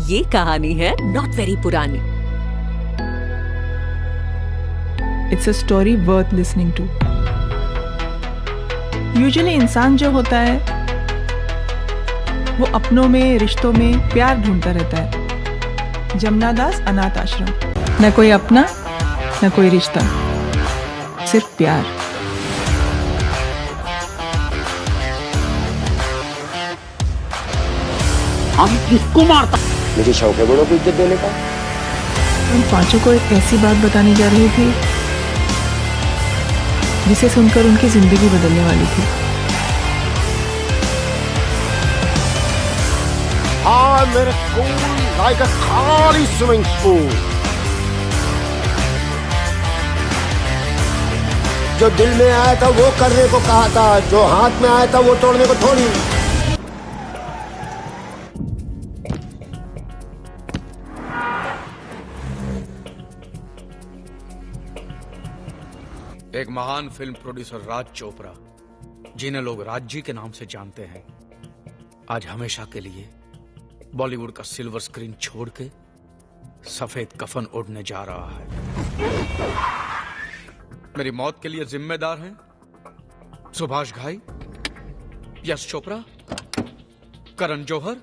ये कहानी है नॉट वेरी पुरानी। It's a story worth listening to. Usually इंसान जो होता है वो अपनों में, रिश्तों में प्यार ढूंढता रहता है। जमुना दास अनाथ आश्रम। न कोई अपना, न कोई रिश्ता, सिर्फ प्यार। हम किसको मारता? मुझे शौक है बड़ों को इज्जत देने का। उन पांचों को एक ऐसी बात बताने जा रही थी जिसे सुनकर उनकी जिंदगी बदलने वाली थी। हाँ मेरे कूल लाइक अ खाली स्विमिंग पूल। जो दिल में आया था वो करने को कहा था, जो हाथ में आया था वो तोड़ने को थोड़ी। एक महान फिल्म प्रोड्यूसर राज चोपड़ा, जिन्हें लोग राज जी के नाम से जानते हैं, आज हमेशा के लिए बॉलीवुड का सिल्वर स्क्रीन छोड़ के सफेद कफन ओढ़ने जा रहा है। मेरी मौत के लिए जिम्मेदार हैं सुभाष घाई, यश चोपड़ा, करण जौहर,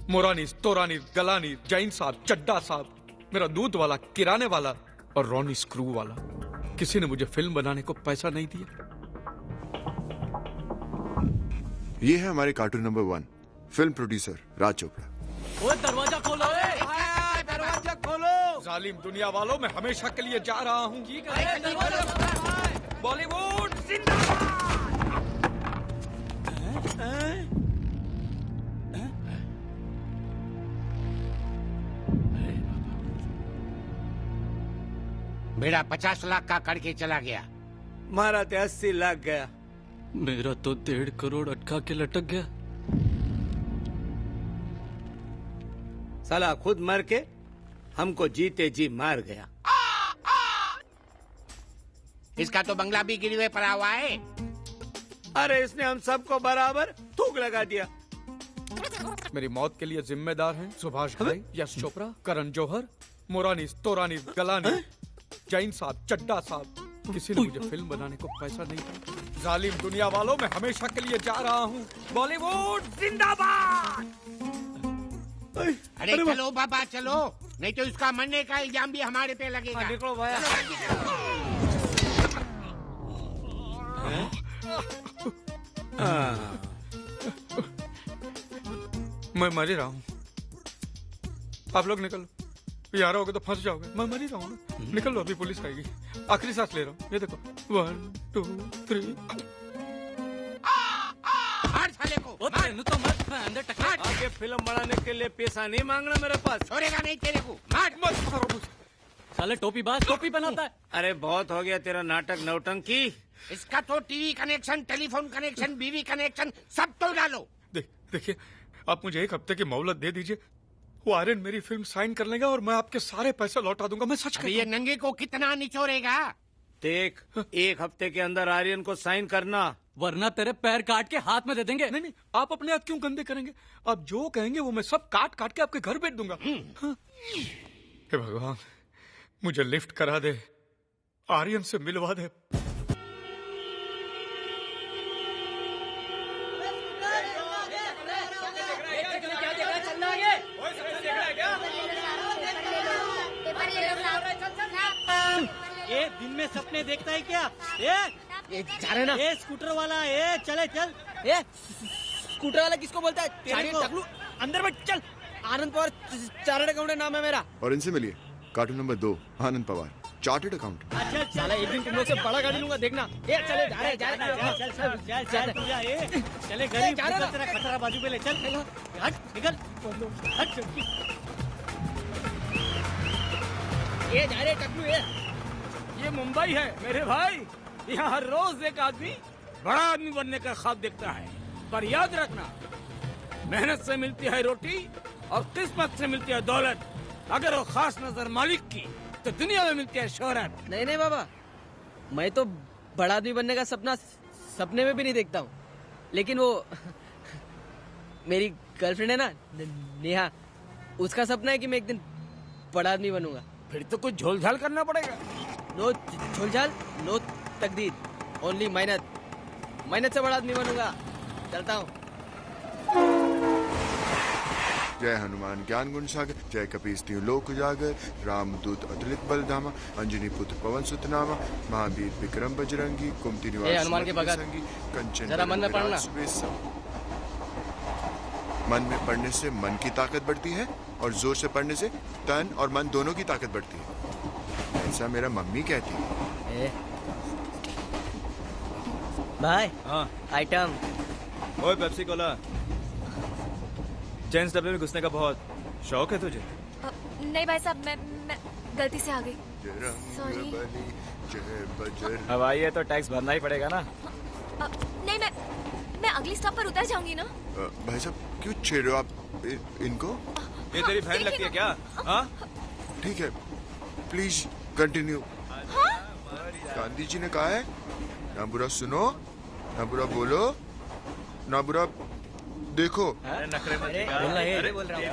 मोरानी, तोरानी, गलानी, जैन साहब, चड्डा साहब, मेरा दूध वाला, किराने वाला और रोनी स्क्रू वाला। किसी ने मुझे फिल्म बनाने को पैसा नहीं दिया। ये है हमारे कार्टून नंबर 1, फिल्म प्रोड्यूसर राज चोपड़ा। वो दरवाजा खोलो, दरवाजा खोलो। जालिम दुनिया वालों, मैं हमेशा के लिए जा रहा हूँ। बॉलीवुड जिंदाबाद। बेड़ा 50 लाख का करके चला गया। मारा तो 80 लाख गया। मेरा तो 1.5 करोड़ अटका के लटक गया। साला खुद मर के हमको जीते जी मार गया। इसका तो बंगला भी गिरवे पड़ा हुआ है। अरे इसने हम सबको बराबर थूक लगा दिया। मेरी मौत के लिए जिम्मेदार हैं सुभाष घाई, यश चोपड़ा, करण जौहर, मोरानी, तोरानी, गलानी, जैन साहब, चड्डा साहब। किसी ने मुझे फिल्म बनाने को पैसा नहीं दिया। जालिम दुनिया वालों, मैं हमेशा के लिए जा रहा हूँ। बॉलीवुड जिंदाबाद। अरे चलो बाबा चलो, नहीं तो इसका मरने का इल्जाम भी हमारे पे लगेगा। निकलो भाया। मैं मर ही रहा हूँ। आप लोग निकलो, यार होगे तो फंस जाओगे। मैं मर ही रहा हूँ ना। निकल लो, अभी पुलिस आएगी। आखिरी सांस ले रहा हूँ। ये देखो, 1 2 3। साले को तो मत अंदर टकरा। आगे फिल्म बनाने के लिए पैसा नहीं मांगना मेरे पास। छोड़ेगा नहीं तेरे को। मार मत मारो। साले टोपी बाज टोपी पहनाता है। अरे बहुत हो गया तेरा नाटक नौटंकी। इसका तो टीवी कनेक्शन, टेलीफोन कनेक्शन, बीवी कनेक्शन सब तो डालो। देखिए, आप मुझे 1 हफ्ते की मोहलत दे दीजिए। वो आर्यन मेरी फिल्म साइन कर लेगा और मैं आपके सारे पैसे लौटा दूंगा। मैं सच कहता हूं। ये नंगे को कितना निचोड़ेगा? देख, 1 हफ्ते के अंदर आर्यन को साइन करना, वरना तेरे पैर काट के हाथ में दे देंगे। नहीं, आप अपने हाथ क्यों गंदे करेंगे? आप जो कहेंगे वो मैं सब काट काट के आपके घर भेज दूंगा। हाँ। हे भगवान, मुझे लिफ्ट करा दे, आर्यन से मिलवा दे। ये दिन में सपने देखता है क्या? ये जा रहे ना। ये स्कूटर वाला, ये चले चल। ये स्कूटर वाला किसको बोलता है? तेरे को। अंदर बैठ चल। आनंद पवार चार्टर्ड अकाउंटेंट नाम है मेरा। और इनसे मिलिए, कार्टून नंबर 2, आनंद पवार, चार्टर्ड अकाउंटेंट। अच्छा साला, एक दिन तुम लोग से बड़ा गाड़ी लूंगा, देखना। ये चले, जा रहे चले गरीब तेरा खतरा बाजू पे ले चल। हट निकल, हट। ये जा रहे टकलू। ये मुंबई है मेरे भाई। यहाँ हर रोज एक आदमी बड़ा आदमी बनने का ख्वाब देखता है, पर याद रखना, मेहनत से मिलती है रोटी और किस्मत से मिलती है दौलत। अगर वो खास नजर मालिक की तो दुनिया में मिलती है शोहरत। नहीं बाबा, मैं तो बड़ा आदमी बनने का सपना सपने में भी नहीं देखता हूँ, लेकिन वो मेरी गर्लफ्रेंड है ना नेहा, उसका सपना है कि मैं एक दिन बड़ा आदमी बनूंगा। फिर तो कुछ झोल-झाल करना पड़ेगा। नो झोलझाल, नो तकदीर, ओनली मेहनत। मेहनत से बड़ा आदमी बनूंगा। चलता हूँ। जय हनुमान ज्ञान गुण सागर, जय कपीस तिहु लोक उजागर, रामदूत अतुलित बलधामा, अंजनी पुत्र पवन सुत नामा, महावीर विक्रम बजरंगी, कुमति निवास हनुमान के भगत, संगी, कंचन जरा मन में पढ़ना। मन में पढ़ने से मन की ताकत बढ़ती है और जोर से पढ़ने से तन और मन दोनों की ताकत बढ़ती है, ऐसा मेरा मम्मी कहती है। भाई हाँ आइटम। ओए पेप्सी कोला। जेंट्स डब्बे में घुसने का बहुत शौक है तुझे? नहीं भाई साहब, मैं गलती से आ गई। सॉरी। अब आई है तो टैक्स भरना ही पड़ेगा ना। नहीं, मैं अगली स्टॉप पर उतर जाऊंगी ना। भाई साहब क्यों छेड़ रहे हो आप इनको? ये तेरी बहन लगती है क्या? हाँ ठीक है, प्लीज कंटिन्यू। गांधी जी ने कहा है ना बुरा सुनो, ना बुरा बोलो, ना बुरा देखो। नखरे मत अरे बोल रहा हूँ।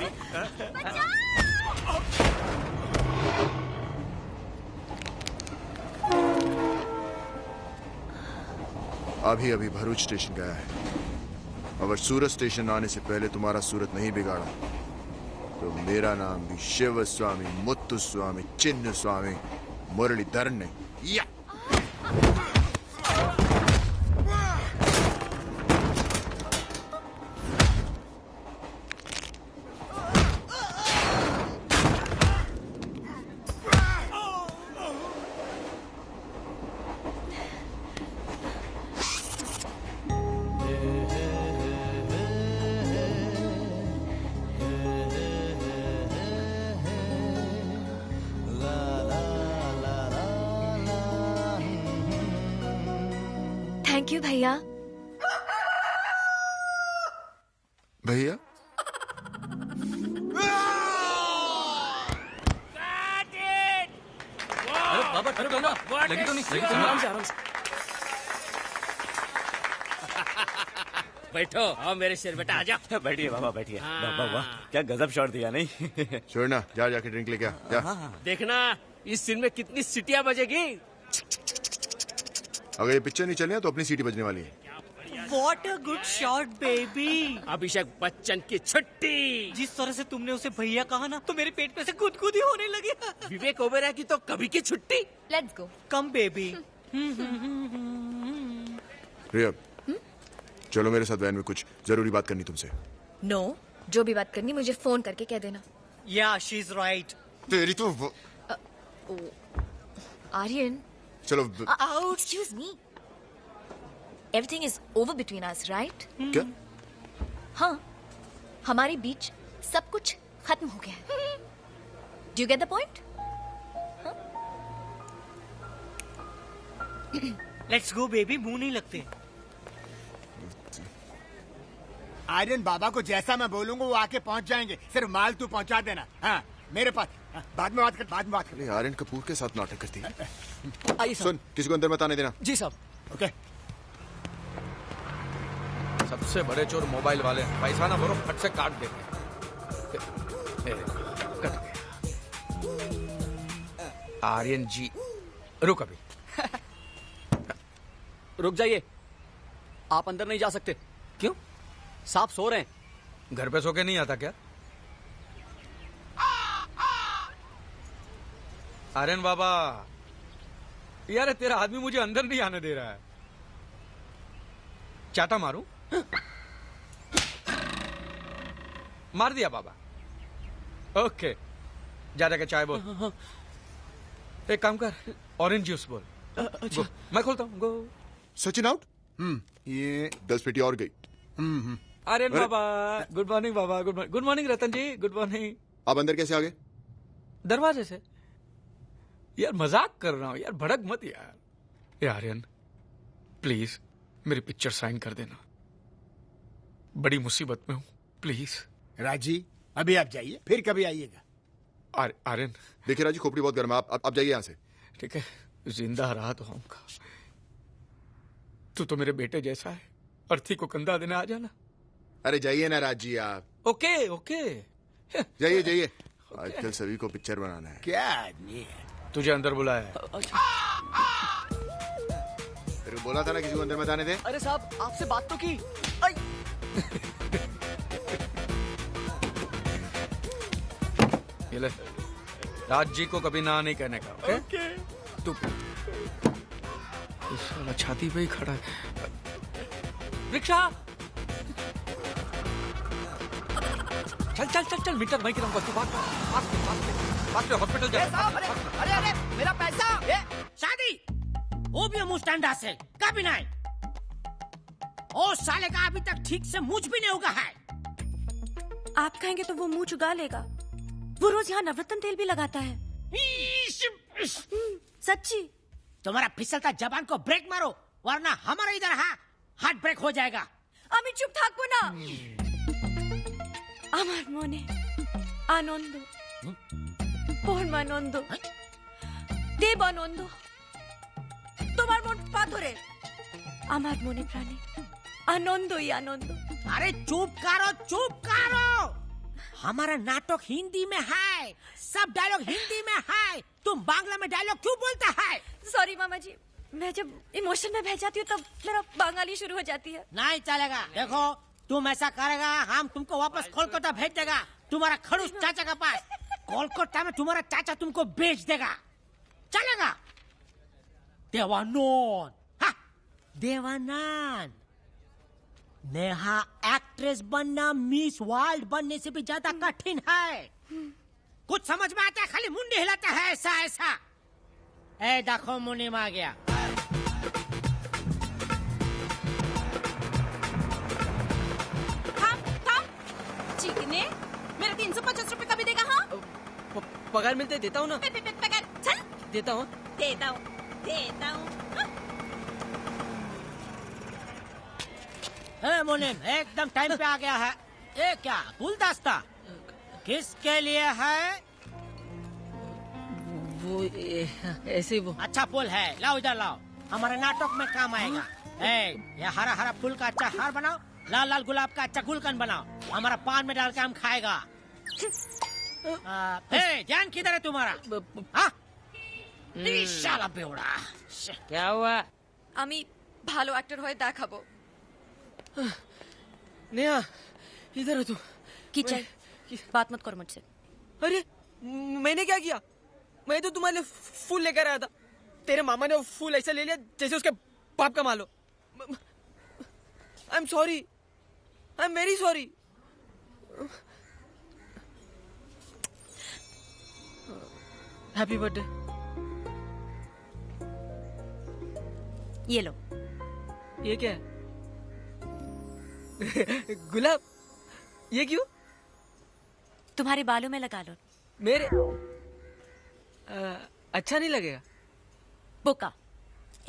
अभी अभी भरूच स्टेशन गया है। अगर सूरत स्टेशन आने से पहले तुम्हारा सूरत नहीं बिगाड़ा तो मेरा नाम भी शिव स्वामी, मुत्तु स्वामी, चिन्ह स्वामी, मुरलीधर नहीं। या थैंक यू भैया। भैया अरे बाबा ठहरो बाबा, लगी तो नहीं? लगी तो नहीं? आराम से आराम से बैठो। आओ मेरे शेर बेटा, आजा। बैठिए बाबा बैठिए। बाबा वाह क्या गजब शॉट दिया नहीं? छोड़ना, जा जाके ड्रिंक लेके आ जा। देखना इस सीन में कितनी सीटियां बजेगी। अगर ये पिक्चर नहीं चले तो अपनी सीटी बजने वाली है। What a good shot, baby! Abhishek Bachchan की छुट्टी। जिस तरह से तुमने उसे भैया कहा ना, तो मेरे पेट में से गुदगुदी होने लगी। विवेक ओबेरॉय की तो कभी की छुट्टी। Let's go. Come baby. रिया चलो मेरे साथ वैन में, कुछ जरूरी बात करनी तुमसे। नो, जो भी बात करनी मुझे फोन करके कह देना। या शी इज राइट। तेरी तो आर्यन। चलो excuse me, everything is over between us, right? क्या? हाँ, हमारे बीच सब कुछ खत्म हो गया है। Do you get the point? Let's go baby, मुंह नहीं लगते। आर्यन बाबा को जैसा मैं बोलूंगा वो आके पहुंच जाएंगे, सिर्फ माल तू पहुंचा देना। हाँ मेरे पास। बाद में बात कर। आर्यन कपूर के साथ नाटक करती है। आइए सुन, किसी को अंदर मत आने देना। जी साहब। ओके। सबसे बड़े चोर मोबाइल वाले हैं। पैसा ना भरो, फट से काट देते। कट गया। आर्यन जी रुक अभी। रुक जाइए, आप अंदर नहीं जा सकते। क्यों? सांप सो रहे हैं। घर पे सो के नहीं आता क्या? आर्यन बाबा, यार तेरा आदमी मुझे अंदर नहीं आने दे रहा है। चाटा मारूं? मार दिया बाबा। ओके, जा जाके चाय बोल। एक काम कर, ऑरेंज जूस बोल। अच्छा। मैं खोलता हूँ। गो। सचिन आउट। ये 10 पेटी और गई। आर्यन बाबा गुड मॉर्निंग। बाबा गुड मॉर्निंग। रतन जी गुड मॉर्निंग। आप अंदर कैसे आ गए? दरवाजे से। यार मजाक कर रहा हूँ यार, भड़क मत यार। आर्यन प्लीज मेरी पिक्चर साइन कर देना, बड़ी मुसीबत में हूँ प्लीज। राजी अभी आप जाइए, फिर कभी आइएगा। आर्यन देखिए राजी, खोपड़ी बहुत गर्म है, आप जाइए यहाँ से। ठीक है, जिंदा रहा तो आऊंगा। तू तो मेरे बेटे जैसा है, अर्थी को कंधा देने आ जाना। अरे जाइए ना राजी आप। ओके ओके, जाइए जाइए, आजकल सभी को पिक्चर बनाना है। क्या आदमी है। तुझे अंदर बुलाया है। फिर बोला था ना किसी को अंदर मत आने दे। अरे साहब आपसे बात तो की। ये ले, राज जी को कभी ना नहीं कहने का। ओके? तू इस वाला छाती पे ही खड़ा है। रिक्शा चल चल चल चल, मीटर भाई की तरफ तू भाग हॉस्पिटल जा। अरे अरे मेरा पैसा। शादी वो भी हम स्टैंडर्ड से कभी नहीं। ओ साले का अभी तक ठीक से मूछ भी नहीं उगा है। आप कहेंगे तो वो मुंह चुगा लेगा। वो रोज यहाँ नवरत्न तेल भी लगाता है। सच्ची। तुम्हारा फिसलता जबान को ब्रेक मारो, वरना हमारा इधर हार्ट ब्रेक हो जाएगा। আমি চুপ থাকবো না। আমার মনে আনন্দ, পরমানন্দ, দেবানন্দ, তোমার মন পাথরে, আমার মনে প্রাণে আনন্দই আনন্দ। अरे चुप करो। हमारा नाटक हिंदी में है, सब डायलॉग हिंदी में है। तुम बांग्ला में डायलॉग क्यों बोलता है? सॉरी मामा जी, मैं जब इमोशन में बह जाती हूँ तब मेरा बंगाली शुरू हो जाती है। नहीं चलेगा। देखो तुम ऐसा करेगा हम तुमको वापस कोलकाता भेज देगा, तुम्हारा खड़ूस चाचा के पास। कोलकाता में तुम्हारा चाचा तुमको बेच देगा। चलेगा? देवानंद, हाँ, देवानंद। नेहा एक्ट्रेस बनना मिस वर्ल्ड बनने से भी ज्यादा कठिन है। कुछ समझ में आता है? खाली मुंडी हिलाता है ऐसा ऐसा। ए देखो मुनीम आ गया। चिकने मेरा 350 रुपए कभी देगा? हाँ, पगार मिलते देता हूँ ना। पगार चल देता हूँ। मुनीम एकदम टाइम पे आ गया है। ये क्या गुलदस्ता किसके लिए है? वो ऐसे ही वो। अच्छा फूल है, लाओ इधर लाओ, हमारे नाटक में काम आएगा। ये हरा हरा फूल का अच्छा हार बनाओ, लाल लाल गुलाब का अच्छा गुलकंद बनाओ, हमारा पान में डाल के हम खाएगा। ध्यान किधर है तुम्हारा? শালা বেওড়া। क्या हुआ? আমি ভালো অ্যাক্টর হয়ে দেখাবো। नेहा इधर हो तू। की चाहिए? बात मत करो मुझसे। अरे मैंने क्या किया? मैं तो तुम्हारे लिए फूल लेकर आया था, तेरे मामा ने वो फूल ऐसा ले लिया जैसे उसके बाप का मालो। I am sorry, I am very sorry. Happy birthday. ये लो। ये क्या है? गुलाब। ये क्यों? तुम्हारे बालों में लगा लो। मेरे अच्छा नहीं लगेगा। बोका,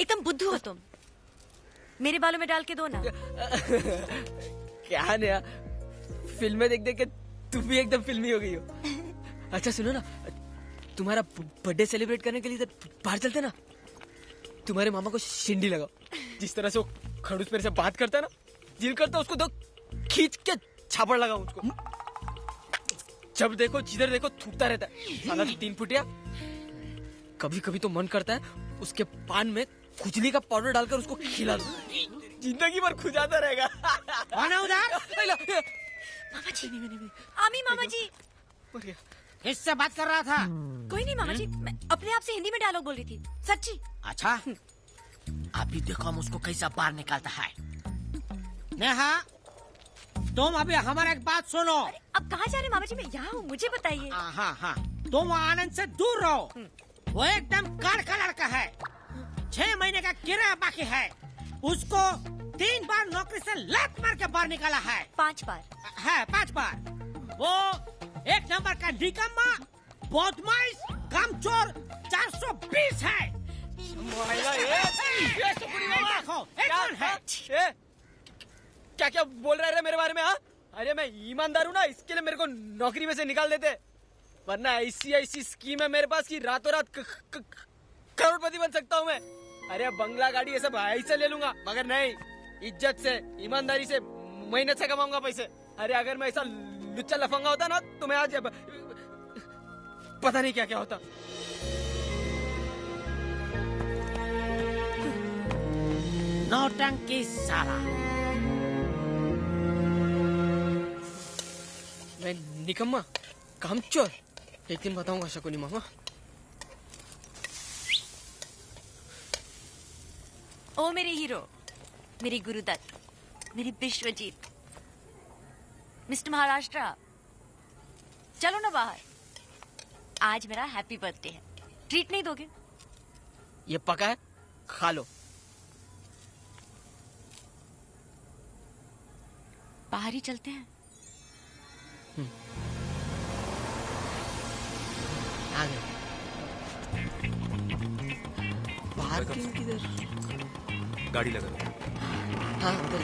एकदम बुद्धू हो तुम। मेरे बालों में डाल के दो ना। क्या नया फिल्में देख देख के तुम भी एकदम फिल्मी हो गई हो। अच्छा सुनो ना, तुम्हारा बर्थडे सेलिब्रेट करने के लिए बाहर चलते ना। तुम्हारे मामा को शिंडी लगाओ, जिस तरह से वो खड़ूस मेरे से बात करता है ना, दिल करता उसको दो खींच के छापड़ लगाऊं उसको। जब देखो जिधर देखो थूकता रहता है साला 3 फुटिया। कभी कभी तो मन करता है उसके पान में खुजली का पाउडर डालकर उसको खिला दो, जिंदगी भर खुजाता रहेगा। कौन है उधर? मामा जी। आमी मामा जी। किससे बात कर रहा था? कोई नहीं मामा जी, मैं अपने आप से हिंदी में डायलॉग बोल रही थी। सच्ची। अच्छा अभी देखो हम उसको कैसा बाहर निकालता है। नेहा तुम अभी हमारा एक बात सुनो। अब कहाँ जा रहे मामा जी? मैं यहाँ हूँ, मुझे बताइए। हाँ तुम आनंद से दूर रहो। वो एकदम का लड़का है, 6 महीने का किराया बाकी है। उसको 3 बार नौकरी से लात मार के बाहर निकाला है। 5 बार है 5 बार। वो 1 नंबर का निकम्मा, बदमाश, कामचोर 420 है। देखो कौन है? क्या क्या बोल रहे हैं मेरे बारे में? हाँ, अरे मैं ईमानदार हूँ ना, इसके लिए मेरे को नौकरी में से निकाल देते। वरना ऐसी स्कीम है मेरे पास कि रातों रात करोड़पति बन सकता हूँ मैं। अरे बंगला गाड़ी ये सब ऐसे ले लूंगा, मगर नहीं, इज्जत से ईमानदारी से मेहनत से कमाऊंगा पैसे। अरे अगर मैं ऐसा लुच्चा लफंगा होता ना तो मैं आज पता नहीं क्या क्या होता। नौटंकी साला। मैं निकम्मा कामचोर, एक दिन बताऊंगा शकुनी मामा। ओ मेरे हीरो, मेरी गुरुदत्त, मेरी विश्वजीत, मिस्टर महाराष्ट्र, चलो ना बाहर। आज मेरा हैप्पी बर्थडे है, ट्रीट नहीं दोगे? ये पका है, खा लो। बाहर ही चलते हैं। आ गए। बाहर किधर? गाड़ी लगा। हाँ उधर।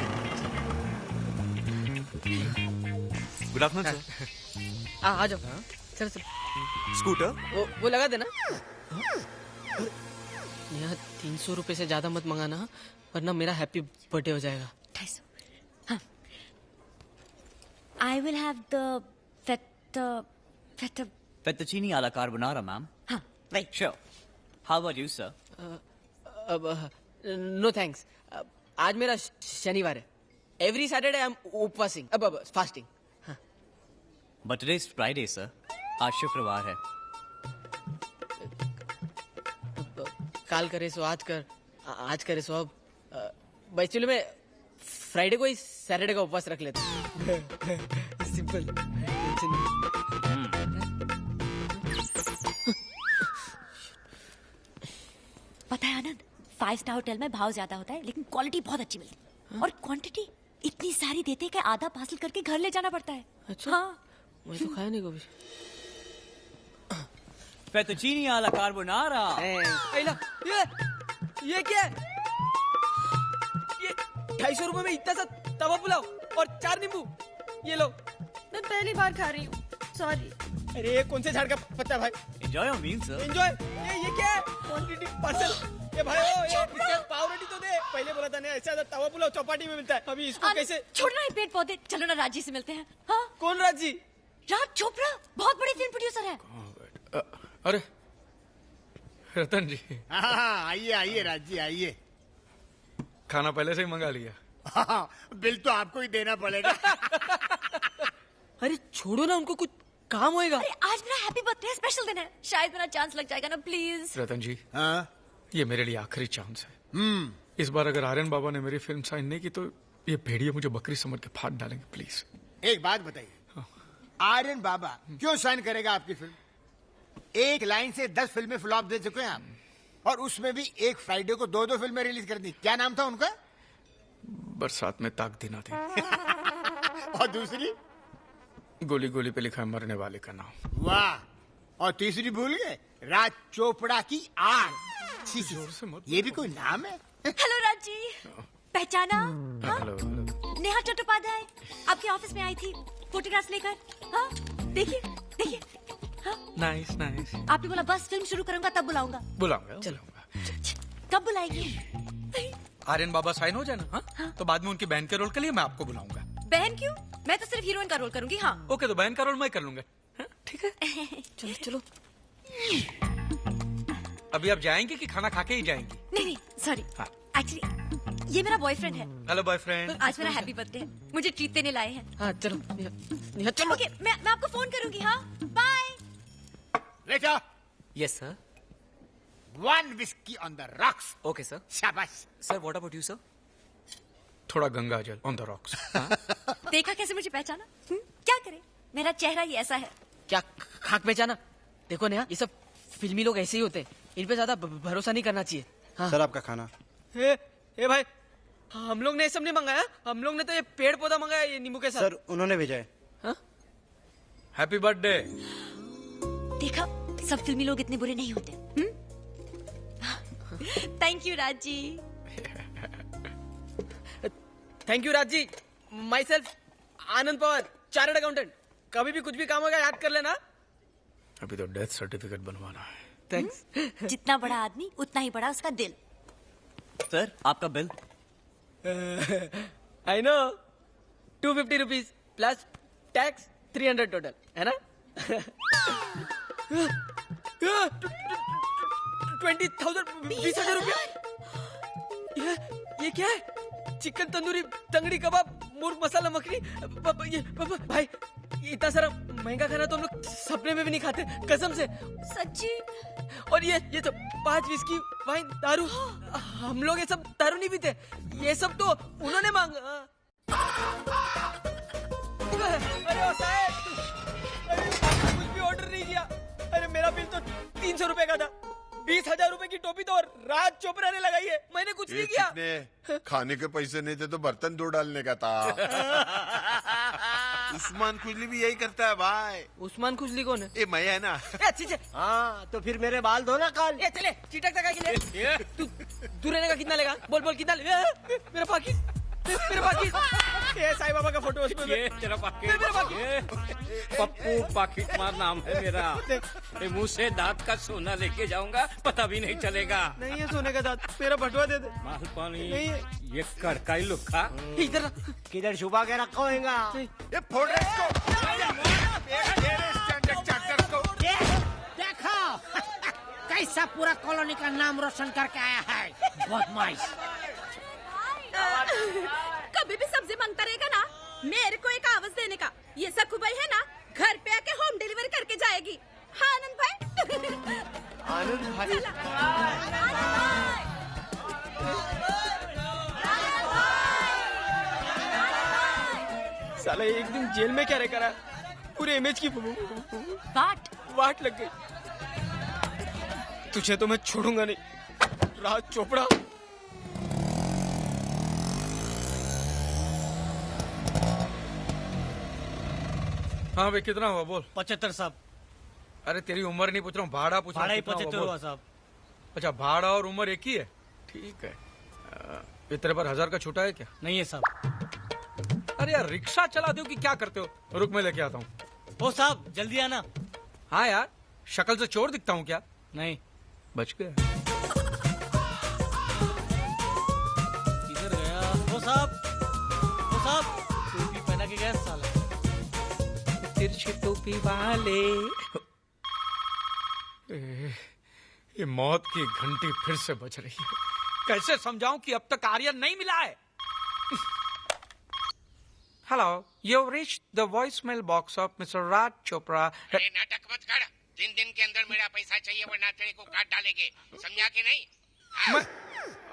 Good afternoon sir. आ जाओ। चलो चलो। स्कूटर वो लगा देना। यहाँ 300 रुपए से ज्यादा मत मंगाना, वरना मेरा हैप्पी बर्थडे हो जाएगा। 250। हाँ। I will have the Fettuccine alla carbonara, ma'am. हाँ, right. Sure. How about you, sir? No thanks. आज मेरा शनिवार है। एवरी सैटरडे आई एम उपवासिंग, अब fasting. But today is Friday, sir. आज शुक्रवार है। काल करे सो आज कर, आज करे सो अब। एक्चुअली मैं फ्राइडे को ही सैटरडे का उपवास रख लेता हूँ। सिंपल। पता है आनंद, 5 स्टार होटल में भाव ज्यादा होता है लेकिन क्वालिटी बहुत अच्छी मिलती है। और क्वांटिटी इतनी सारी देते हैं कि आधा पार्सल करके घर ले जाना पड़ता है। अच्छा? हाँ। मैं तो खाया नहीं कभी। Fettuccine alla carbonara. ये क्या है? ये 250 रुपए में इतना सा तवा पुलाव और 4 नींबू। ये लो। मैं पहली बार खा रही हूँ, सॉरी। अरे ये कौन से झाड़ का पत्ता भाई? Enjoy your meal, sir. Enjoy. ये क्या है? Quantity parcel. ये भाई ये इसके पाव रेडी तो दे। पहले बोला था ना ऐसा तवा पुलाव चौपाटी में मिलता है। अभी इसको कैसे? छोड़ना है पेड़ पौधे, चलो ना राजी से मिलते हैं। हाँ? कौन राजी? राज चोपड़ा, बहुत बड़े फिल्म प्रोड्यूसर है। अरे रतन जी। हाँ, आइए आइए राज जी आइए। खाना पहले से ही मंगा लिया। हाँ, बिल तो आपको ही देना पड़ेगा। अरे छोड़ो ना, उनको कुछ काम होएगा। अरे आज मेरा हैप्पी बर्थडे स्पेशल दिन है, शायद मेरा चांस लग जाएगा ना प्लीज। रतन जी, हाँ? ये मेरे लिए आखिरी चांस है। इस बार अगर आर्यन बाबा ने मेरी फिल्म साइन नहीं की तो ये भेड़िए मुझे बकरी समझ के फाड़ डालेंगे, प्लीज। एक बात बताइए, आर्यन बाबा क्यों साइन करेगा आपकी फिल्म? एक लाइन से 10 फिल्में फ्लॉप दे चुके हैं आप, और उसमें भी एक फ्राइडे को 2 फिल्में रिलीज कर दी। क्या नाम था उनका? बरसात में ताक दिना थी। और दूसरी? गोली गोली पे लिखा है मरने वाले का नाम। वाह। और तीसरी भूल गए? राज चोपड़ा की आग। जोर से मत। ये भी कोई नाम है? हेलो राज जी, पहचाना? Hello hello. नेहा चट्टोपाध्याय आपके ऑफिस में आई थी फोटोग्राफ्स लेकर। हाँ देखिए देखिए। हाँ? Nice nice. आपने बोला बस फिल्म शुरू करूंगा तब बुलाऊंगा। बुलाऊंगा। कब बुलाएंगे? आर्यन बाबा साइन हो जाए ना, हाँ? तो बाद में उनकी बहन के रोल के लिए मैं आपको बुलाऊंगा। बहन क्यों? मैं तो सिर्फ हीरोइन का रोल करूंगी। हाँ ओके, तो बहन का रोल मैं कर लूंगा। ठीक है। चलो चलो। अभी आप जाएंगे कि खाना खा के ही जाएंगी? नहीं नहीं सॉरी, हाँ। एक्चुअली ये मेरा बॉयफ्रेंड है। Hello boyfriend. आज मेरा हैप्पी बर्थडे है, मुझे ट्रीट देने लाए हैं। हाँ चलो नेहा चलो। ओके मैं आपको फोन करूंगी। हाँ बाय। ले जाओ। Yes, sir. 1 whiskey on the rocks. Okay, sir. शाबाश। Sir, what about you, sir? थोड़ा गंगा जल ऑन द रॉक्स। देखा कैसे मुझे पहचाना? क्या करे, मेरा चेहरा ही ऐसा है। क्या खाक पहचाना? देखो नेहा, ये सब फिल्मी लोग ऐसे ही होते हैं, इन पे ज्यादा भरोसा नहीं करना चाहिए। हाँ। सर आपका खाना। ए भाई, हम लोग ने ये सब नहीं मंगाया, हम लोग ने तो ये पेड़ पौधा मंगाया ये नींबू के साथ। सर उन्होंने भेजा है। हाँ? Happy birthday. देखा, सब फिल्मी लोग इतने बुरे नहीं होते। Thank you Raj ji. Thank you Raj ji. Myself Anand Pawar, chartered accountant. कभी भी कुछ भी काम होगा याद कर लेना। अभी तो डेथ सर्टिफिकेट बनवाना है। थैंक्स। जितना बड़ा आदमी उतना ही बड़ा उसका दिल। सर आपका bill. I know, 250 rupees plus tax 300 total है ना? 20,000 20,000 रुपया। ये क्या है? चिकन तंदूरी, तंगड़ी कबाब, मुर्ग मसाला मखनी। भाई इतना सारा महंगा खाना तो हम लोग सपने में भी नहीं खाते, कसम से। सच्ची? और ये सब 5 विस्की, वाइन, दारू, हम लोग ये सब दारू नहीं पीते, ये सब तो उन्होंने मांगा। अरे ओ साहब, अरे कुछ भी ऑर्डर नहीं किया। अरे मेरा बिल तो 300 रुपए का था। 20,000 रुपए की टोपी तो राज चोपड़ा ने लगाई है, मैंने कुछ नहीं किया। खाने के पैसे नहीं थे तो बर्तन धो डालने का था। उस्मान खुजली भी यही करता है भाई। उस्मान खुजली कौन है? ये मैं है ना। अच्छी। हाँ तो फिर मेरे बाल धो ना कल। ये चले चीटक तक के लिए। तू रहने का कितना लेगा? बोल कितना लेगा? मेरा पाकिट। ये साईं बाबा का फोटो उसमें। ये तेरा पाकिट। मेरा पाकिट। पप्पू पाकिट मार नाम है मेरा। ये मुंह से दांत का सोना लेके जाऊंगा, पता भी नहीं चलेगा। नहीं है सोने का दांत, मेरा बटुआ दे दे। माल पानी नहीं है। ये कड़काई लुखा। इधर किधर छुपा के रखा होगा? ये फोड़ रहे इसको। देखो कैसा पूरा कॉलोनी का नाम रोशन करके आया है, बदमाश। कभी भी सब्जी मांगता रहेगा ना, मेरे को एक आवाज देने का। ये सकू भाई है ना, घर पे आके होम डिलीवरी करके जाएगी। हाँ आनंद भाई। आनंद भाई। साला एक दिन जेल में क्या करा, पूरे इमेज की वाट लग गई। तुझे तो मैं छोड़ूंगा नहीं, राज चोपड़ा। हाँ भाई कितना हुआ बोल? 75 साहब। अरे तेरी उम्र नहीं पूछ रहा हूँ, भाड़ा पूछ रहा हूँ। भाड़ा ही 75 हुआ साहब। अच्छा भाड़ा और उम्र एक ही है, ठीक है। ये तेरे पर 1000 का छूटा है क्या? नहीं है साहब। अरे यार रिक्शा चलाते हो कि क्या करते हो? रुक मैं लेके आता हूँ। ओ साहब जल्दी आना। हाँ यार शक्ल से चोर दिखता हूँ क्या? नहीं बच गया। किधर गया? ओ साहब टोपी पहना के गया साला। तिरछी टोपी वाले। ये मौत की घंटी फिर से बज रही है। कैसे समझाऊं कि अब तक आर्यन नहीं मिला है? Hello, you reach the voicemail box of mister Raj Chopra. अरे नाटक मत कर, 3 दिन के अंदर मेरा पैसा चाहिए वरना तेरे को काट डालेंगे, समझा के नहीं? Hello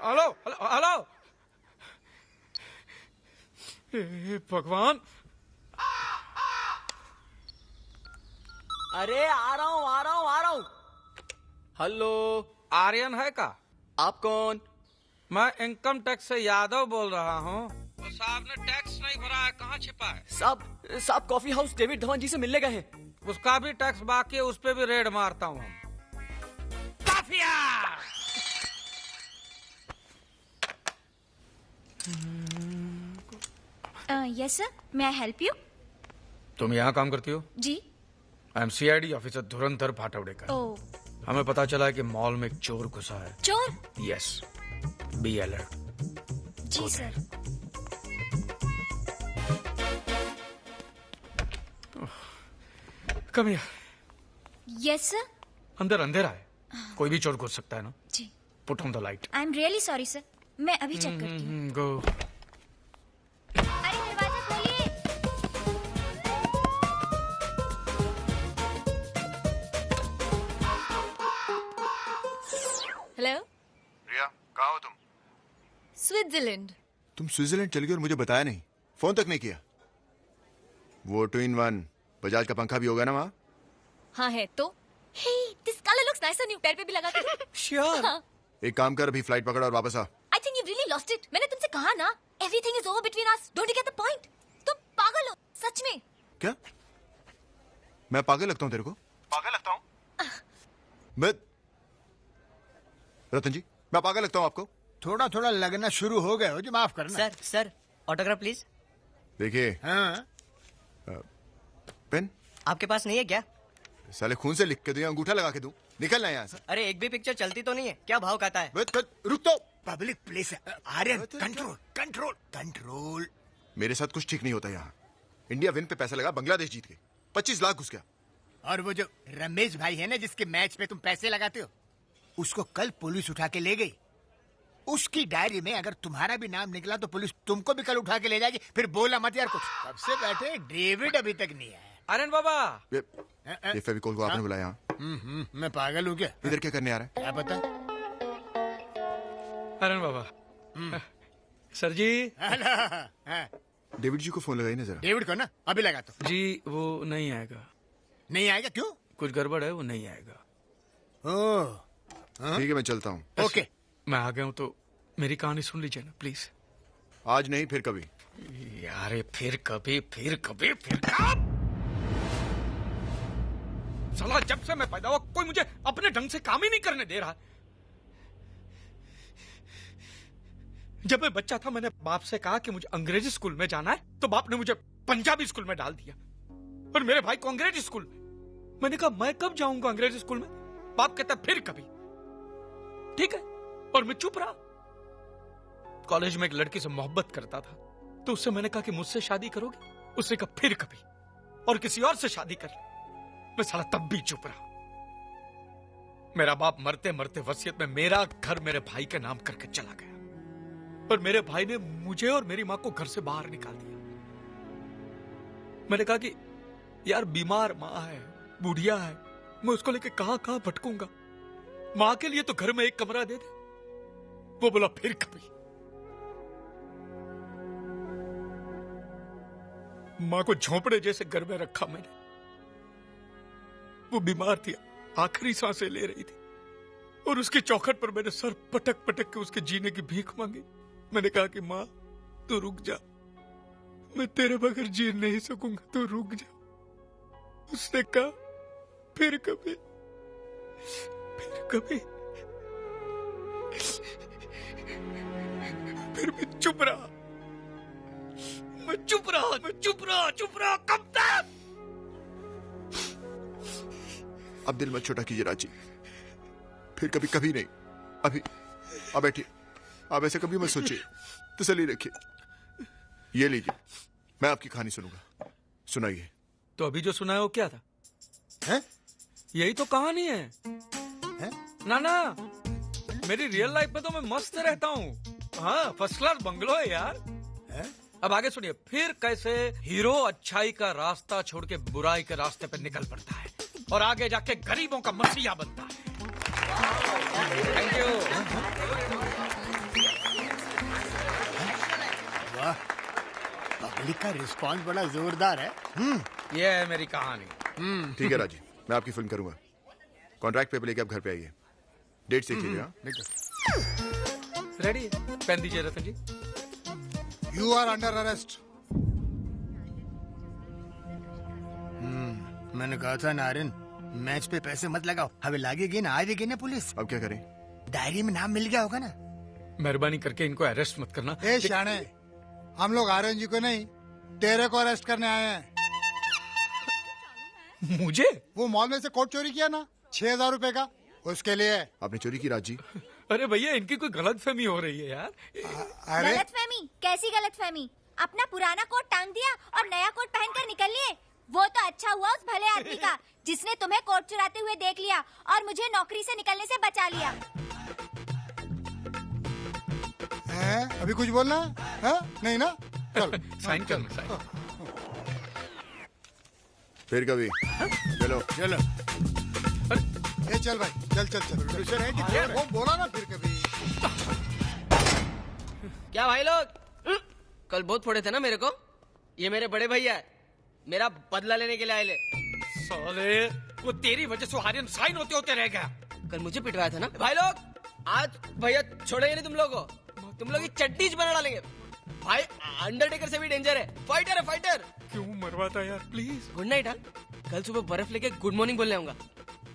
hello hello. भगवान। अरे आ रहा हूँ। हेलो, आर्यन है का? आप कौन? मैं इनकम टैक्स से यादव बोल रहा हूँ। तो साहब ने टैक्स नहीं भरा है, कहाँ छिपा है? साहब कॉफी हाउस डेविड धवन जी से मिलने गए हैं। उसका भी टैक्स बाकी है, उस पे भी रेड मारता हूँ हम। काफिया। Yes sir, may I help you? तुम यहाँ काम करती हो? जी। आई एम CID ऑफिसर धुरंधर भाटवड़ेकर। ओह। हमें पता चला है कि मॉल में एक चोर घुसा है। चोर? Yes, be alert. जी sir. Come here. Yes sir. अंदर अंधेरा है, कोई भी चोर घुस सकता है ना? जी। Put on the light. I am really sorry sir, मैं अभी चेक करती हूँ। गो। अरे दरवाजा खोलिए। हेलो। रिया कहाँ हो तुम? स्विट्जरलैंड। तुम स्विट्जरलैंड चली गई और मुझे बताया नहीं, फोन तक नहीं किया। वो 2 in 1 बजाज का पंखा भी होगा ना वहाँ? हाँ है तो। Hey, this colour looks nice on you. पैर पे भी लगा के दो। श्योर। एक काम कर, अभी फ्लाइट पकड़ और वापस आ। I think you really lost it. मैंने तुमसे कहा ना, everything is over between us. Don't you get the point? तुम पागल हो सच में। क्या मैं पागल लगता हूँ तेरे को? पागल लगता हूँ मैं? रतन जी मैं पागल लगता हूँ आपको? थोड़ा थोड़ा लगना शुरू हो गए हो जी, माफ करना। Sir autograph please. देखिए। हाँ? पेन आपके पास नहीं है क्या? साले खून से लिख के दूं या अंगूठा लगा के दूं? निकलना यहाँ से। अरे एक भी पिक्चर चलती तो नहीं है क्या? भाव खाता है? रुक तो। पब्लिक प्लेस है आर्यन, कंट्रोल कंट्रोल कंट्रोल। मेरे साथ कुछ ठीक नहीं होता यहाँ। इंडिया विन पे पैसा लगा, बांग्लादेश जीत गई, 25 लाख घुस गया। और वो जो रमेश भाई है ना जिसके मैच पे तुम पैसे लगाते हो, उसको कल पुलिस उठा के ले गई। उसकी डायरी में अगर तुम्हारा भी नाम निकला तो पुलिस तुमको भी कल उठा के ले जाएगी। फिर बोला मत यार कुछ। कब से बैठे, डेविड अभी तक नहीं आया। आर्यन बाबा, ये फेविकोल को आपने बुलाया? मैं पागल हूँ क्या? इधर क्या करने आ रहा है? क्या पता। आर्यन बाबा, सर जी। डेविड जी को फोन लगाई ना जरा। डेविड को ना अभी लगा तो। जी वो नहीं आएगा। नहीं आएगा? क्यों? कुछ गड़बड़ है, वो नहीं आएगा। ओह ठीक है, मैं चलता हूँ। ओके, मैं आ गया हूँ तो मेरी कहानी सुन लीजिए ना प्लीज। आज नहीं, फिर कभी। यार फिर कभी, फिर कभी, फिर कब? साला जब से मैं पैदा हुआ कोई मुझे अपने ढंग से काम ही नहीं करने दे रहा। जब मैं बच्चा था मैंने बाप से कहा कि मुझे अंग्रेजी स्कूल में जाना है, तो बाप ने मुझे पंजाबी स्कूल में डाल दिया और मेरे भाई को अंग्रेजी स्कूल में। मैंने कहा मैं कब जाऊंगा अंग्रेजी स्कूल में? बाप कहता फिर कभी। ठीक है, और मैं चुप रहा। कॉलेज में एक लड़की से मोहब्बत करता था तो उससे मैंने कहा कि मुझसे शादी करोगे? उसने कहा फिर कभी, और किसी और से शादी कर ले। मैं साला तब भी चुप रहा। मेरा बाप मरते मरते वसीयत में मेरा घर मेरे भाई के नाम करके चला गया और मेरे भाई ने मुझे और मेरी मां को घर से बाहर निकाल दिया। मैंने कहा कि यार बीमार मां है, बुढ़िया है, मैं उसको लेके कहां कहां भटकूंगा। मां के लिए तो घर में एक कमरा दे दे। वो बोला फिर कभी। मां को झोंपड़े जैसे घर में रखा मैंने। वो बीमार थी, आखिरी सांसें ले रही थी और उसकी चौखट पर मैंने सर पटक पटक के उसके जीने की भीख मांगी। मैंने कहा कि मां तू रुक जा, मैं तेरे बगैर जी नहीं सकूंगा, तू रुक जा। उसने कहा फिर कभी, फिर कभी। फिर मैं चुप रहा, मैं चुप रहा, मैं चुप रहा, चुप रहा। कब तक? अब दिल मत छोटा कीजिए राजी। फिर कभी, कभी नहीं। अभी अब बैठिए, आप ऐसे कभी मत सोचिए, तसल्ली रखिए। ये लीजिए, मैं आपकी कहानी सुनूंगा। सुनाइए। तो अभी जो सुनाया वो क्या था? है? यही तो कहानी है। ना ना, मेरी रियल लाइफ में तो मैं मस्त रहता हूँ। हाँ, फर्स्ट क्लास बंगलो है यार। अब आगे सुनिए। फिर कैसे हीरो अच्छाई का रास्ता छोड़ के बुराई के रास्ते पर निकल पड़ता है और आगे जाके गरीबों का मसीहा बनता है। Thank you. वाह, पब्लिक का रिस्पांस बड़ा जोरदार है। ये है मेरी कहानी। ठीक है राजी, मैं आपकी फिल्म करूंगा। कॉन्ट्रैक्ट पेपर लेके आप घर पे आइए। डेट से कीजिएगा। रेडी? पेन दीजिए रतन जी। You are under arrest. मैंने कहा था नारिन, मैच पे पैसे मत लगाओ। हमें लागेगी ना, आएगी ना पुलिस। अब क्या करें? डायरी में नाम मिल गया होगा ना। मेहरबानी करके इनको अरेस्ट मत करना। ए शाने, हम लोग आर्यन जी को नहीं, तेरे को अरेस्ट करने आए हैं। मुझे? वो मॉल में से कोट चोरी किया ना 6,000 रुपए का, उसके लिए। आपने चोरी की राजी? अरे भैया, इनकी कोई गलतफहमी हो रही है यार। अरे गलतफहमी? कैसी गलतफहमी? अपना पुराना कोट टांग दिया और नया कोट पहनकर निकल लिए। वो तो अच्छा हुआ उस भले आदमी का जिसने तुम्हें कोट चुराते हुए देख लिया और मुझे नौकरी से निकलने से बचा लिया। है? अभी कुछ बोलना है? नहीं ना? चल साइन करना, साइन। फिर कभी। चलो चलो। ए चल भाई, चल चल चल। वो बोला ना फिर कभी। क्या भाई लोग, कल बहुत फोड़े थे ना मेरे को। ये मेरे बड़े भैया है, मेरा बदला लेने के लिए आए ले। साले, वो तेरी वजह से आर्यन साइन होते होते रह गया। कल मुझे पिटवाया था ना भाई लोग। आज भैया छोड़ेंगे नहीं तुम लोगों को, तुम लोग की चड्डी बना डालेंगे। भाई अंडरटेकर से भी डेंजर है, फाइटर है, फाइटर। क्यों मरवाता यार, प्लीज। Good night. हाँ, कल सुबह बर्फ लेके गुड मॉर्निंग बोलने आऊंगा।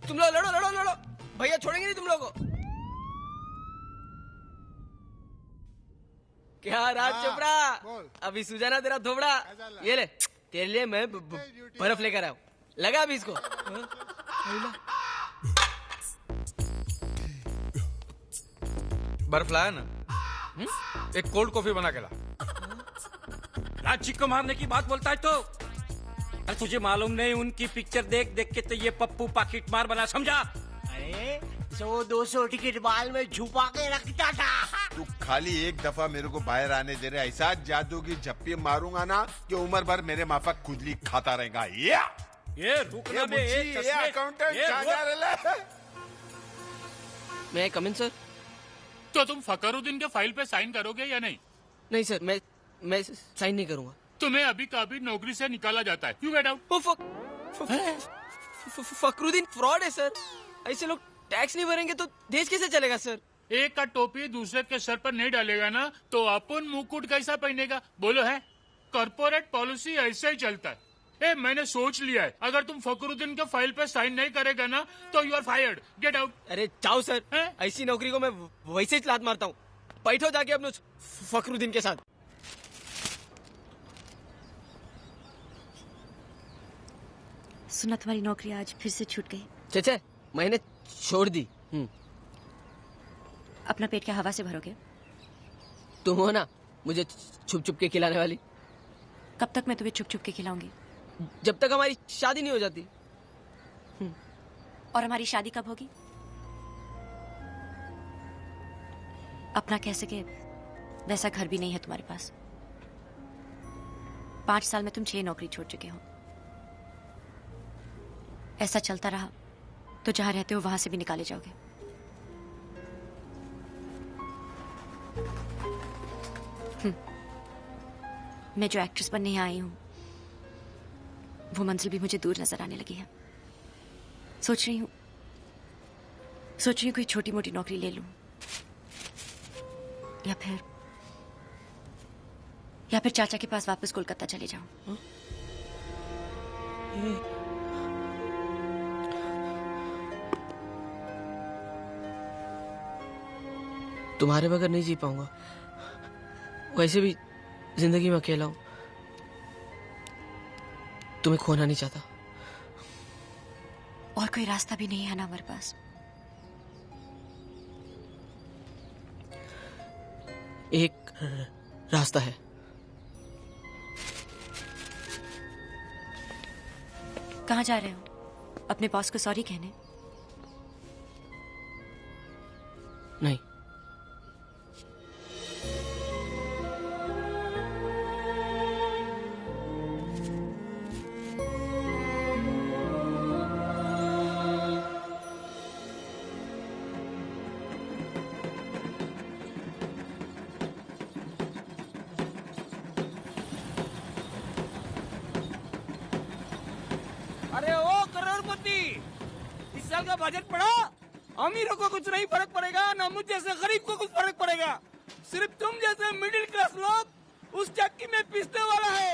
तुम लोग लड़ो लड़ो लड़ो, भैया छोड़ेंगे नहीं तुम लोगों को। क्या राज चोपड़ा, अभी सुजाना तेरा थोबड़ा। ये ले, तेरे लिए मैं बर्फ लेकर आया हूँ, लगा अभी इसको। बर्फ लाया ना? एक कोल्ड कॉफी बना के ला। राजी को मारने की बात बोलता है तो तुझे मालूम नहीं, उनकी पिक्चर देख देख के तो ये पप्पू पाकिट मार बना, समझा? अरे 100-200 टिकट बाल में छुपा के रखता था। तू खाली एक दफा मेरे को बाहर आने दे रहे, ऐसा जादू की झप्पी मारूंगा ना कि उम्र भर मेरे माफक खुजली खाता रहेगा। ये रुकना बे, ये अकाउंटेंट मैं कम इन सर? तो तुम फकरुद्दीन के फाइल पे साइन करोगे या नहीं? नहीं सर, मैं साइन नहीं करूंगा। तुम्हें अभी का अभी नौकरी से निकाला जाता है। You get out. Fakhruddin fraud है सर। ऐसे लोग टैक्स नहीं भरेंगे तो देश कैसे चलेगा सर? एक का टोपी दूसरे के सर पर नहीं डालेगा ना तो अपन मुकुट कैसा पहनेगा? बोलो है, कॉर्पोरेट पॉलिसी ऐसे ही चलता है। मैंने सोच लिया है, अगर तुम फकरुद्दीन के फाइल पे साइन नहीं करेगा ना तो you are fired. Get out. अरे जाओ सर, ऐसी नौकरी को मैं वैसे ही लात मारता हूँ। बैठो जाके अपने फकरुद्दीन के साथ। सुना तुम्हारी नौकरी आज फिर से छूट गई। चचे, मैंने छोड़ दी। अपना पेट क्या हवा से भरोगे? तुम हो ना मुझे छुप छुप के खिलाने वाली। कब तक मैं तुम्हें छुप छुप के खिलाऊंगी? जब तक हमारी शादी नहीं हो जाती। और हमारी शादी कब होगी? अपना कह सके वैसा घर भी नहीं है तुम्हारे पास। 5 साल में तुम 6 नौकरी छोड़ चुके हो। ऐसा चलता रहा तो जहां रहते हो वहां से भी निकाले जाओगे। मैं जो एक्ट्रेस बनने यहाँ आई हूं वो मंजिल भी मुझे दूर नजर आने लगी है। सोच रही हूं कोई छोटी मोटी नौकरी ले लूं या फिर चाचा के पास वापस कोलकाता चले जाऊं। तुम्हारे बगैर नहीं जी पाऊंगा। वैसे भी जिंदगी में अकेला हूं, तुम्हें खोना नहीं चाहता। और कोई रास्ता भी नहीं है ना हमारे पास। एक रास्ता है। कहाँ जा रहे हो? अपने बॉस को सॉरी कहने? नहीं। अरे ओ करोड़पति, इस साल का बजट पढ़ा। अमीरों को कुछ नहीं फर्क पड़ेगा, ना मुझ जैसे गरीब को कुछ फर्क पड़ेगा। सिर्फ तुम जैसे मिडिल क्लास लोग उस चक्की में पिसने वाला है।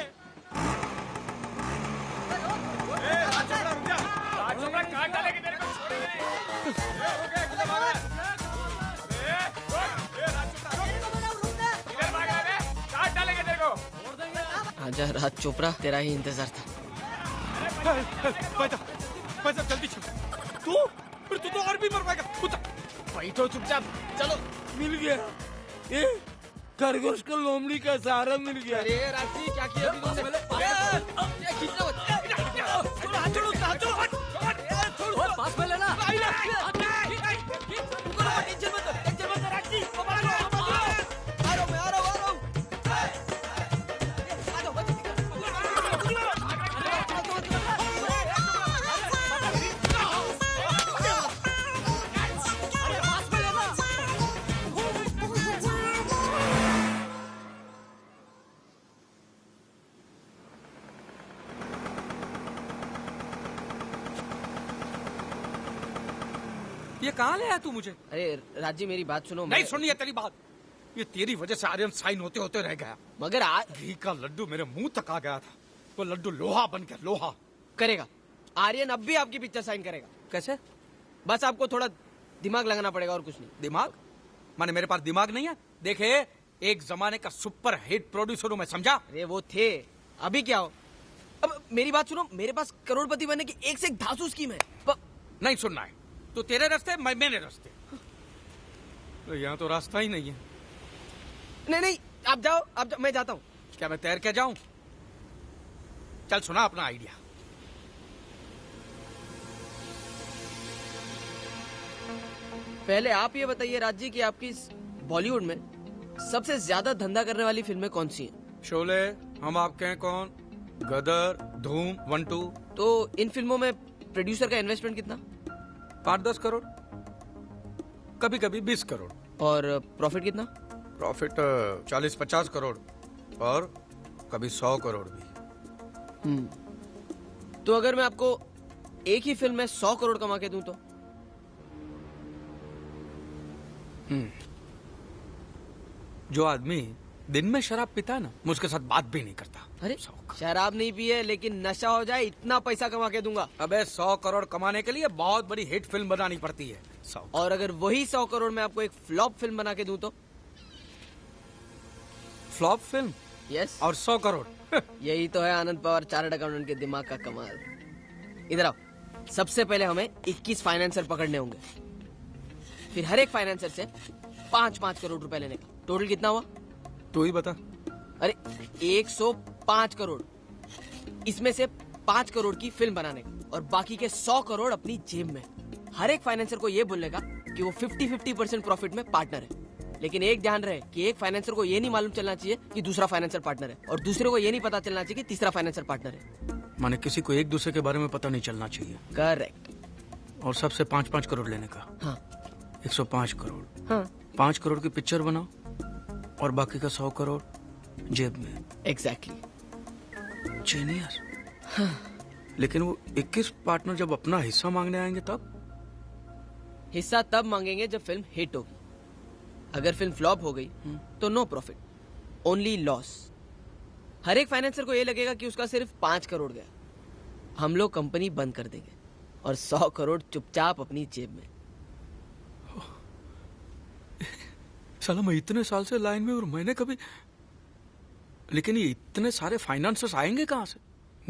आजा राज चोपड़ा, तेरा ही इंतजार था। पैसा जल्दी चल। तू तो और भी मर पाएगा। बैठो चुपचाप, चलो। मिल गया ये खरगोश को लोमड़ी का सहारा मिल गया। अरे राजी क्या किया तुमने? पास में लेना। ये कहाँ ले आया तू मुझे? अरे राजी मेरी बात सुनो। नहीं सुनी है तेरी बात। ये तेरी वजह से आर्यन साइन होते होते रह गया। मगर घी का लड्डू मेरे मुंह तक आ गया था। वो लड्डू लोहा बन गया, लोहा। करेगा आर्यन, अब भी आपकी पिक्चर साइन करेगा। कैसे? बस आपको थोड़ा दिमाग लगाना पड़ेगा और कुछ नहीं। दिमाग? माने मेरे पास दिमाग नहीं है? देखे, एक जमाने का सुपर हिट प्रोड्यूसर हूं मैं, समझा? अरे वो थे, अभी क्या हो? अब मेरी बात सुनो, मेरे पास करोड़पति बनने की एक से एक धांसू स्कीम है। नहीं सुनना है तो तेरे रास्ते, मैं मेरे रास्ते। तो यहाँ तो रास्ता ही नहीं है। नहीं आप जाओ, मैं जाता हूँ। क्या मैं तैर के जाऊं? चल सुना अपना आइडिया। पहले आप ये बताइए राज जी कि आपकी बॉलीवुड में सबसे ज्यादा धंधा करने वाली फिल्में कौन सी हैं? शोले, हम आपके हैं कौन, गदर, धूम, 1-2। तो इन फिल्मों में प्रोड्यूसर का इन्वेस्टमेंट कितना? 5-10 करोड़, कभी कभी 20 करोड़। और प्रॉफिट कितना? प्रॉफिट 40-50 करोड़ और कभी 100 करोड़ भी। तो अगर मैं आपको एक ही फिल्म में 100 करोड़ कमा के दूं तो? जो आदमी दिन में शराब पीता है ना, मैं उसके साथ बात भी नहीं करता। अरे शराब नहीं पिए लेकिन नशा हो जाए इतना पैसा कमा के दूंगा। अबे 100 करोड़ कमाने के लिए बहुत बड़ी हिट फिल्म बनानी पड़ती है। 100। और अगर वही 100 करोड़ में आपको एक फ्लॉप फिल्म बना के दूं तो? Flop film? यस। और 100 करोड़। यही तो है आनंद पवार चार्टर्ड अकाउंटेंट के दिमाग का कमाल। इधर आओ, सबसे पहले हमें 21 फाइनेंसर पकड़ने होंगे, फिर हर एक फाइनेंसर से 5-5 करोड़ रुपए लेने का। टोटल कितना हुआ? तू ही बता। अरे 105 करोड़, इसमें से 5 करोड़ की फिल्म बनाने का और बाकी के 100 करोड़ अपनी जेब में। हर एक फाइनेंसर को ये बोलने का कि वो 50-50% प्रॉफिट में पार्टनर है, लेकिन एक ध्यान रहे कि एक फाइनेंसर को ये नहीं मालूम चलना चाहिए कि दूसरा फाइनेंसर पार्टनर है, और दूसरे को ये नहीं पता चलना चाहिए कि तीसरा फाइनेंसर पार्टनर है। माने किसी को एक दूसरे के बारे में पता नहीं चलना चाहिए। करेक्ट। और सबसे 5-5 करोड़ लेने का। हाँ। 105 करोड़। हाँ। 5 करोड़ की पिक्चर बनाओ और बाकी का 100 करोड़ जेब में। एग्जैक्टली। जीनियस। हाँ। लेकिन वो 21 पार्टनर जब अपना हिस्सा मांगने आएंगे तब? हिस्सा तब मांगेंगे जब फिल्म हिट होगी। अगर फिल्म फ्लॉप हो गई तो नो प्रॉफिट, ओनली लॉस। हर एक फाइनेंसर को ये लगेगा कि उसका सिर्फ 5 करोड़ गया। हम लोग कंपनी बंद कर देंगे और 100 करोड़ चुपचाप अपनी जेब में। साला मैं इतने साल से लाइन में और मैंने कभी, लेकिन ये इतने सारे फाइनेंसर्स आएंगे कहां से?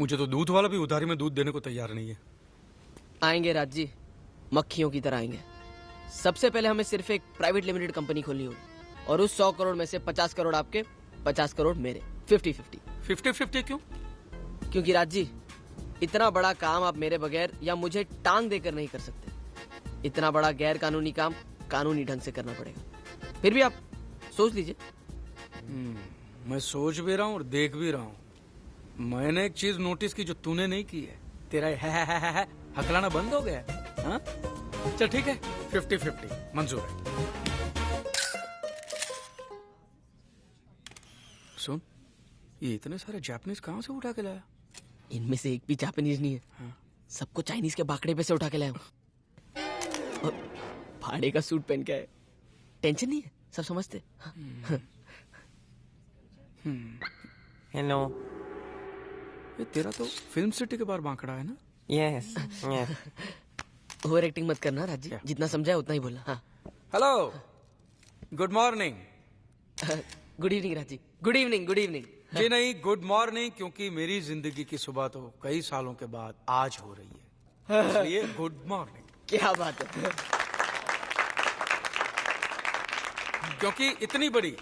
मुझे तो दूध वाला भी उधारी में दूध देने को तैयार नहीं है। आएंगे राज जी, मक्खियों की तरह आएंगे। सबसे पहले हमें सिर्फ एक प्राइवेट लिमिटेड कंपनी खोलनी होगी और उस 100 करोड़ में से 50 करोड़ आपके, 50 करोड़ मेरे, 50-50। 50-50 क्यों? क्योंकि राज जी, इतना बड़ा काम आप मेरे बगैर या मुझे टांग देकर नहीं कर सकते। इतना बड़ा गैर कानूनी काम कानूनी ढंग से करना पड़ेगा। फिर भी आप सोच लीजिए। मैं सोच भी रहा हूँ और देख भी रहा हूँ। मैंने एक चीज नोटिस की जो तूने नहीं की है। तेरा है हकलाना बंद हो गया है। हाँ? चल ठीक है, 50-50 मंजूर है। सुन, ये इतने सारे जापानीज कहाँ से उठा के लाया? इनमें से एक भी जापानीज नहीं है। हाँ। सबको चाइनीज के बाकड़े पे से उठा के लाया हूँ। और भाड़े का सूट पहन के आए। टेंशन नहीं है, सब समझते। हेलो। ये तेरा तो फिल्म सिटी के बाहर बांकड़ा है ना? यस। ओवर एक्टिंग मत करना राज जी, जितना समझा उतना ही बोलना। हाँ। Hello, good morning. Good evening Raj ji. Good evening, good evening. जी नहीं, गुड मॉर्निंग, क्योंकि मेरी जिंदगी की सुबह तो कई सालों के बाद आज हो रही है, इसलिए गुड मॉर्निंग। क्या बात है। क्योंकि इतनी बड़ी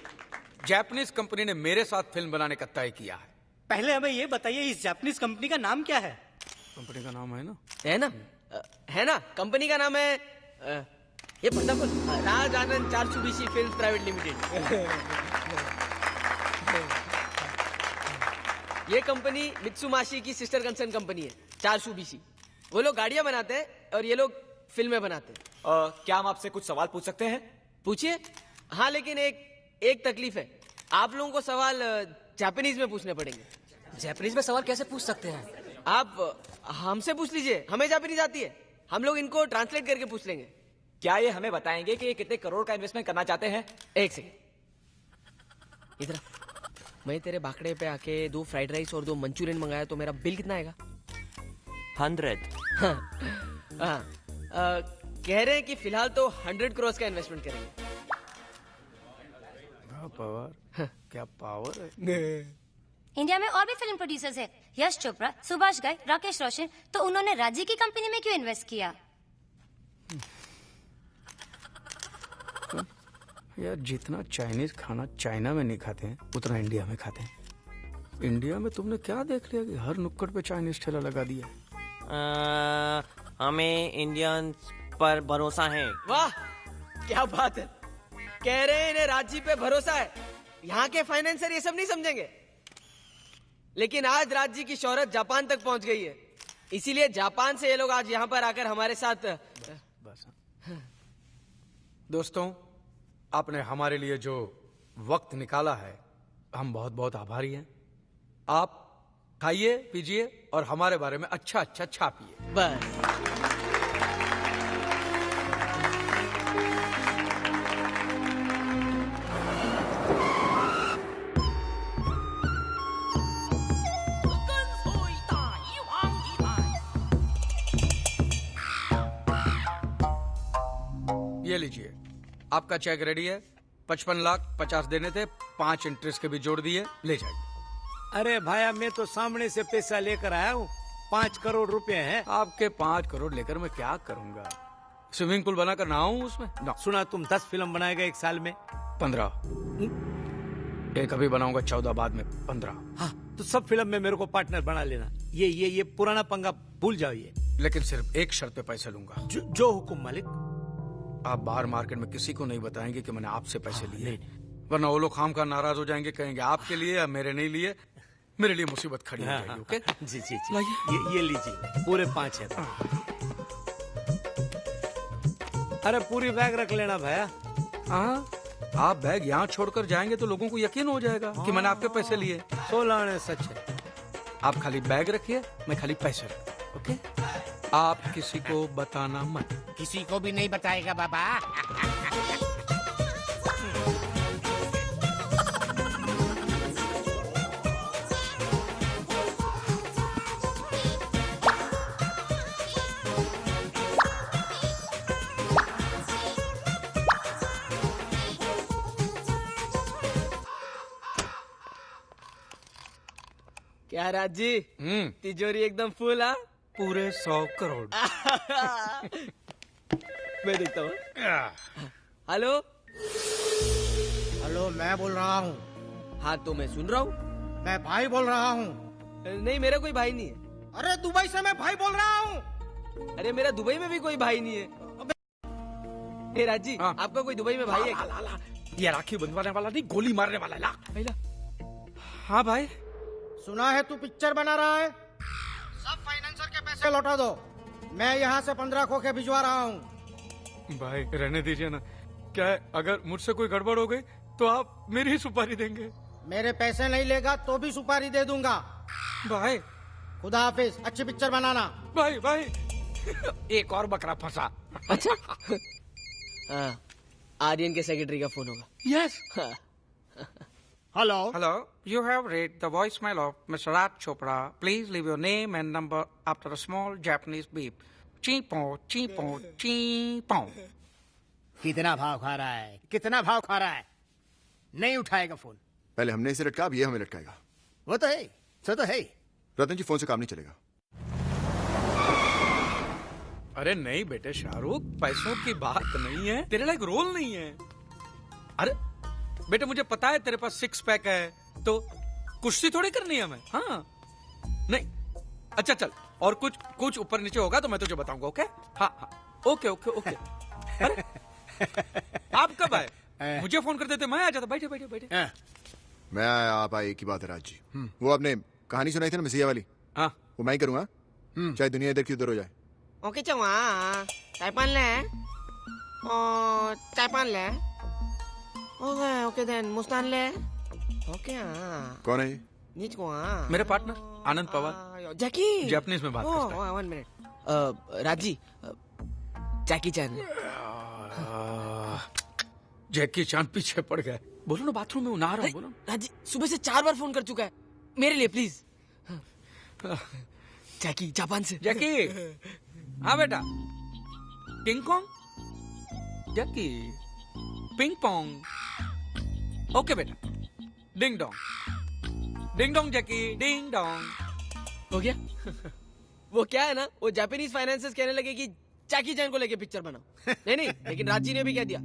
जापानीज कंपनी ने मेरे साथ फिल्म बनाने का तय किया है। पहले हमें ये बताइए, इस जापानीज कंपनी का नाम क्या है? कंपनी का नाम है ना? है ना, कंपनी का नाम है ये पता बोल, Raj Anand चारसुबीसी film private limited. ये कंपनी मित्सुमाशी की सिस्टर कंसर्न कंपनी है, चारसुबीसी। वो लोग गाड़ियां बनाते हैं और ये लोग फिल्में बनाते हैं। क्या हम आपसे कुछ सवाल पूछ सकते हैं? पूछिए। हाँ, लेकिन एक तकलीफ है, आप लोगों को सवाल जापानीज में पूछने पड़ेंगे। जापानीज में सवाल कैसे पूछ सकते हैं? आप हमसे पूछ लीजिए, हमें जापानीज आती है, हम लोग इनको ट्रांसलेट करके पूछ लेंगे। क्या ये हमें बताएंगे कि ये कितने करोड़ का इन्वेस्टमेंट करना चाहते हैं? एक सेकंड, इधर मैं तेरे बाकड़े पे आके 2 फ्राइड राइस और 2 मंचूरियन मंगाया तो मेरा बिल कितना आएगा? 100। कह रहे हैं कि फिलहाल तो 100 करोड़ का इन्वेस्टमेंट करेंगे। पावर, क्या पावर है। इंडिया में और भी फिल्म प्रोड्यूसर्स हैं, यश चोपड़ा, सुभाष घई, राकेश रोशन, तो उन्होंने राज्य की कंपनी में क्यों इन्वेस्ट किया? यार, जितना चाइनीज खाना चाइना में नहीं खाते हैं उतना इंडिया में खाते हैं। इंडिया में तुमने क्या देख लिया कि हर नुक्कड़ पे चाइनीज ठेला लगा दिया? हमें इंडियंस पर भरोसा है। वाह, क्या बात है, कह रहे हैं इन्हें राजी पे भरोसा है। यहाँ के फाइनेंसर ये सब नहीं समझेंगे, लेकिन आज राजी की शोहरत जापान तक पहुंच गई है, इसीलिए जापान से ये लोग आज यहाँ पर आकर हमारे साथ। बस दोस्तों, आपने हमारे लिए जो वक्त निकाला है, हम बहुत बहुत आभारी हैं। आप खाइए पीजिए और हमारे बारे में अच्छा अच्छा छापिए। बस ये लीजिए, आपका चेक रेडी है। 55,50,000 देने थे, 5 इंटरेस्ट के भी जोड़ दिए, ले जाइए। अरे भाया, मैं तो सामने से पैसा लेकर आया हूँ, 5 करोड़ रुपए हैं। आपके 5 करोड़ लेकर मैं क्या करूंगा? स्विमिंग पूल बनाकर नहाऊं उसमें? ना। सुना तुम 10 फिल्म बनाएगा एक साल में? 15। एक अभी बनाऊंगा, 14 बाद में 15। हाँ, तो सब फिल्म में मेरे को पार्टनर बना लेना। ये पुराना पंगा भूल जाओ ये। लेकिन सिर्फ एक शर्त पे पैसे लूंगा। जो हुकुम मालिक। आप बाहर मार्केट में किसी को नहीं बताएंगे कि मैंने आपसे पैसे लिए, वरना वो लोग खामखा नाराज हो जाएंगे, कहेंगे आपके लिए या मेरे नहीं लिए। मेरे लिए मुसीबत खड़ी हो जाएगी। ओके? जी जी जी, ये लीजिए, पूरे 5 है। अरे पूरी बैग रख लेना भैया। हाँ, आप बैग यहाँ छोड़कर जाएंगे तो लोगों को यकीन हो जाएगा कि मैंने आपके पैसे लिए। 16 आने सच है। आप खाली बैग रखिए, मैं खाली पैसे रखूँ। ओके? आप किसी को बताना मत। किसी को भी नहीं बताएगा बाबा। क्या राजी, तिजोरी एकदम फुल। हाँ, पूरे 100 करोड़। मैं देखता हूँ। हेलो हेलो, मैं बोल रहा हूँ। हाँ, तो मैं सुन रहा हूँ। मैं भाई बोल रहा हूँ। नहीं, मेरा कोई भाई नहीं है। अरे दुबई से मैं भाई बोल रहा हूँ। अरे मेरा दुबई में भी कोई भाई नहीं है। हे राजी, आपका कोई दुबई में भाई है क्या? ये राखी बंधवाने वाला नहीं, गोली मारने वाला। ला। हाँ भाई, सुना है तू पिक्चर बना रहा है, सब फाइनेंसर के पैसे लौटा दो। मैं यहाँ से 15 खोखे भिजवा रहा हूँ। भाई रहने दीजिए ना। क्या है, अगर मुझसे कोई गड़बड़ हो गई तो आप मेरी ही सुपारी देंगे? मेरे पैसे नहीं लेगा तो भी सुपारी दे दूंगा। भाई खुदा हाफिज, अच्छी पिक्चर बनाना। भाई एक और बकरा फंसा। अच्छा, आर्यन के सेक्रेटरी का फोन होगा। Yes. Hello. Hello. You have read the voicemail of Mr. Raj Chopra. Please leave your name and number after a small Japanese beep. Cheepo, cheepo, cheepo. कितना भाव खा रहा है, कितना भाव खा रहा है? नहीं उठाएगा फोन। पहले हमने इसे लटका, अब ये हमें लटकाएगा। वो तो है, सो तो है। रतन जी, फोन से काम नहीं चलेगा। अरे नहीं बेटे शाहरुख, पैसों की बात नहीं है, तेरे लिए रोल नहीं है। अरे बेटे, मुझे पता है तेरे पास 6 पैक है, तो कुश्ती थोड़ी करनी है हमें। हाँ नहीं, अच्छा चल, और कुछ ऊपर नीचे होगा तो मैं तुझे बताऊंगा। ओके? हाँ, ओके। अरे आप कब आए? मुझे फोन कर देते, मैं आ जाता। बैठे। मैं आया, आप आए, एक ही बात है राज जी। वो आपने कहानी सुनाई थी ना मसीहा वाली, हाँ, वो मैं ही करूंगा, चाहे दुनिया इधर की उधर हो जाए। ओके चवा, चायपान ले, चायपान ले। ओके देन मुस्तान ले। ओके। कौन है ये? नीच को। मेरे पार्टनर आनंद पवार। जैकी जापानीज में बात करता है। 1 मिनट। राजी, जैकी चैन। जैकी चांद पीछे पड़ गया। बोलो ना, बाथरूम में हूँ, नहा रहा हूँ। बोलो राजी, सुबह से 4 बार फोन कर चुका है मेरे लिए, प्लीज। जैकी, जापान से। जैकी, हाँ बेटा। किंग कॉन्ग, जैकी, पिंग पोंग। ओके बेटा। डिंग डोंग जैकी, डिंग डोंग। हो गया? वो क्या है ना, वो जापानीज फाइनेंसर्स कहने लगे कि जैकी चैन को लेके पिक्चर बनाओ। नहीं, लेकिन राजी ने भी कह दिया,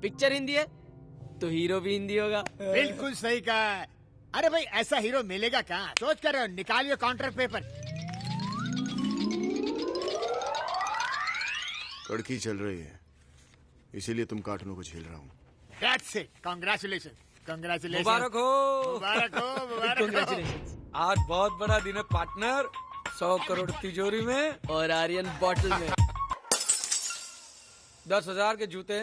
पिक्चर हिंदी है तो हीरो भी हिंदी होगा। बिल्कुल सही कहा। अरे भाई, ऐसा हीरो मिलेगा कहाँ? सोच कर रहे हो, निकालिए कॉन्ट्रैक्ट पेपर। कड़की चल रही है, इसीलिए तुम कार्टूनों को झेल रहा हूँ। That's it. Congratulations. Congratulations. मुबारक हो। मुबारक हो, मुबारक हो। आज बहुत बड़ा दिन है पार्टनर। 100 करोड़ तिजोरी में और आर्यन बॉटल में। 10,000 के जूते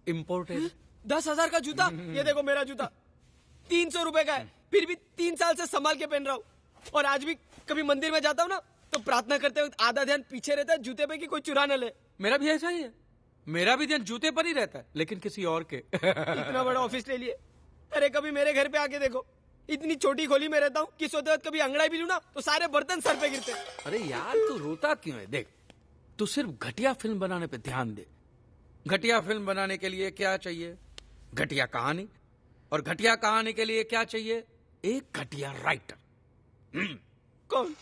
इम्पोर्टेड। 10,000 का जूता? ये देखो मेरा जूता 300 रुपए का है, फिर भी 3 साल से संभाल के पहन रहा हूँ। और आज भी कभी मंदिर में जाता हूँ ना, तो प्रार्थना करते वक्त आधा ध्यान पीछे रहता है जूते पे कि कोई चुरा न ले। मेरा भी ऐसा ही है। मेरा भी ध्यान जूते पर ही रहता है, लेकिन किसी और के। इतना बड़ा ऑफिस ले लिए। अरे कभी मेरे घर पे आके देखो, इतनी छोटी खोली में रहता हूँ कि सोते वक्त कभी अंगड़ाई भी लूं ना तो सारे बर्तन सर पे गिरते। अरे यार तू रोता क्यों है? देख, तू सिर्फ घटिया फिल्म बनाने पे ध्यान दे। घटिया फिल्म बनाने के लिए क्या चाहिए? घटिया कहानी। और घटिया कहानी के लिए क्या चाहिए? एक घटिया राइटर। कौन?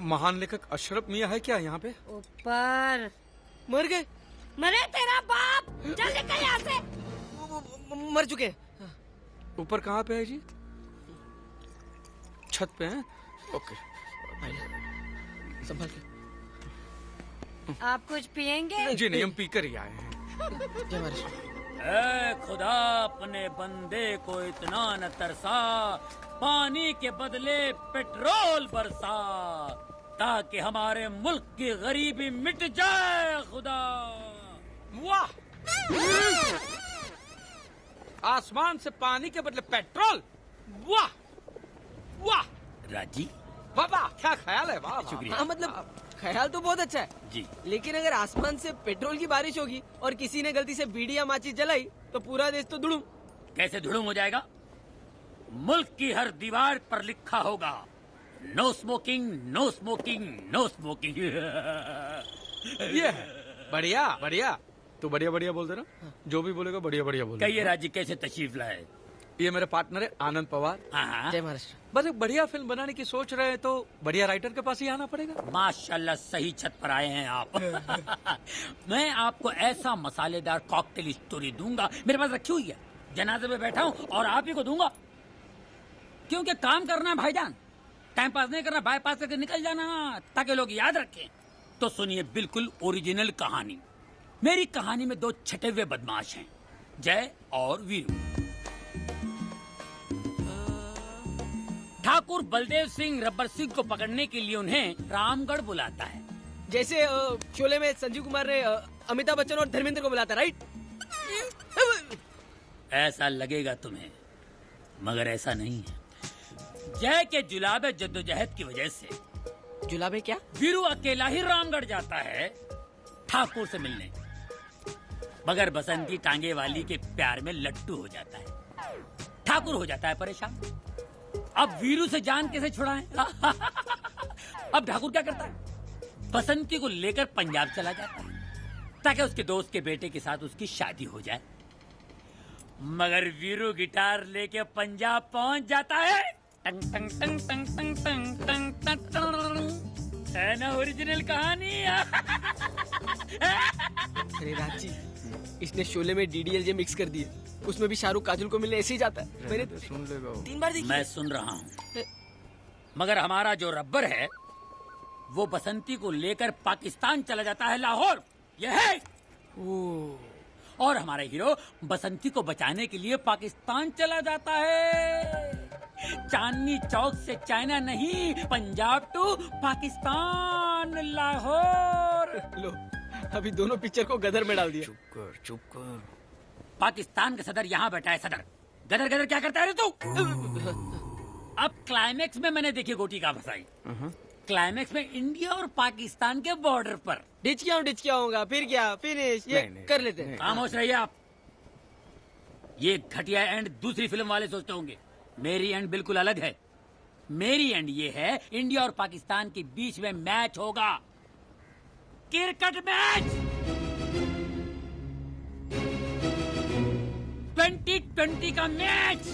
महान लेखक अशरफ मियां है क्या यहाँ पे? ऊपर। मर गए? मरे तेरा बाप। चल निकल यहाँ से। मर चुके। ऊपर कहाँ पे है जी? छत पे हैं? ओके। संभाल के। आप कुछ पियेंगे? जी नहीं, हम पीकर ही आए हैं। जय महाराज। ऐ खुदा अपने बंदे को इतना न तरसा, पानी के बदले पेट्रोल बरसा, ताकि हमारे मुल्क की गरीबी मिट जाए खुदा। वाह! आसमान से पानी के बदले पेट्रोल। वाह वाह राजी, वाह वाह, क्या ख्याल है। वाह, शुक्रिया। हाँ मतलब ख्याल तो बहुत अच्छा है जी, लेकिन अगर आसमान से पेट्रोल की बारिश होगी और किसी ने गलती से बीड़ी या माचिस जलाई तो पूरा देश तो धुड़ुम। कैसे धुड़ुम हो जाएगा? मुल्क की हर दीवार पर लिखा होगा, no smoking, no smoking, no smoking. ये बढ़िया बढ़िया। तू बढ़िया बढ़िया बोल दे ना। जो भी बोलेगा बढ़िया बढ़िया बोल। कहिए राजी, कैसे तशरीफ लाए? ये मेरे पार्टनर है आनंद पवार। जय महाराष्ट्र। बस एक बढ़िया फिल्म बनाने की सोच रहे हैं तो बढ़िया राइटर के पास ही आना पड़ेगा। माशाल्लाह, सही छत पर आए हैं आप। मैं आपको ऐसा मसालेदार कॉकटेल स्टोरी दूंगा, मेरे पास रखी हुई है, जनाजे में बैठा हूँ और आप ही को दूंगा। क्योंकि काम करना है भाईजान, टाइम पास नहीं करना, बाईपास करके निकल जाना ताकि लोग याद रखें। तो सुनिए बिल्कुल ओरिजिनल कहानी। मेरी कहानी में 2 छटे हुए बदमाश हैं, जय और वीरू। ठाकुर बलदेव सिंह रब्बर सिंह को पकड़ने के लिए उन्हें रामगढ़ बुलाता है। जैसे शोले में संजीव कुमार ने अमिताभ बच्चन और धर्मेंद्र को बुलाता, राइट? ऐसा लगेगा तुम्हें, मगर ऐसा नहीं है। जय के जुलाबे जद्दोजहद की वजह से जुलाबे क्या? वीरू अकेला ही रामगढ़ जाता है ठाकुर से मिलने, मगर बसंती टांगे वाली के प्यार में लट्टू हो जाता है। ठाकुर हो जाता है परेशान। अब वीरू से जान कैसे छुड़ाएं? अब ठाकुर क्या करता है? बसंती को लेकर पंजाब चला जाता है ताकि उसके दोस्त के बेटे के साथ उसकी शादी हो जाए। मगर वीरू गिटार लेके पंजाब पहुंच जाता है। टंग टंग टंग टंग टंग टंग टंग टंग टंग। है ना ओरिजिनल कहानी? अरे राजी, इसने शोले में डीडीएलजे मिक्स कर दिए। उसमें भी शाहरुख काजल को मिलने ऐसे ही जाता है। मैंने सुन लेगा। 3 बार देखी। मैं सुन रहा हूँ, मगर हमारा जो रब्बर है वो बसंती को लेकर पाकिस्तान चला जाता है, लाहौर। यह है। और हमारा हीरो बसंती को बचाने के लिए पाकिस्तान चला जाता है। चांदनी चौक से चाइना नहीं, पंजाब टू पाकिस्तान, लाहौर। लो, अभी दोनों पिक्चर को गदर में डाल दिया। चुप कर। पाकिस्तान का सदर यहाँ बैठा है। सदर गदर गदर क्या करता है रे तू? अब क्लाइमेक्स में मैंने देखी गोटी का फसाई। क्लाइमेक्स में इंडिया और पाकिस्तान के बॉर्डर पर डिचकिया होगा, फिर क्या फिनिश ये कर लेते हैं। खामोश रहिए आप। ये घटिया एंड दूसरी फिल्म वाले सोचते होंगे, मेरी एंड बिल्कुल अलग है। मेरी एंड ये है, इंडिया और पाकिस्तान के बीच में मैच होगा, क्रिकेट मैच। 2020 का मैच।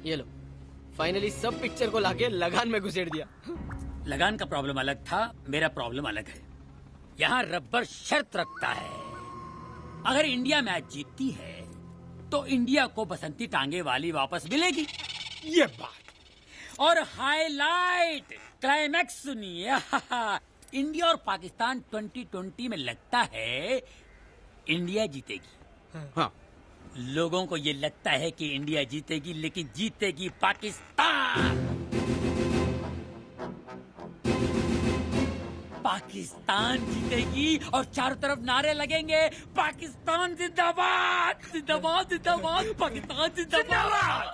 ये लो, फाइनली सब पिक्चर को लाके लगान में घुसेड़ दिया। लगान का प्रॉब्लम अलग था, मेरा प्रॉब्लम अलग है। यहाँ रबर शर्त रखता है, अगर इंडिया मैच जीतती है तो इंडिया को बसंती टांगे वाली वापस मिलेगी। ये बात। और हाईलाइट क्लाइमैक्स सुनिए। इंडिया और पाकिस्तान 2020 में लगता है इंडिया जीतेगी। हाँ। लोगों को ये लगता है कि इंडिया जीतेगी, लेकिन जीतेगी पाकिस्तान। पाकिस्तान जीतेगी और चारों तरफ नारे लगेंगे, पाकिस्तान जिंदाबाद, जिंदाबाद, जिंदाबाद, पाकिस्तान जिंदाबाद,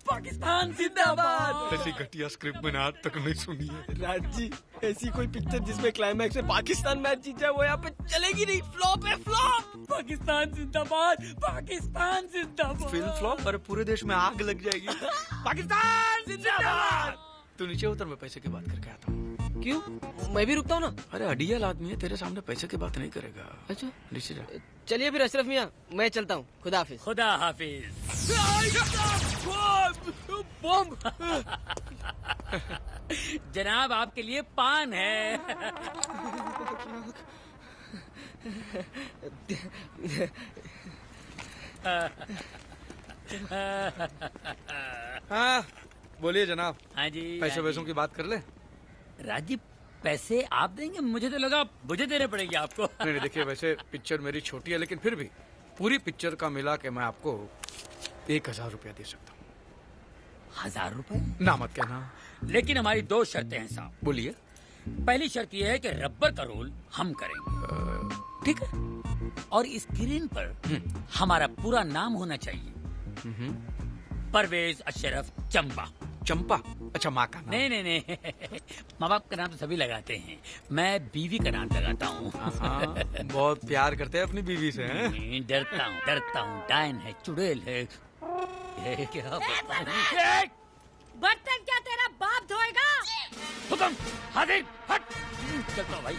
पाकिस्तान जिंदाबाद। ऐसी घटिया स्क्रिप्ट मैंने आज तक नहीं सुनी है। राज जी, ऐसी कोई पिक्चर जिसमें क्लाइमैक्स में पाकिस्तान मैच जीत जाए वो यहाँ पे चलेगी नहीं। फ्लॉप है, फ्लॉप। पाकिस्तान जिंदाबाद, पाकिस्तान जिंदाबाद। फिल्म फ्लॉप और पूरे देश में आग लग जाएगी। पाकिस्तान जिंदाबाद। तू नीचे उतर, मैं पैसे की बात करके आता हूँ। क्यों? मैं भी रुकता हूँ ना। अरे अडियल आदमी है, तेरे सामने पैसे की बात नहीं करेगा। अच्छा, नीचे जा। चलिए फिर अशरफ मियाँ, मैं चलता हूँ। खुदा हाफिज। खुदा हाफिज। बम। जनाब, आपके लिए पान है। हाँ बोलिए जनाब। हाँ जी। पैसे वैसों की बात कर ले। राजीव, पैसे आप देंगे? मुझे तो लगा मुझे देने पड़ेंगे आपको। नहीं, देखिए वैसे पिक्चर मेरी छोटी है, लेकिन फिर भी पूरी पिक्चर का मिला के मैं आपको 1000 रुपया दे सकता हूँ। 1000 रुपए? ना मत कहना। लेकिन हमारी 2 शर्तें हैं साहब। बोलिए। पहली शर्त यह है कि रबर का रोल हम करेंगे, ठीक है? और स्क्रीन पर हमारा पूरा नाम होना चाहिए। परवेज अशरफ चंपा। चंपा? अच्छा, माँ का नाम? नहीं नहीं नहीं, माँ बाप का नाम तो सभी लगाते हैं, मैं बीवी का नाम लगाता हूँ। बहुत प्यार करते हैं अपनी बीवी से। डरता हूँ, डायन है, चुड़ैल है। क्या बर्तन क्या तेरा बाप धोएगा? हुक्म, हाजिर, हट। चलता भाई।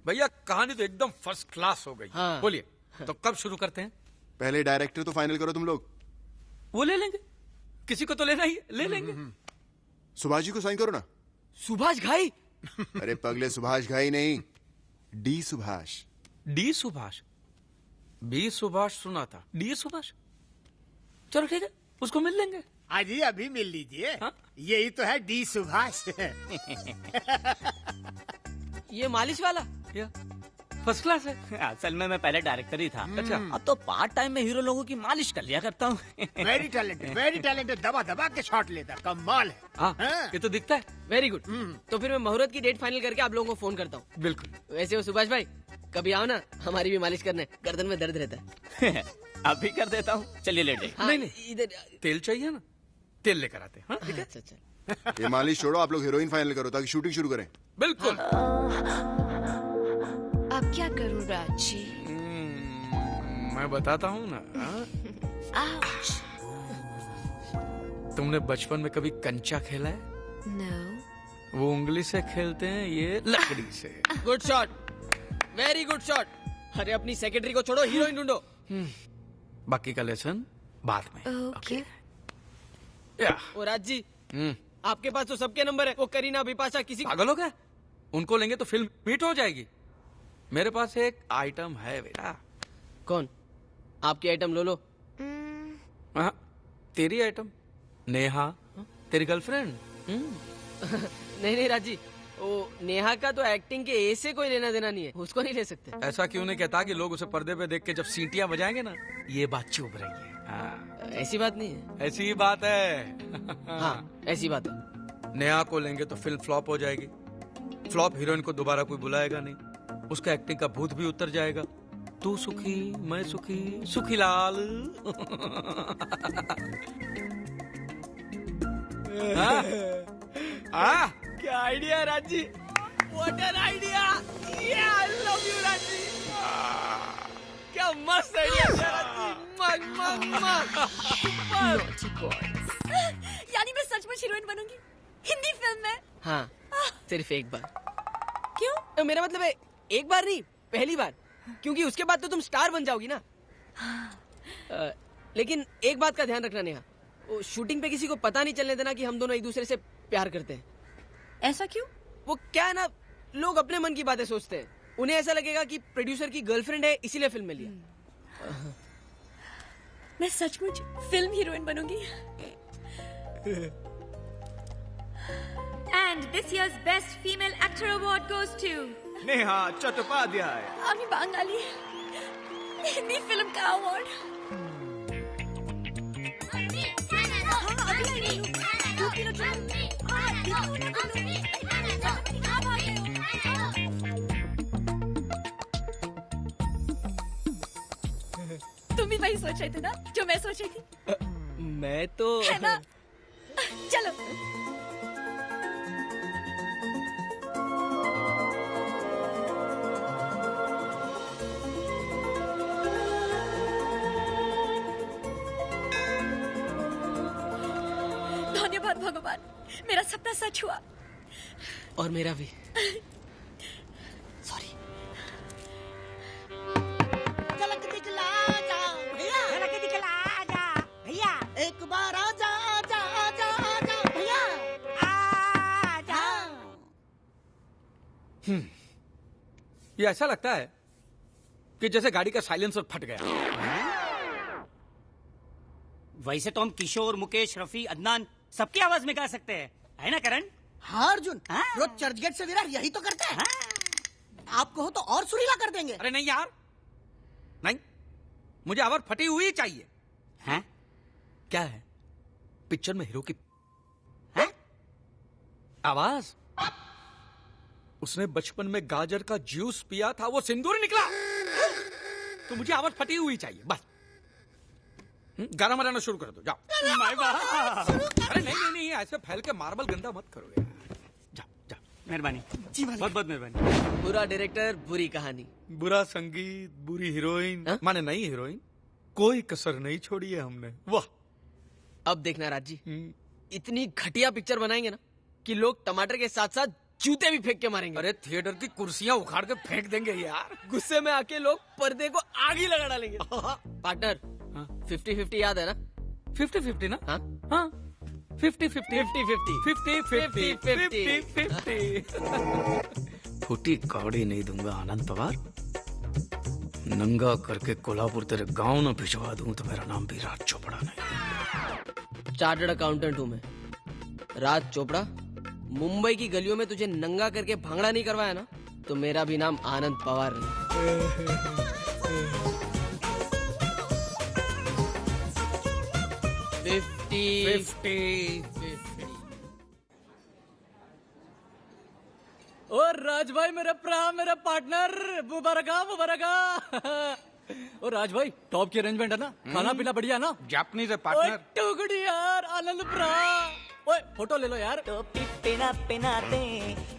भैया कहानी तो एकदम फर्स्ट क्लास हो गई। हाँ। बोलिए, तो कब शुरू करते हैं? पहले डायरेक्टर तो फाइनल करो तुम लोग। वो ले लेंगे, किसी को तो लेना ही, ले लेंगे। सुभाष जी को साइन करो ना। सुभाष घाई? अरे पगले, सुभाष घाई नहीं, D Subhash. D Subhash? B Subhash सुना था, डी सुभाष। चलो ठीक है, उसको मिल लेंगे। अजी अभी मिल लीजिए। हाँ? यही तो है डी सुभाष। ये मालिश वाला? फर्स्ट क्लास है। असल में मैं पहले डायरेक्टर ही था। अच्छा। अब तो पार्ट टाइम में हीरो लोगों की मालिश कर लिया करता हूँ। वेरी टैलेंटेड, दबा दबा के शॉट लेता, कमाल है। हाँ, ये तो दिखता है। Very good. तो फिर मैं मुहूर्त की डेट फाइनल करके आप लोगों को फोन करता हूँ। बिल्कुल। वैसे वो सुभाष भाई, कभी आओ ना, हमारी भी मालिश करने, गर्दन में दर्द रहता है। अभी कर देता हूँ, चलिए लेटे। नहीं, इधर तेल चाहिए ना, तेल लेकर आते हैं। ठीक है? अच्छा। ये मालिश छोड़ो, आप लोग हीरोइन फाइनल करो ताकि शूटिंग शुरू करें। बिल्कुल। अब क्या करूं राज जी? मैं बताता हूँ ना। तुमने बचपन में कभी कंचा खेला है? No. वो उंगली से खेलते हैं, ये लकड़ी से। Good shot, very good shot. अरे अपनी सेक्रेटरी को छोड़ो, हीरोइन ढूंढो। बाकी का लेसन बाद में। Okay. ओ राज जी, आपके पास तो सबके नंबर है। वो करीना, बिपाशा, किसी पागल हो गया? उनको लेंगे तो फिल्म हिट हो जाएगी। मेरे पास एक आइटम है बेटा। कौन? आपकी आइटम लो लो। हाँ, तेरी आइटम। नेहा, तेरी गर्लफ्रेंड। नहीं राजी, वो नेहा का तो एक्टिंग के ए से कोई लेना देना नहीं है, उसको नहीं ले सकते। ऐसा क्यों नहीं कहता कि लोग उसे पर्दे पे देख के जब सीटियां बजाएंगे ना, ये बात चुभ रही है। हाँ। ऐसी बात नहीं है। ऐसी बात है। हाँ, ऐसी बात है। नेहा को लेंगे तो फिल्म फ्लॉप हो जाएगी। फ्लॉप हीरोइन को दोबारा कोई बुलाएगा नहीं, उसका एक्टिंग का भूत भी उतर जाएगा। तू सुखी, मैं सुखी, सुखी लाल। क्या आइडिया राजी, what an idea. I love you राजी, क्या मस्त आइडिया यानी मैं सचमुच हीरोइन बनूंगी हिंदी फिल्म में? हाँ, सिर्फ एक बार। क्यों? मेरा मतलब है एक बार नहीं, पहली बार, क्योंकि उसके बाद तो तुम स्टार बन जाओगी ना। लेकिन एक बात का ध्यान रखना नेहा, वो शूटिंग पे किसी को पता नहीं चलने देना कि हम दोनों एक दूसरे से प्यार करते हैं। ऐसा क्यों? वो क्या है ना, लोग अपने मन की बातें सोचते हैं। उन्हें ऐसा लगेगा कि प्रोड्यूसर की गर्लफ्रेंड है इसीलिए फिल्म में लिया। मैं सचमुच फिल्म हीरोइन बनूंगी। And this year's Best Female Actor Award goes to Neha Chattopadhyay. আমি বাঙালি हिंदी फिल्म का अवार्ड। तुम भी वही सोच रहे थे ना जो मैं सोच रही थी? मैं तो है ना? चलो। धन्यवाद भगवान, मेरा सपना सच हुआ। और मेरा भी। सॉरी। झलक दिखला जा भैया, झलक दिखला जा भैया, एक बार आजा आजा आजा आजा भैया, आजा। ये ऐसा लगता है कि जैसे गाड़ी का साइलेंसर फट गया। वैसे तो हम किशोर, मुकेश, रफी, अदनान सबकी आवाज में गा सकते हैं, है ना करण? हाँ अर्जुन, रोज चर्चगेट से विरार यही तो करते हैं। आपको हो तो और सुरीला कर देंगे। अरे नहीं यार, नहीं, मुझे आवाज फटी हुई चाहिए। हैं? क्या है पिक्चर में हीरो की आवाज? उसने बचपन में गाजर का जूस पिया था, वो सिंदूर निकला। तो मुझे आवाज फटी हुई चाहिए बस। गाना बजाना शुरू कर दो, जाओ। अरे नहीं नहीं नहीं, ऐसे फैल के मार्बल गंदा मत करो यार। जाओ जाओ। मेहरबानी जी, बहुत बहुत मेहरबानी। बुरा डायरेक्टर, बुरी कहानी, बुरा संगीत, बुरी हीरोइन, माने नई हीरोइन, कोई कसर नहीं छोड़ी है हमने। वाह। अब देखना राज जी, इतनी घटिया पिक्चर बनाएंगे ना कि लोग टमाटर के साथ साथ जूते भी फेंक के मारेंगे। अरे थिएटर की कुर्सियां उखाड़ के फेंक देंगे यार। गुस्से में आके लोग पर्दे को आग ही लगा डालेंगे। पार्टनर, 50-50 याद है ना? 50-50 ना? हाँ हाँ, 50-50 फूटी कौड़ी नहीं दूंगा आनंद पवार। नंगा करके कोल्हापुर तेरे गांव में भिजवा दूं तो मेरा नाम भी राज चोपड़ा नहीं। चार्टर्ड अकाउंटेंट हूँ मैं, राज चोपड़ा। मुंबई की गलियों में तुझे नंगा करके भांगड़ा नहीं करवाया ना, तो मेरा भी नाम आनंद पवार नहीं। 50-50 और राज भाई मेरा मेरा पार्टनर, मुबारका मुबारका। और राज भाई, टॉप की अरेंजमेंट है ना? खाना पीना बढ़िया ना? जापानीज है पार्टनर। टुकड़ी यार, आनंद प्रा। ओए फोटो ले लो यार। टोपी पेना पेनाते,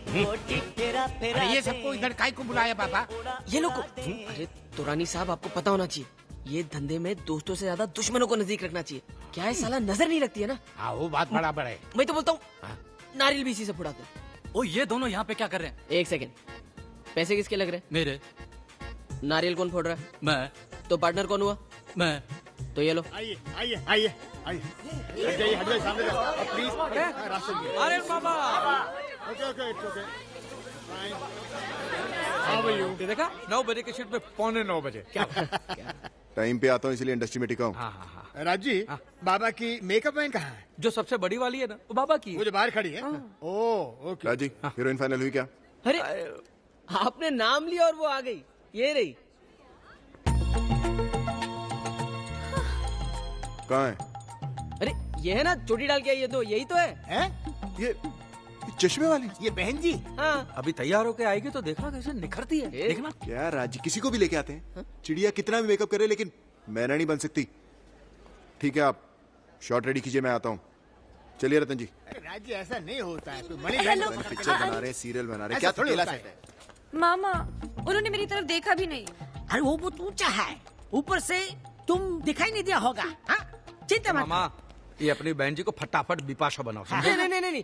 मोटी फेरा फेरा। अरे ये सबको इधर काहे को बुलाया बाबा? ये लोग अरे तुरानी साहब, आपको पता होना चाहिए, ये धंधे में दोस्तों से ज्यादा दुश्मनों को नजदीक रखना चाहिए। क्या है साला, नजर नहीं लगती है ना? हाँ वो बात बराबर है। मैं तो बोलता हूँ नारियल भी इसी से फुड़ाते हैं। ओ ये दोनों यहाँ पे क्या कर रहे हैं? एक सेकंड, पैसे किसके लग रहे हैं? मेरे। नारियल कौन फोड़ रहा है? मैं। तो पार्टनर कौन हुआ? मैं। तो ये लो। आइए आइए आइए आइए, हट जाइए सामने जाओ प्लीज। अरे बाबा, okay okay it's okay fine. ये देखा 9 बजे की शिफ्ट में 8:45 बजे। क्या टाइम पे आता हूँ इसलिए इंडस्ट्री में टिका हूँ। हाँ। राज जी, बाबा की मेकअप मैन कहाँ है? जो सबसे बड़ी वाली है ना, वो बाबा की। वो जो बाहर खड़ी है। Oh okay. Raj ji, heroine final हुई क्या? अरे आपने नाम लिया और वो आ गई, ये रही। कहाँ है? अरे ये है ना, चोटी डाल के आई है, तो यही तो है। हैं? ये चश्मे वाली? ये बहन जी। हाँ। अभी तैयार होके आएगी तो देखना कैसे निखरती है। देखना क्या राजी, किसी को भी लेके आते हैं। चिड़िया कितना भी मेकअप करे लेकिन मैना नहीं बन सकती। ठीक है, आप शॉट रेडी कीजिए, मैं आता हूँ। चलिए रतन जी। राज जी ऐसा नहीं होता है, पिक्चर बना रहे, सीरियल बना रहे, क्या थोड़ी थोड़ा होता है। मामा, उन्होंने मेरी तरफ देखा भी नहीं। अरे वो बहुत ऊंचा है, ऊपर से तुम दिखाई नहीं दिया होगा। चिंता मत। मामा, ये अपनी बहन जी को फटाफट बिपाशा बनाओ। नहीं,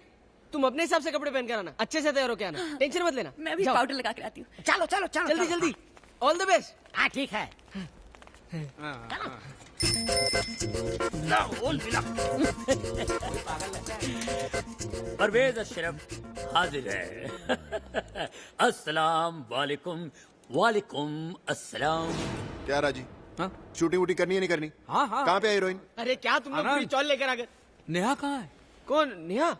तुम अपने हिसाब से कपड़े पहन कर आना, अच्छे से तैयार होके आना, टेंशन मत लेना। मैं भी पाउडर लगा के आती हूँ। चलो चलो चलो, जल्दी जल्दी। All the best. हाँ ठीक है। परवेज अशरफ हाजिर है। अस्सलाम वालेकुम। वालेकुम अस्सलाम। क्या राजी? हाँ? शूटिंग वूटिंग करनी है नहीं करनी? हाँ हाँ। कहाँ पे है हीरोइन? अरे क्या तुम लोग पूरी चौल लेकर आ गए? नेहा कहाँ है? कौन नेहा?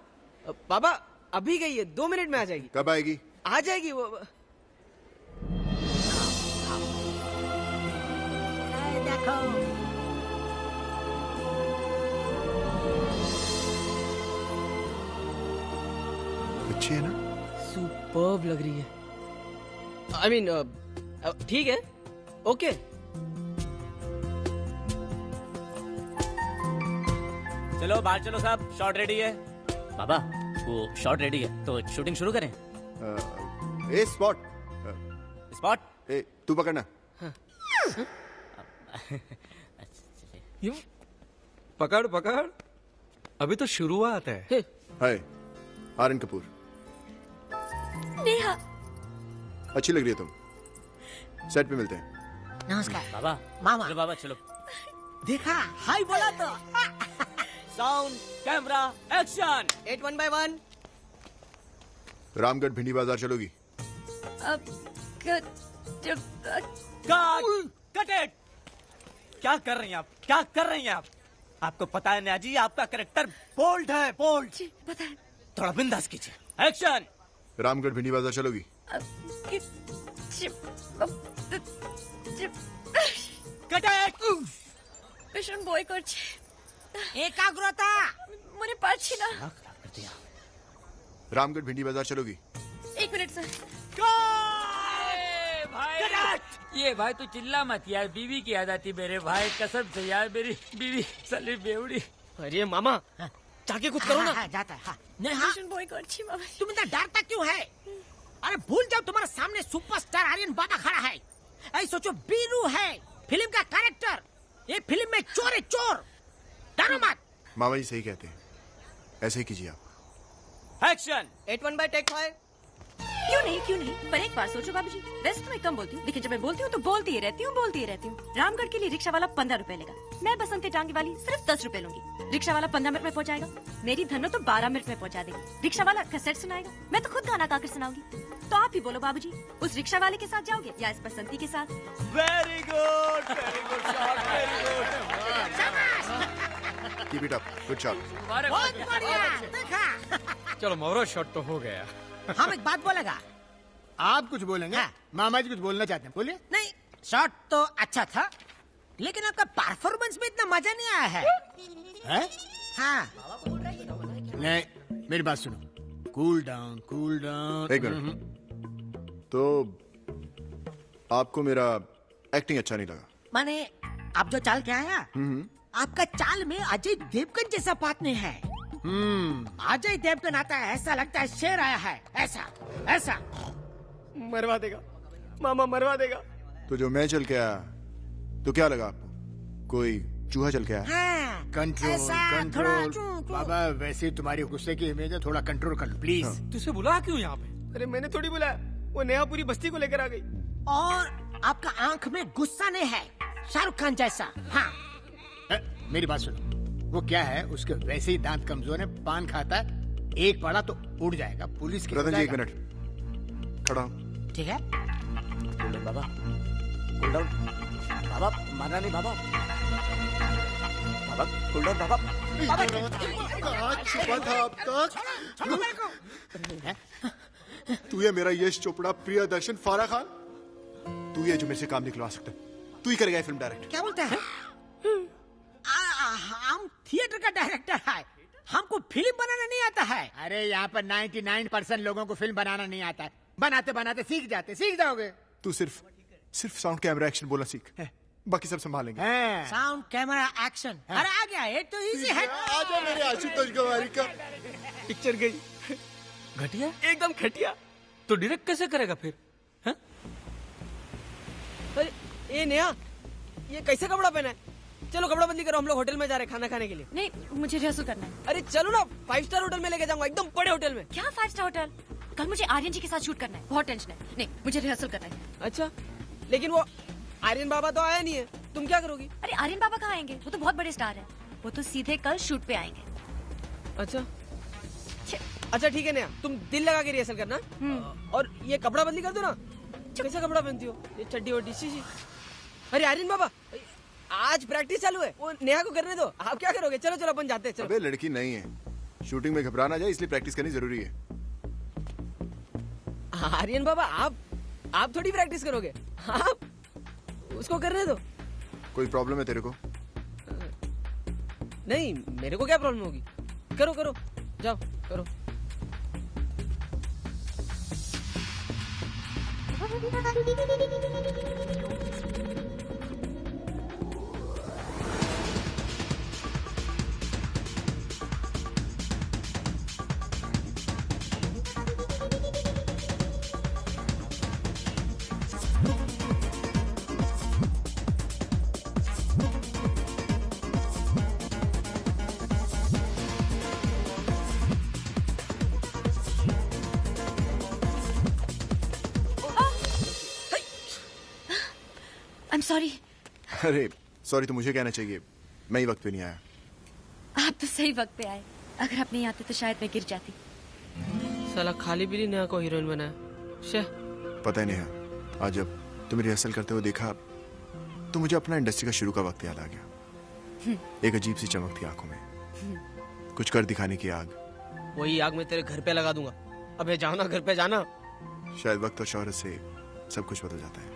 बाबा अभी गई है, 2 मिनट में आ जाएगी। कब आएगी? आ जाएगी वो। देखो अच्छी है ना? सुपर्ब लग रही है। आई मीन ठीक है, ओके। चलो बाहर चलो साहब, शॉट रेडी है। बाबा वो शॉट रेडी है तो शूटिंग शुरू करें। ए स्पॉट ए तू पकड़ना। यूं पकड़ पकड़, अभी तो शुरुआत है। हाय आर्यन कपूर। नेहा अच्छी लग रही है तुम। सेट पे मिलते हैं। नमस्कार बाबा। मामा। चलो बाबा चलो। देखा हाय बोला तो। Sound camera action. 8 1 by 1। Ramgarh भिंडी बाजार चलोगी? Cut it. क्या कर रही हैं आप? क्या कर रही हैं आप? आपको पता है नेहा जी, आपका कैरेक्टर बोल्ड है, बोल्ड। जी पता है। थोड़ा बिंदास कीजिए। एक्शन। रामगढ़ भिंडी बाजार चलोगी? Cut it. भीषण বই করছে। एकाग्रता মনে পারছি না। रामगढ़ भिंडी बाजार चलोगी? 1 मिनट सर। भाई ये भाई तू चिल्ला मत यार, बीवी की याद आती मेरे भाई, कसम से यार मेरी बीवी साली बेवड़ी। अरे मामा जाके कुछ करो ना। हाँ, जाता है। हाँ। नेहा भीषण বই করছি মামা। तुम इतना डरता क्यों है? अरे भूल जाओ तुम्हारे सामने सुपरस्टार आर्यन बाबा खड़ा है। ऐ सोचो बीरू है फिल्म का कैरेक्टर। ये फिल्म में चोर है, चोर। डरो मत। मामा जी सही कहते हैं, ऐसे ही कीजिए आप। एक्शन। 8 1 by take 5। क्यों नहीं, पर एक बार सोचो बाबूजी, वैसे तो मैं कम बोलती हूँ, लेकिन जब मैं बोलती हूँ तो बोलती ही रहती हूँ। रामगढ़ के लिए रिक्शा वाला 15 रुपए लेगा, मैं बसंती टांगे वाली सिर्फ 10 रुपए लूंगी। रिक्शा वाला 15 मिनट में पहुँचाएगा, मेरी धनो तो 12 मिनट में पहुँचा देगी। रिक्शा वाला कैसेट सुनाएगा, मैं तो खुद गाना गाकर सुनाऊंगी। तो आप ही बोलो बाबूजी, उस रिक्शा वाले के साथ जाओगे या इस बसंती के साथ? Very good shot, very good. Keep it up, good shot. बहुत बढ़िया। देखा। चलो मोरो शॉट तो हो गया। हम एक बात बोलेगा। आप कुछ बोलेंगे? हाँ। मामा जी कुछ बोलना चाहते हैं, बोलिए। नहीं शॉट तो अच्छा था, लेकिन आपका परफॉर्मेंस में इतना मजा नहीं आया है। हैं? हाँ। नहीं मेरी बात सुनो। Cool down, cool down. एक मिनट। तो आपको मेरा एक्टिंग अच्छा नहीं लगा? माने आप जो चाल के आया, आपका चाल में अजय देवगन जैसा पात्र है। अजय देवगन आता है, ऐसा लगता है शेर आया है। ऐसा ऐसा मरवा देगा मामा, मरवा देगा। तो जो मैं चल के आया तो क्या लगा आपको? कोई चूहा चल के आया? हाँ, कंट्रोल ऐसा कंट्रोल। बाबा वैसे ही गुस्से की इमेज है, थोड़ा कंट्रोल कर लो प्लीज। तुझे बुला क्यों यहाँ पे? अरे मैंने थोड़ी बुलाया, वो नेहा पूरी बस्ती को लेकर आ गई। और आपका आंख में गुस्सा नहीं है, शाहरुख खान जैसा। हाँ। मेरी बात सुनो, वो क्या है, उसके वैसे ही दांत कमजोर है, पान खाता है, एक पड़ा तो उड़ जाएगा। पुलिस की रतन जी 1 मिनट खड़ा हो। ठीक है बाबा, कूल डाउन बाबा, मारना नहीं बाबा। बाबा कूल डाउन बाबा। छुपा था अब तक। तू ये मेरा यश चोपड़ा, प्रियदर्शन, फारा खान, तू ये जो मेरे से काम निकलवा सकता है, तू ही करेगा फिल्म डायरेक्ट। क्या बोलते हैं? हम थिएटर का डायरेक्टर है, हमको फिल्म बनाना नहीं आता है। अरे यहाँ पर 99% लोगों को फिल्म बनाना नहीं आता है, बनाते बनाते सीख जाओगे। तू सिर्फ साउंड कैमरा एक्शन बोलना सीख, बाकी सब संभालेंगे। Sound camera action. अरे आ गया, ये तो इजी है। आजा मेरे आशुतोष गवारी का। पिक्चर गई घटिया, एकदम घटिया। तो डायरेक्ट कैसे करेगा फिर? अरे ए नेहा, ये कैसे कपड़ा पहना है? चलो कपड़ा बंदी करो, हम लोग होटल में जा रहे हैं खाना खाने के लिए। नहीं, मुझे रिहर्सल करना है। अरे चलो ना, 5 स्टार होटल में लेके जाऊंगा, एकदम बड़े होटल में। क्या 5 स्टार होटल? कल मुझे आर्यन जी के साथ शूट करना है, बहुत टेंशन है। नहीं, मुझे रिहर्सल करना है। अच्छा, लेकिन वो आर्यन बाबा तो आया नहीं है। तुम क्या करोगी? अरे आर्यन बाबा कहाँ आएंगे? वो तो बहुत बड़े स्टार हैं। वो तो सीधे कल शूट पे आएंगे। अच्छा अच्छा ठीक है नया, तुम दिल लगा के रिहर्सल करना। और ये कपड़ा बदली कर दो ना। कैसा कपड़ा पहनती हो? ये चड्डी वड्डी सी। अरे आर्यन बाबा, आज प्रैक्टिस चालू है, वो नेहा को करने दो। आप क्या करोगे? चलो चलो अपन जाते हैं। चलो। अबे लड़की नहीं है, शूटिंग में घबराना जाए इसलिए प्रैक्टिस करनी जरूरी है। आर्यन बाबा आप थोड़ी प्रैक्टिस करोगे, आप उसको करने दो। कोई प्रॉब्लम है तेरे को? नहीं, मेरे को क्या प्रॉब्लम होगी? करो करो, जाओ करो। सॉरी। अरे सॉरी तो मुझे कहना चाहिए, मैं ही वक्त पे नहीं आया। आप तो सही वक्त पे आए। अगर आप नहीं आते तो शायद मैं गिर जाती। साला खाली पीली नेहा को हीरोइन बनाया। पता ही नहीं, आज जब तुम रिहर्सल करते हुए देखा तो मुझे अपना इंडस्ट्री का शुरू का वक्त याद आ गया। एक अजीब सी चमक थी आंखों में, कुछ कर दिखाने की आग। वही आग मैं तेरे घर पे लगा दूंगा। अबे जाओ ना, घर पे जाना। शायद वक्त और शौहरत से सब कुछ बदल जाता है।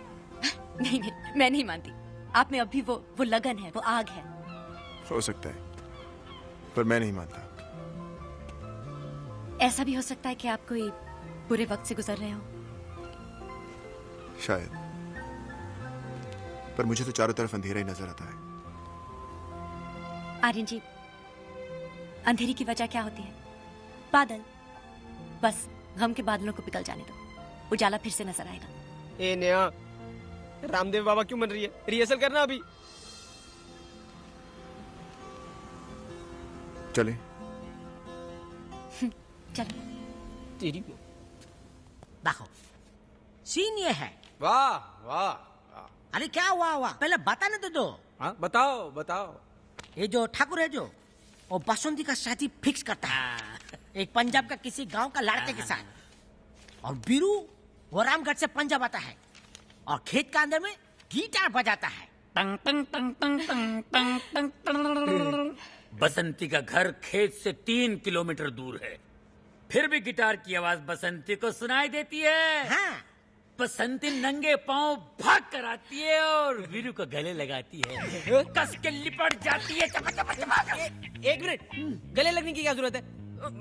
नहीं नहीं, मैं नहीं मानती। आप में अभी वो लगन है, वो आग है। हो सकता है, पर मैं नहीं मानता। ऐसा भी हो सकता है कि आप कोई बुरे वक्त से गुजर रहे हो। शायद, पर मुझे तो चारों तरफ अंधेरा ही नजर आता है। आर्यन जी, अंधेरी की वजह क्या होती है? बादल। बस गम के बादलों को पिघल जाने दो, उजाला फिर से नजर आएगा। ए नेहा, रामदेव बाबा क्यों बन रही है? रिहर्सल करना अभी। चले चल। तेरी देखो सीन ये है। वाह वाह। अरे क्या वाह वाह, पहले बताने तो दो। हाँ बताओ बताओ। ये जो ठाकुर है, जो वो बसंती का शादी फिक्स करता है एक पंजाब का किसी गांव का लड़के के साथ, और बीरू वो रामगढ़ से पंजाब आता है और खेत का अंदर में गिटार बजाता है। टंग टंग टंग टंग टंग टंग टंग टंग। बसंती का घर खेत से 3 किलोमीटर दूर है, फिर भी गिटार की आवाज बसंती को सुनाई देती है। हाँ। बसंती नंगे पांव भाग कर आती है और वीरू को गले लगाती है, कस के लिपट जाती है। चपा चपा चपा। एक मिनट, गले लगने की क्या जरूरत है?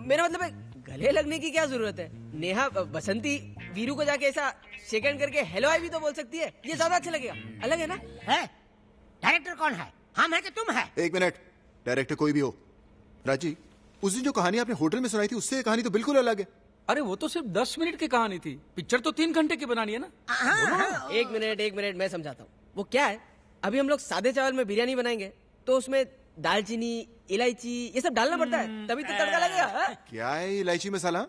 मेरा मतलब है, गले लगने की क्या जरूरत है? नेहा बसंती वीरू को जाके ऐसा सेकंड करके हेलो आई भी तो बोल सकती है। ये ज्यादा अच्छा लगेगा। अलग है ना? है। डायरेक्टर कौन है? हम है कि तुम है? एक मिनट, डायरेक्टर कोई भी हो। राजी, उस दिन जो कहानी आपने होटल में सुनाई थी उससे ये कहानी तो बिल्कुल अलग है। अरे वो तो सिर्फ 10 मिनट की कहानी थी, पिक्चर तो 3 घंटे की बनानी है ना। एक मिनट मैं समझाता हूँ। वो क्या है, अभी हम लोग सादे चावल में बिरयानी बनाएंगे तो उसमें दालचीनी, इलायची ये सब डालना पड़ता है, तभी तो तड़का लगेगा। क्या है ये इलायची मसाला?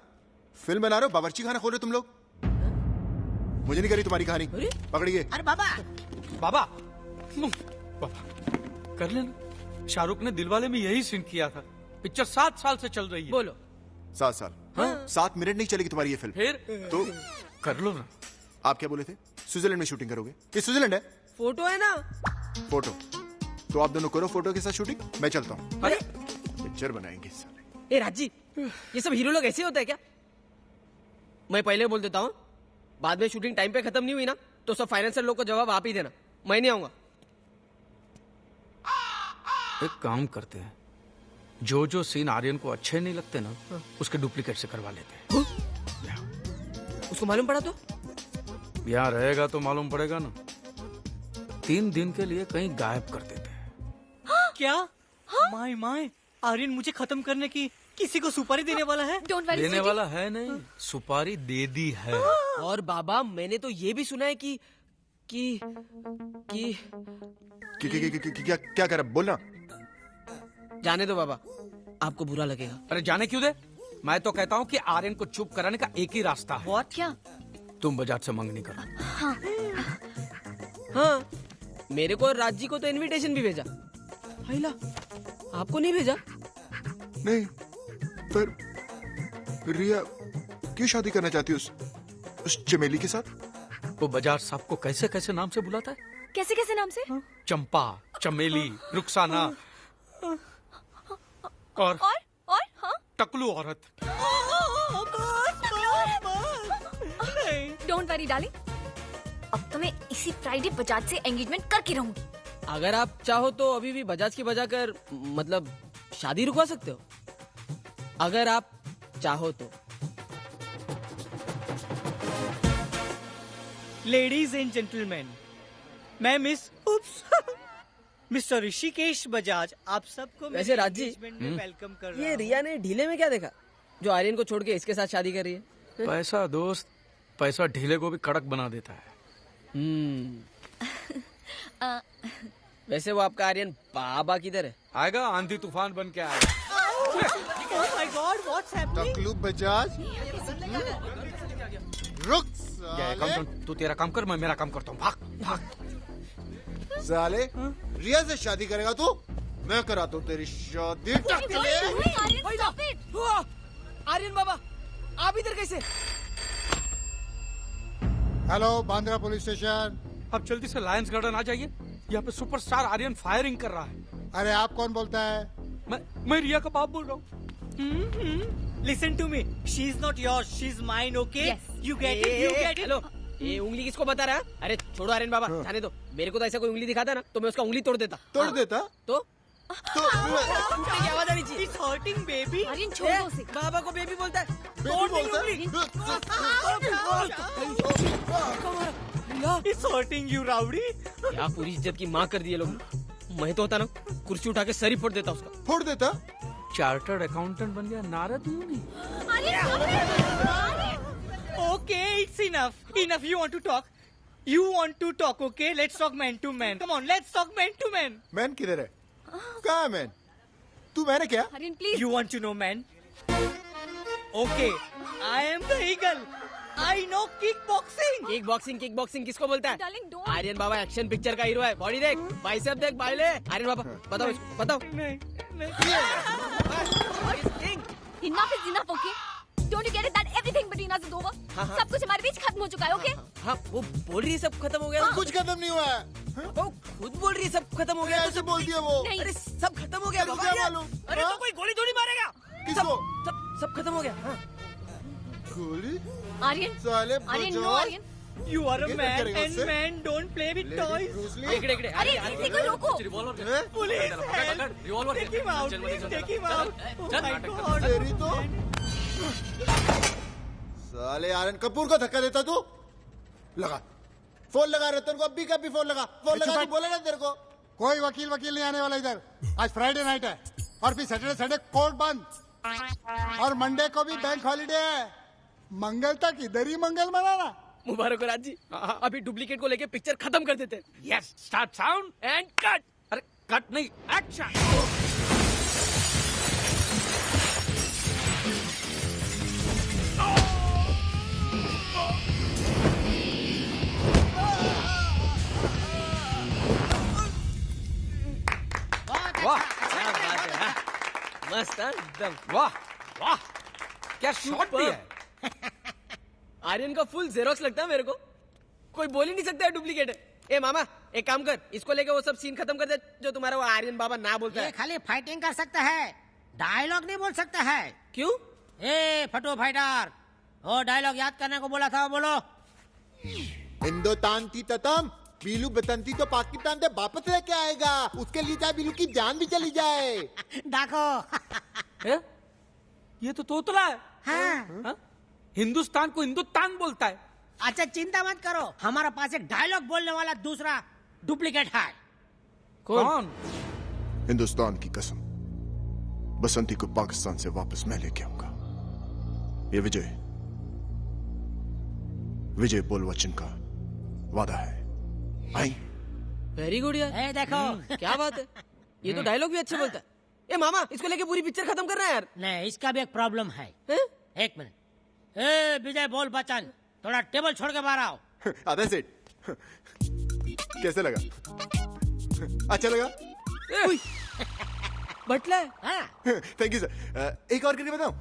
फिल्म बना रहे हो, बावर्ची खाना खोल रहे हो तुम लोग? मुझे नहीं करी तुम्हारी कहानी, पकड़िए। अरे बाबा बाबा कर लेना। शाहरुख ने दिलवाले में यही सीन किया था। पिक्चर 7 साल से चल रही है। बोलो 7 साल? हाँ? 7 मिनट नहीं चलेगी तुम्हारी ये फिल्म। फिर तो कर लो ना। आप क्या बोले थे? स्विट्जरलैंड में शूटिंग करोगे? ये स्विट्जरलैंड है। फोटो है ना। फोटो तो आप दोनों करो फोटो के साथ शूटिंग, मैं चलता हूँ। अरे पिक्चर बनाएंगे साले। ए राजी, ये सब हीरो लोग ऐसे होता है क्या? मैं पहले बोल देता हूँ, बाद में शूटिंग टाइम पे खत्म नहीं हुई ना तो सब फाइनेंशियल लोग को जवाब आप ही देना, मैं नहीं आऊंगा। एक काम करते हैं, जो सीन आर्यन को अच्छे नहीं लगते ना, उसके डुप्लीकेट से करवा लेते हैं। उसको मालूम पड़ा तो? यहाँ रहेगा तो मालूम पड़ेगा ना। 3 दिन के लिए कहीं गायब कर देते हैं। क्या? माय माय, आर्यन मुझे खत्म करने की किसी को सुपारी देने वाला है। देने वाला है नहीं, सुपारी दे दी है। और बाबा मैंने तो ये भी सुना है कि क्या कर रहा? बोलना। जाने दो बाबा, आपको बुरा लगेगा। अरे जाने क्यों दे? मैं तो कहता हूँ कि आर्यन को चुप कराने का एक ही रास्ता है। क्या? तुम बजाज से मंगनी करो। हाँ, मेरे को और राज जी को तो इनविटेशन भी भेजा। हाइला, आपको नहीं भेजा? नहीं, पर रिया क्यों शादी करना चाहती है उस चमेली के साथ? वो बजाज साहब को कैसे कैसे नाम से बुलाता है? कैसे कैसे नाम से? चंपा, चमेली, रुखसाना और हाँ? टकलू औरत। डोंट वरी डार्लिंग, अब तो मैं इसी फ्राइडे बजाज से एंगेजमेंट करके रहूंगी। अगर आप चाहो तो अभी भी बजाज की बजा कर मतलब शादी रुकवा सकते हो, अगर आप चाहो तो। लेडीज एंड जेंटलमैन, मैं मिस्टर ऋषिकेश बजाज आप सबको वैसे राज जी, में वेलकम कर रहा ये रिया ने ढीले में क्या देखा जो आर्यन को छोड़ के इसके साथ शादी कर रही है? पैसा दोस्त, पैसा ढीले को भी कड़क बना देता है। वैसे वो आपका आर्यन बाबा किधर है? आएगा, आंधी तूफान बन के आएगा। Oh my God, what's happening? टकलू बजाज, रुक साले। तू तेरा काम कर, मैं मेरा काम करता हूँ। भाग। साले, रिया से शादी करेगा तू? मैं कराता हूँ तेरी शादी। आर्यन बाबा, आप इधर कैसे? Hello, Bandra police station. अब जल्दी से लायंस गार्डन आ जाइए, यहाँ पे सुपरस्टार आर्यन फायरिंग कर रहा है। अरे आप कौन बोलता है? मैं रिया का बाप बोल रहा हूँ। Listen to me, she's not yours, she's mine, okay? Yes. You get it, you get it. Hello, ये उंगली किसको बता रहा है? अरे छोड़ो आर्यन बाबा, जाने दो। मेरे को तो ऐसा कोई उंगली दिखाता ना तो मैं उसका उंगली तोड़ देता। तोड़ देता? तो टूटने की आवाज आ रही थी। It's hurting, baby. आर्यन छोड़ दो उसे। बाबा को बेबी बोलता है। बेबी बोलता है? It's hurting you, rowdy. क्या पूरी इज्जत की माँ कर दी है लोग। मैं तो होता ना, कुर्सी उठा के सर ही फोड़ देता उसका। फोड़ देता? चार्टर्ड अकाउंटेंट बन गया, नारद मुनि। Okay, it's enough. Enough. You want to talk? You want to talk, okay? Let's talk man to man. Come on, let's talk man to man. Man किधर है? कहाँ है मैन? तू मैंने क्या? Aryan please. You want to know man? Okay, I am the eagle. I know kickboxing. Kickboxing किसको बोलता है? Darling don't. आर्यन बाबा एक्शन पिक्चर का हीरो है। बॉडी देख, बाइसेप देख, बाइले। आर्यन बाबा बताओ इसको, बताओ। Enough is enough, okay? Don't you get it that everything between us is over? सब कुछ हमारे बीच खत्म हो चुका है, okay? हाँ, वो बोल रही है सब खत्म हो गया। कुछ खत्म नहीं हुआ है। वो खुद बोल रही है सब खत्म हो गया। ऐसे बोलती है वो। अरे सब खत्म हो गया तेरे को बाबा। क्या मालूम? अरे तो कोई गोली थोड़ी मारेगा। किसको? सब खत्म हो गया। हाँ। गोली? आर्यन, साले Aryan no Bajaj. Aryan. You are a ये man करेगा and उससे? man don't play with toys. इकड़े अरे इसी को रोको। Police, help. Take him out, please take him out. Oh my God. तेरी तो साले आर्यन कपूर को धक्का देता तू? लगा फोन लगा रतन को, अभी का भी फोन लगा तू बोले ना तेरे को। कोई वकील नहीं आने वाला इधर। आज फ्राइडे नाइट है और फिर सैटरडे संडे कोर्ट बंद और मंडे को भी बैंक हॉलीडे है। मंगल तक इधर ही मंगल मनाना। मुबारक हो राज जी, अभी डुप्लीकेट को लेके पिक्चर खत्म कर देते। Yes, start sound and cut. अरे कट नहीं, एक्शन। वाह, क्या बात है, हाँ। मस्त हाँ, एकदम। वाह वाह, क्या शॉट भी है। आर्यन का फुल जेरोक्स लगता है मेरे को। कोई बोल ही नहीं सकता है डुप्लीकेट है। ए मामा, एक काम कर, इसको लेके वो सब सीन खत्म कर दे जो तुम्हारा वो आर्यन बाबा ना बोलता है। खाली फाइटिंग कर सकता है, डायलॉग नहीं बोल सकता है। क्यों? ए फटो फाइटर, वो डायलॉग याद करने को बोला था, वो बोलो। हिंदुस्तान की ततम बीलू बतंती तो पाकिस्तान से वापस लेके आएगा। उसके लिए चाहे बीलू की जान भी चली जाए। देखो ये तो तोतला है। हाँ। हिंदुस्तान को हिंदुस्तान बोलता है। अच्छा चिंता मत करो, हमारे पास एक डायलॉग बोलने वाला दूसरा डुप्लीकेट है। कौन? हिंदुस्तान की कसम, बसंती को पाकिस्तान से वापस मैं लेके आऊंगा। ये विजय बोलवचन का वादा है। आई वेरी गुड यार। देखो क्या बात है, ये तो डायलॉग भी अच्छे बोलता है। ए मामा, इसको लेके पूरी पिक्चर खत्म करना है यार। नहीं, इसका भी एक प्रॉब्लम है। एक मिनट। ए विजय बोल बच्चन, थोड़ा टेबल छोड़ के बाहर आओ। आधा सेट कैसे लगा? अच्छा लगा? बटला थैंक यू सर। एक और करके बताऊं?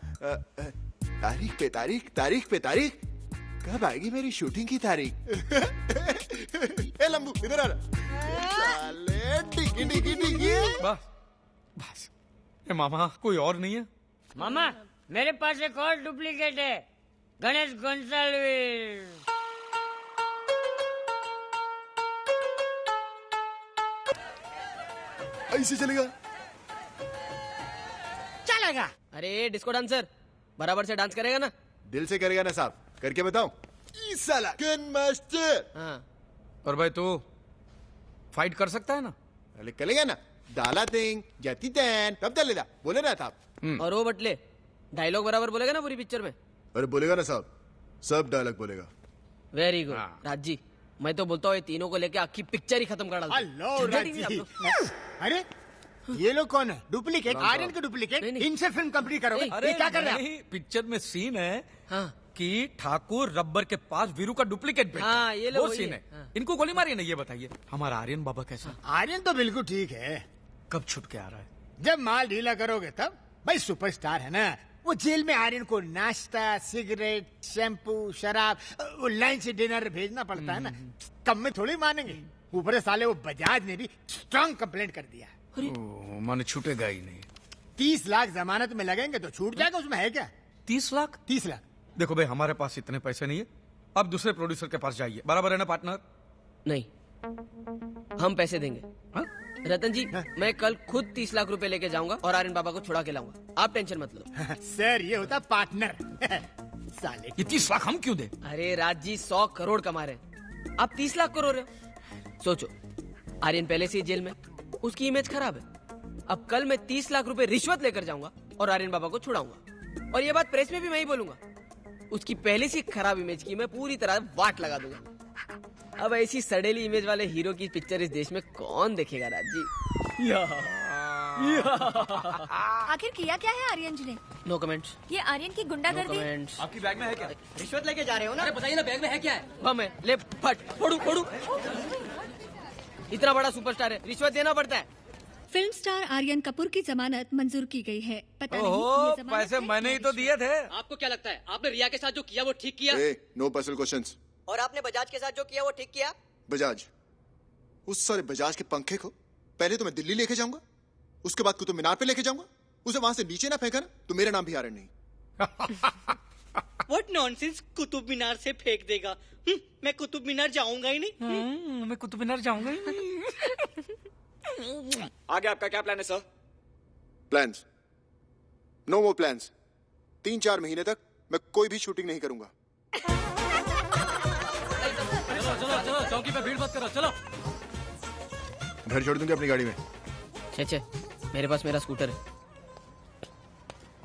तारीख पे तारीख, तारीख पे तारीख, कब आएगी मेरी शूटिंग की तारीख? ए लंबू इधर आ रहा। साले टिकी टिकी टिकी। बस बस। ए मामा कोई और नहीं है? मामा मेरे पास एक और डुप्लीकेट है, गणेश गोंसाल्विस। ऐसे चलेगा? चलेगा। अरे डिस्को डांसर बराबर से डांस करेगा ना? दिल से करेगा ना साहब? करके बताऊं? साला गन मास्टर। हाँ। और भाई तू फाइट कर सकता है ना? अरे करेगा ना? डाला थिंग जाती तैन तब चलेगा, बोले ना साहब। और वो बटले डायलॉग बराबर बोलेगा ना पूरी पिक्चर में? अरे बोलेगा ना साहब, सब डायलॉग बोलेगा। वेरी गुड राजी। मैं तो बोलता हूँ ये तीनों को लेके आखी पिक्चर ही खत्म कर डालते। हेलो राजी। अरे ये लोग कौन है? डुप्लीकेट? आर्यन के डुप्लीकेट? इनसे फिल्म कंप्लीट करोगे? ये क्या कर रहे हैं? पिक्चर में सीन है कि ठाकुर रब्बर के पास वीरू का डुप्लीकेट भेजा। हाँ, ये लो वो सीन है। इनको गोली मारी है ना? ये बताइए हमारा आर्यन बाबा कैसा? आर्यन तो बिल्कुल ठीक है। कब छुट के आ रहा है? जब माल ढीला करोगे तब। भाई सुपरस्टार है ना वो। जेल में आर्यन को नाश्ता, सिगरेट, शैम्पू, शराब, वो लाइन से डिनर भेजना पड़ता है ना। कम में थोड़ी मानेंगे। ऊपर से साले वो बजाज ने भी स्ट्रांग कंप्लेंट कर दिया। माने छूटेगा ही नहीं। 30 लाख जमानत में लगेंगे तो छूट जाएगा। उसमें है क्या? 30 लाख? 30 लाख। देखो भाई हमारे पास इतने पैसे नहीं है। अब दूसरे प्रोड्यूसर के पास जाइए। बराबर है ना पार्टनर? नहीं, हम पैसे देंगे। रतन जी मैं कल खुद 30 लाख रुपए लेके जाऊंगा और आर्यन बाबा को छुड़ा के लाऊंगा। आप टेंशन मत लो। सर ये होता पार्टनर। साले ये 30 लाख हम क्यों दे? अरे राज जी 100 करोड़ कमा रहे हैं, आप 30 लाख करोड़ रहे हो। सोचो आर्यन पहले से ही जेल में, उसकी इमेज खराब है। अब कल मैं 30 लाख रुपए रिश्वत लेकर जाऊंगा और आर्यन बाबा को छुड़ाऊंगा। और ये बात प्रेस में भी मैं ही बोलूंगा। उसकी पहले से खराब इमेज की मैं पूरी तरह वाट लगा दूंगा। अब ऐसी सड़ेली इमेज वाले हीरो की पिक्चर इस देश में कौन देखेगा राज जी? आखिर किया क्या है आर्यन जी ने? No comments. ये आर्यन की गुंडागर्दी। आपकी बैग में है क्या? रिश्वत लेके जा रहे हो ना? अरे बताइए ना बैग में है क्या है? बम है, ले फट फोड़ू फोड़ू। इतना बड़ा सुपरस्टार है, रिश्वत देना पड़ता है। फिल्म स्टार आर्यन कपूर की जमानत मंजूर की गई है। पता नहीं ओहो, ये जमानत पैसे मैंने ही तो दिए थे। आपको क्या लगता है आपने रिया के साथ जो किया वो ठीक किया? No personal questions. और आपने बजाज के साथ जो किया वो ठीक किया? बजाज, उस सारे बजाज के पंखे को पहले तो मैं दिल्ली लेके जाऊंगा, उसके बाद कुतुब मीनार पे लेके जाऊंगा। उसे वहां से नीचे ना फेंका ना तो मेरा नाम भी आर्यन नहीं। व्हाट नॉनसेंस, कुतुब मीनार से फेंक देगा? मैं कुतुब मीनार जाऊंगा ही नहीं। मैं कुतुब मीनार जाऊंगा ही नहीं। आगे आपका क्या प्लान है सर? प्लान्स? नो मोर प्लान्स। 3-4 महीने तक मैं कोई भी शूटिंग नहीं करूंगा। चलो चलो चौकी पे भीड़ मत करो, चलो। घर छोड़ दूंगी अपनी गाड़ी में। छे मेरे पास मेरा स्कूटर है।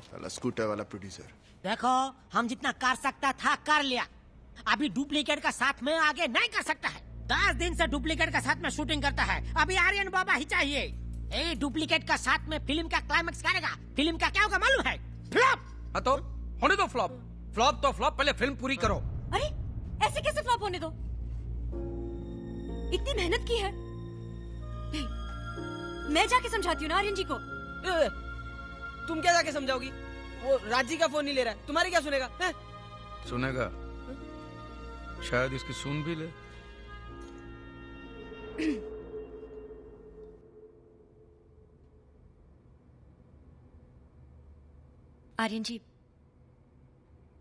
साला स्कूटर वाला प्रोड्यूसर। देखो हम जितना कर सकता था कर लिया। अभी डुप्लीकेट का साथ में आगे नहीं कर सकता है। 10 दिन से डुप्लीकेट का साथ में शूटिंग करता है। अभी आर्यन बाबा ही चाहिए। ए डुप्लीकेट का साथ में फिल्म का क्लाइमेक्स करेगा। फिल्म का क्या होगा मालूम है? फ्लॉप। तो होने दो फ्लॉप। फ्लॉप तो फ्लॉप, पहले फिल्म पूरी करो। अरे ऐसे कैसे फ्लॉप होने दो? इतनी मेहनत की है। नहीं, मैं जाके समझाती हूँ ना आर्यन जी को। तुम क्या जाके समझाओगी? वो राजी का फोन नहीं ले रहा है, तुम्हारी क्या सुनेगा? सुनेगा, शायद इसकी सुन भी ले। आर्यन जी,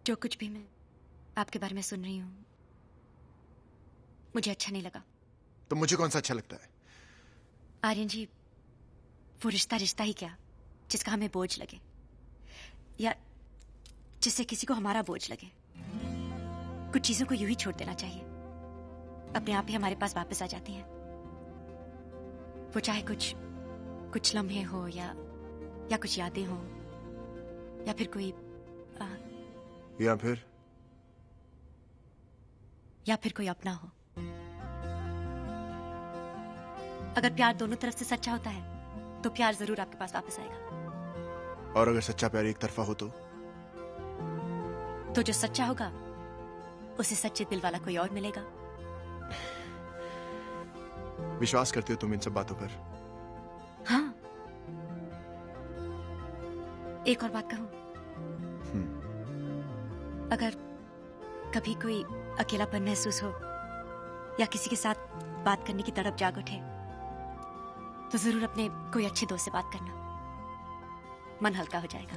जो कुछ भी मैं आपके बारे में सुन रही हूँ मुझे अच्छा नहीं लगा। तो मुझे कौन सा अच्छा लगता है? आर्यन जी, वो रिश्ता रिश्ता ही क्या जिसका हमें बोझ लगे, या जिससे किसी को हमारा बोझ लगे। कुछ चीजों को यूं ही छोड़ देना चाहिए, अपने आप ही हमारे पास वापस आ जाती हैं। वो चाहे कुछ लम्हे हो या कुछ यादें हो, या फिर कोई या फिर कोई अपना हो। अगर प्यार दोनों तरफ से सच्चा होता है तो प्यार जरूर आपके पास वापस आएगा। और अगर सच्चा प्यार एक तरफा हो तो जो सच्चा होगा उसे सच्चे दिल वाला कोई और मिलेगा। विश्वास करती हो तुम इन सब बातों पर? हाँ। एक और बात कहूं, अगर कभी कोई अकेलापन महसूस हो या किसी के साथ बात करने की तड़प जाग उठे तो जरूर अपने कोई अच्छे दोस्त से बात करना, मन हल्का हो जाएगा।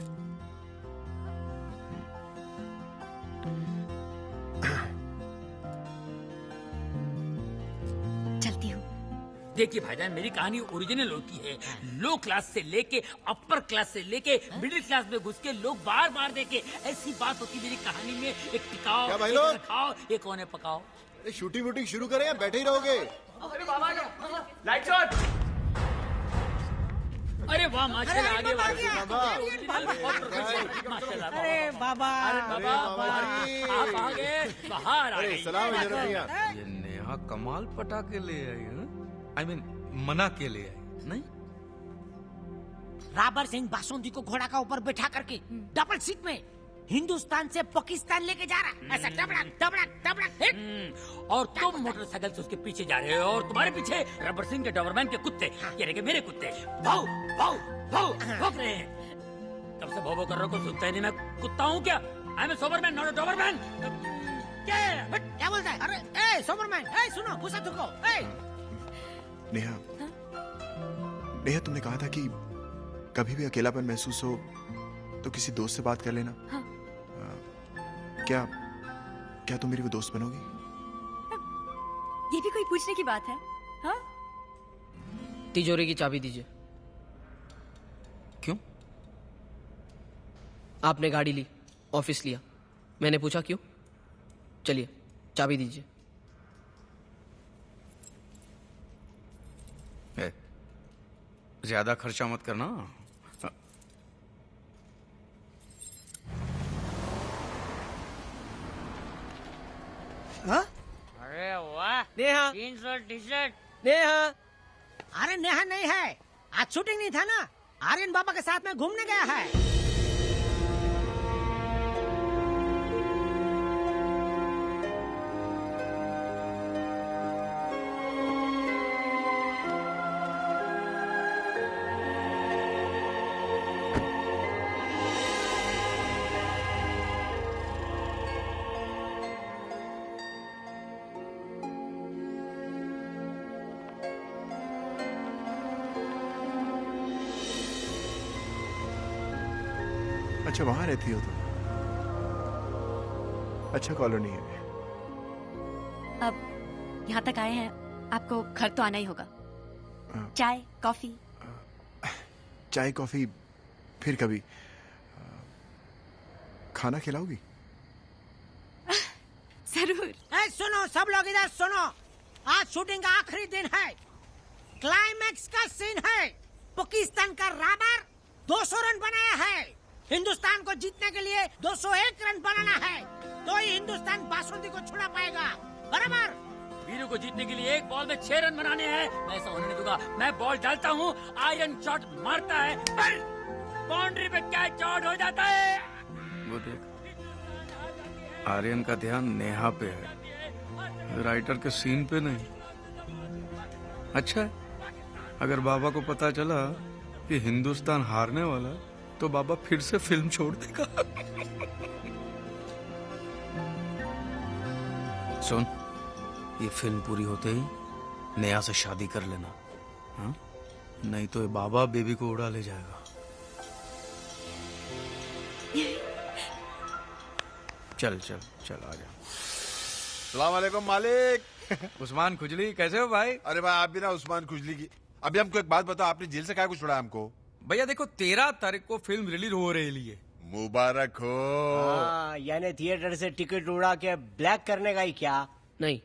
चलती हूँ। देखिए भाईजान, मेरी कहानी ओरिजिनल होती है। लो क्लास से लेके अपर क्लास से लेके मिडिल क्लास में घुस के लोग बार बार देखे, ऐसी बात होती मेरी कहानी में। एक टिकाओ, क्या भाई एक लोग? रखाओ, एक कोने पकाओ। शूटिंग वूटिंग शुरू करें या बैठे ही रहोगे? Light shot. अरे वाह, माशाल्लाह, आगे अरे बाबा, अरे बाबा, आप आगे बाहर आ गए। सलाम है जरबिया। ये नेहा कमाल पटाखे ले आई है। आई मीन मना के ले आई नहीं? राबर सिंह बासुंदी को घोड़ा का ऊपर बैठा करके डबल सीट में हिंदुस्तान से पाकिस्तान लेके जा रहा, ऐसा डबड़क डबड़क डबड़क हिट। और तुम मोटरसाइकिल से उसके पीछे जा रहे हो और तुम्हारे पीछे रबर सिंह के डॉबरमैन के कुत्ते, यानी कि मेरे कुत्ते भाऊ भाऊ भाऊ भौंक रहे हैं। कब से भौ भौ कर रहे हो, कुछ सुनता ही नहीं। मैं कुत्ता हूँ क्या? I am a soberman, not a Doberman. क्या बोलता है? अरे ए सोबरमैन, ए सुनो, गुस्सा थूको। ए नेहा, नेहा तुमने कहा था कि कभी भी अकेलापन महसूस हो तो किसी दोस्त से बात कर लेना। हाँ। क्या तुम मेरी वो दोस्त बनोगी? ये भी कोई पूछने की बात है? हाँ? तिजोरी की चाबी दीजिए। क्यों? आपने गाड़ी ली, ऑफिस लिया, मैंने पूछा क्यों? चलिए चाबी दीजिए। ज्यादा खर्चा मत करना। हाँ? अरे वाह, नेहा, 300 टी शर्ट। नेहा। अरे नेहा नहीं है, आज शूटिंग नहीं था ना, आर्यन बाबा के साथ में घूमने गया है। अच्छा वहां रहती हो तुम? अच्छा कॉलोनी है। अब यहाँ तक आए हैं, आपको घर तो आना ही होगा। चाय कॉफी? चाय कॉफी फिर कभी। खाना खिलाओगी? जरूर। ए सुनो सब लोग, इधर सुनो, आज शूटिंग का आखिरी दिन है, क्लाइमैक्स का सीन है। पाकिस्तान का राबर 200 रन बनाया है, हिंदुस्तान को जीतने के लिए 201 रन बनाना है, तो ही हिंदुस्तान बासुंदी को छुड़ा पाएगा, बराबर? वीरू को जीतने के लिए एक बॉल में 6 रन बनाने हैं। मैं ऐसा होने नहीं दूंगा। मैं बॉल डालता हूँ, आयरन शॉट मारता है, पर बाउंड्री पे कैच आउट हो जाता है। वो देख, आर्यन का ध्यान नेहा पे है, राइटर के सीन पे नहीं। अच्छा है, अगर बाबा को पता चला कि हिंदुस्तान हारने वाला तो बाबा फिर से फिल्म छोड़ देगा। सुन, ये फिल्म पूरी होते ही नेहा से शादी कर लेना, हाँ? नहीं तो ये बाबा बेबी को उड़ा ले जाएगा। चल चल चल आ जा। सलाम वालेकुम मालिक। उस्मान खुजली, कैसे हो भाई? अरे भाई आप भी ना उस्मान खुजली की। अभी हमको एक बात बताओ, आपने जेल से क्या कुछ छोड़ा हमको? भैया देखो, 13 तारीख को फिल्म रिलीज हो रही है। मुबारक हो। यानी थिएटर से टिकट उड़ा के ब्लैक करने का ही क्या? नहीं,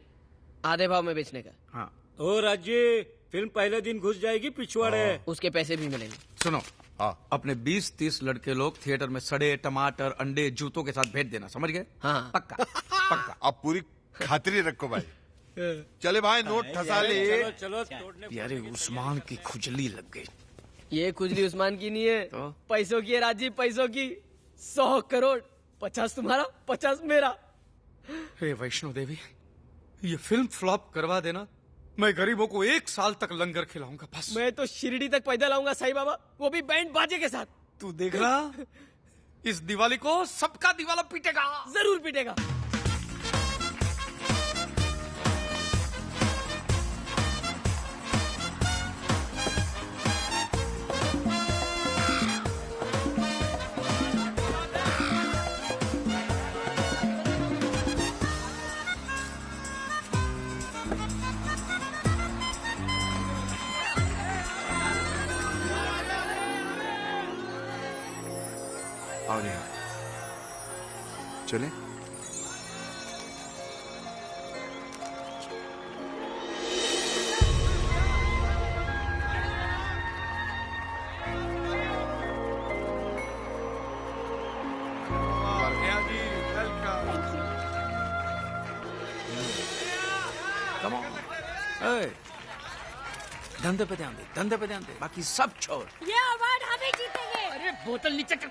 आधे भाव में बेचने का। हाँ। ओ राजी, फिल्म पहले दिन घुस जाएगी पिछवाड़े। उसके पैसे भी मिलेंगे। सुनो, हाँ। अपने 20-30 लड़के लोग थिएटर में सड़े टमाटर अंडे जूतों के साथ भेज देना, समझ गए? हाँ पक्का पक्का। अब पूरी खातिरी रखो भाई। चले भाई, नोट ठसा ले। चलो तोड़ने। यारे उस्मान की खुजली लग गई। ये खुजली उस्मान की नहीं है, तो? पैसों की है राजीव, पैसों की। 100 करोड़, 50 तुम्हारा, 50 मेरा। हे वैष्णो देवी, ये फिल्म फ्लॉप करवा देना, मैं गरीबों को 1 साल तक लंगर खिलाऊंगा बस। मैं तो शिरडी तक पैदल आऊंगा साईं बाबा, वो भी बैंड बाजे के साथ। तू देख रहा, इस दिवाली को सबका दिवाला पीटेगा। जरूर पीटेगा। आओ नेहा, चले। Come on. Hey. धंधे पे ध्यान दे, धंधे पे ध्यान दे, बाकी सब छोड़। ये अवार्ड हमें जीतेंगे। अरे बोतल नीचे कर।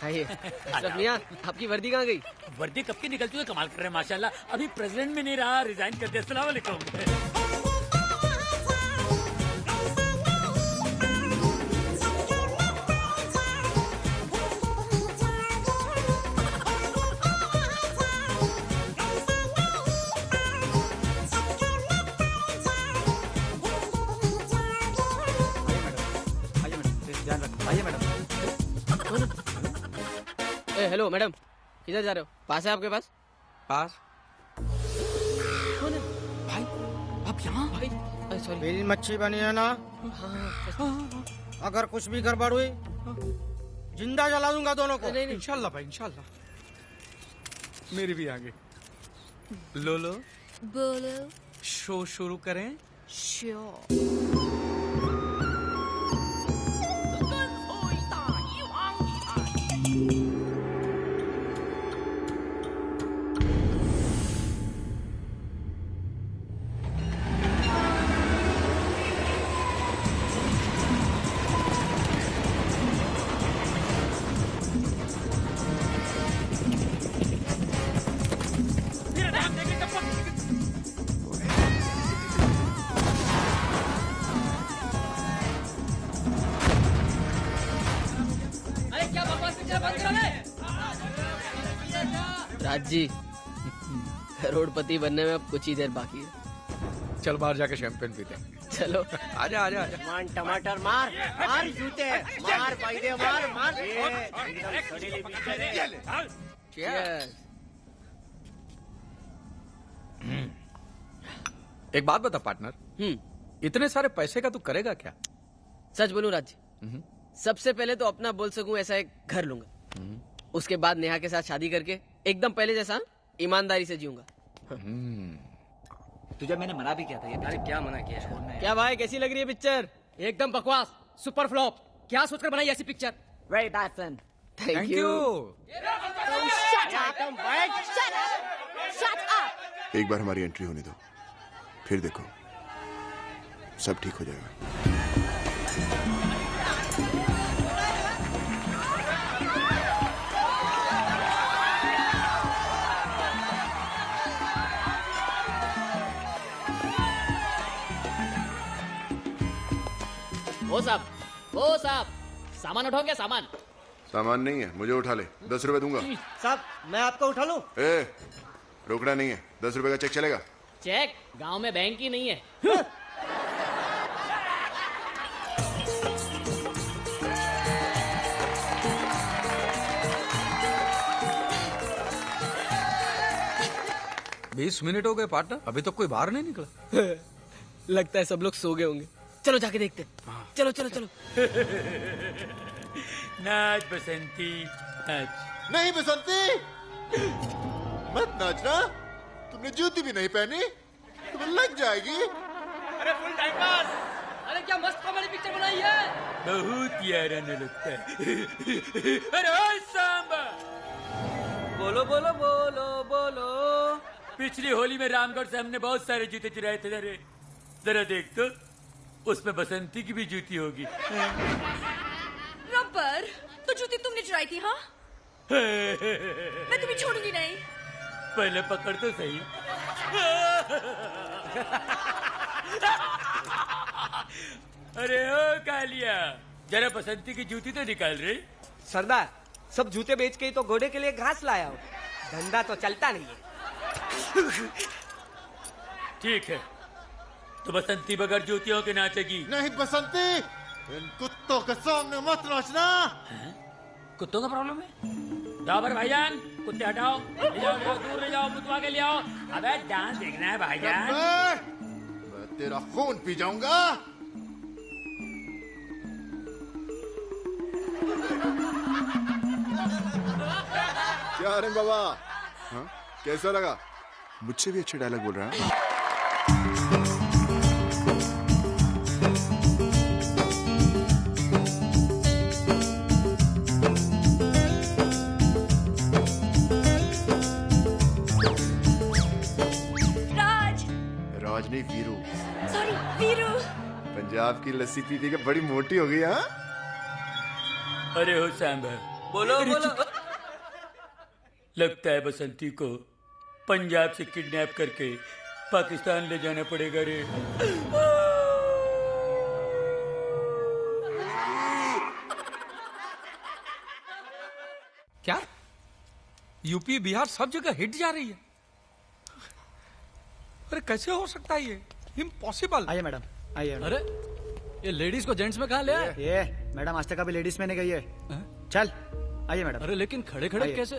आइए। अशरफ मियां, आपकी वर्दी कहाँ गई? वर्दी कब की निकलती है, कमाल कर रहे हैं माशाल्लाह। अभी प्रेसिडेंट में नहीं रहा, रिजाइन कर दिया। अस्सलाम वालेकुम। आइए मैडम। हेलो मैडम, किधर जा रहे हो? पास है आपके पास? पास? कौन है? भाई, आप यहाँ? भाई, सॉरी। बिल मच्छी बनी है ना? अगर कुछ भी गड़बड़ हुई जिंदा जला दूंगा दोनों को। इंशाल्लाह भाई, इंशाल्लाह। मेरी भी आगे। लो बोलो। शो शुरू करें? राज जी, करोड़पति बनने में अब कुछ ही देर बाकी है। चल बाहर जाके शैंपेन पीते हैं। चलो। आजा आजा आजा। मान टमाटर मार, मार जूते, मार फायदे, मार मार। Cheers। एक बात बता पार्टनर, इतने सारे पैसे का तू करेगा क्या? सच बोलूं राज जी, सबसे पहले तो अपना बोल सकूं ऐसा एक घर लूंगा। उसके बाद नेहा के साथ शादी करके एकदम पहले जैसा ईमानदारी से जीऊंगा। तुझे मैंने मना भी किया था। अरे क्या मना किया? क्या भाई, कैसी लग रही है पिक्चर? एकदम बकवास, सुपर फ्लॉप। क्या सोचकर बनाई ऐसी picture? Very bad son. Thank you. एक बार हमारी एंट्री होने दो, फिर देखो सब ठीक हो जाएगा। वो साहब, सामान उठाओगे? सामान नहीं है, मुझे उठा ले, 10 रुपए दूंगा। साहब, मैं आपको उठा लूं? रोकना नहीं है, 10 रुपए का चेक चलेगा? चेक गांव में बैंक ही नहीं है। बीस मिनट हो गए पार्टनर, अभी तक कोई बाहर नहीं निकला। लगता है सब लोग सो गए होंगे। चलो जाके देखते। चलो चलो चलो। नाच बसंती नाच। नहीं बसंती, मत नाचना। तुमने जूती भी नहीं पहनी, तुम्हें लग जाएगी। अरे फुल टाइम पास। अरे क्या मस्त कॉमेडी पिक्चर बनाई है। बहुत याराना लगता है। अरे ओए सांबा, बोलो बोलो बोलो बोलो। पिछली होली में रामगढ़ से हमने बहुत सारे जूते चुराए थे। जरा देख तो, उसमें बसंती की भी जूती होगी। रबर, तो जूती तुमने चुराई थी? हाँ, मैं तुम्हें छोड़ूंगी नहीं। पहले पकड़ तो सही। अरे ओ कालिया, जरा बसंती की जूती तो निकाल रे। सरदार, सब जूते बेच के ही तो घोड़े के लिए घास लाया हूँ, धंधा तो चलता नहीं है। ठीक है, तो बसंती बगैर जूतियों के नाचेगी। नहीं बसंती, इन कुत्तों के सामने मत नाचना। कुत्तों का प्रॉब्लम है? डाबर भाईजान, कुत्ते हटाओ, ले जाओ, दूर ले जाओ, मुतवा के ले आओ। अबे डांस देखना है भाईजान। मैं तेरा खून पी जाऊंगा। क्या आर्यन बाबा, हाँ? कैसा लगा? मुझसे भी अच्छे डायलॉग बोल रहा है। राज नहीं, वीरू। सॉरी, वीरू। पंजाब की लस्सी पी के बड़ी मोटी हो गई। हाँ, अरे हो सांभर, बोलो बोलो। लगता है बसंती को पंजाब से किडनैप करके पाकिस्तान ले जाना पड़ेगा रे। क्या यूपी बिहार सब जगह हिट जा रही है? अरे कैसे हो सकता है ये? इम्पॉसिबल। आइए मैडम, आइए। अरे ये लेडीज को जेंट्स में कहाँ ले आए? ये मैडम आज तक अभी लेडीज में नहीं गई है। चल आइए मैडम। अरे लेकिन खड़े खड़े कैसे?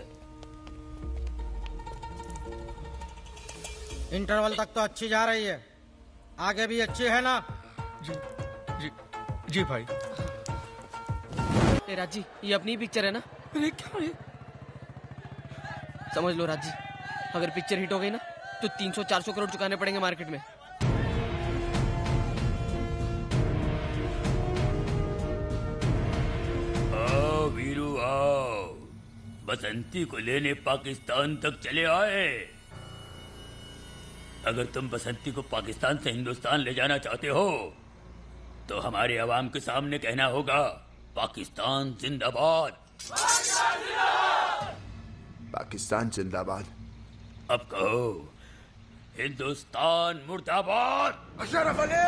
इंटरवल तक तो अच्छी जा रही है, आगे भी अच्छी है ना? जी जी जी भाई। ए राजी, ये अपनी पिक्चर है ना? अरे क्या है? समझ लो राजी, अगर पिक्चर हिट हो गई ना तो 300-400 करोड़ चुकाने पड़ेंगे मार्केट में। आओ वीरू आओ, बसंती को लेने पाकिस्तान तक चले आए। अगर तुम बसंती को पाकिस्तान से हिंदुस्तान ले जाना चाहते हो तो हमारे अवाम के सामने कहना होगा, पाकिस्तान जिंदाबाद। पाकिस्तान जिंदाबाद। अब कहो, हिंदुस्तान मुर्दाबाद। अशरफ अली,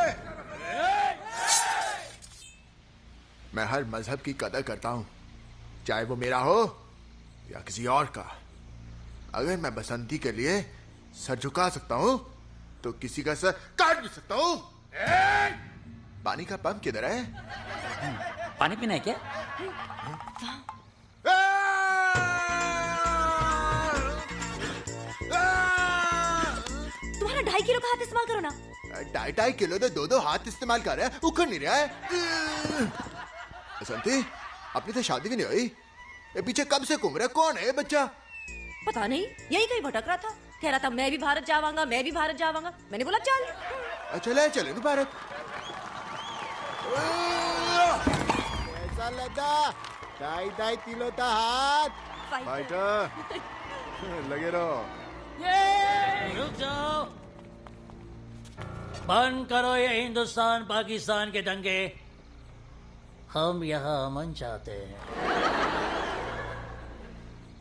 मैं हर मजहब की कदर करता हूँ, चाहे वो मेरा हो या किसी और का। अगर मैं बसंती के लिए सर झुका सकता हूँ तो किसी का सर काट भी सकता हूँ। पानी का पंप किधर है? पानी पीना है क्या? तुम्हारा 2.5 किलो का हाथ इस्तेमाल करो ना। 2.5 किलो तो 2 हाथ इस्तेमाल कर रहे हैं, उखड़ नहीं रहा है। बसंती, अपनी तो शादी भी नहीं हुई, ये पीछे कब से घूम रहा है? कौन है ये बच्चा? पता नहीं, यही कहीं भटक रहा था, कह रहा था मैं भी भारत जावांगा, मैं भी भारत जावांगा। मैंने बोला चल। चले चले ना भारत। ऐसा लगा 2.5 किलो का हाथ। फाइटर लगे रहो। रुक जाओ, बंद करो ये हिंदुस्तान पाकिस्तान के दंगे। हम यहाँ अमन चाहते हैं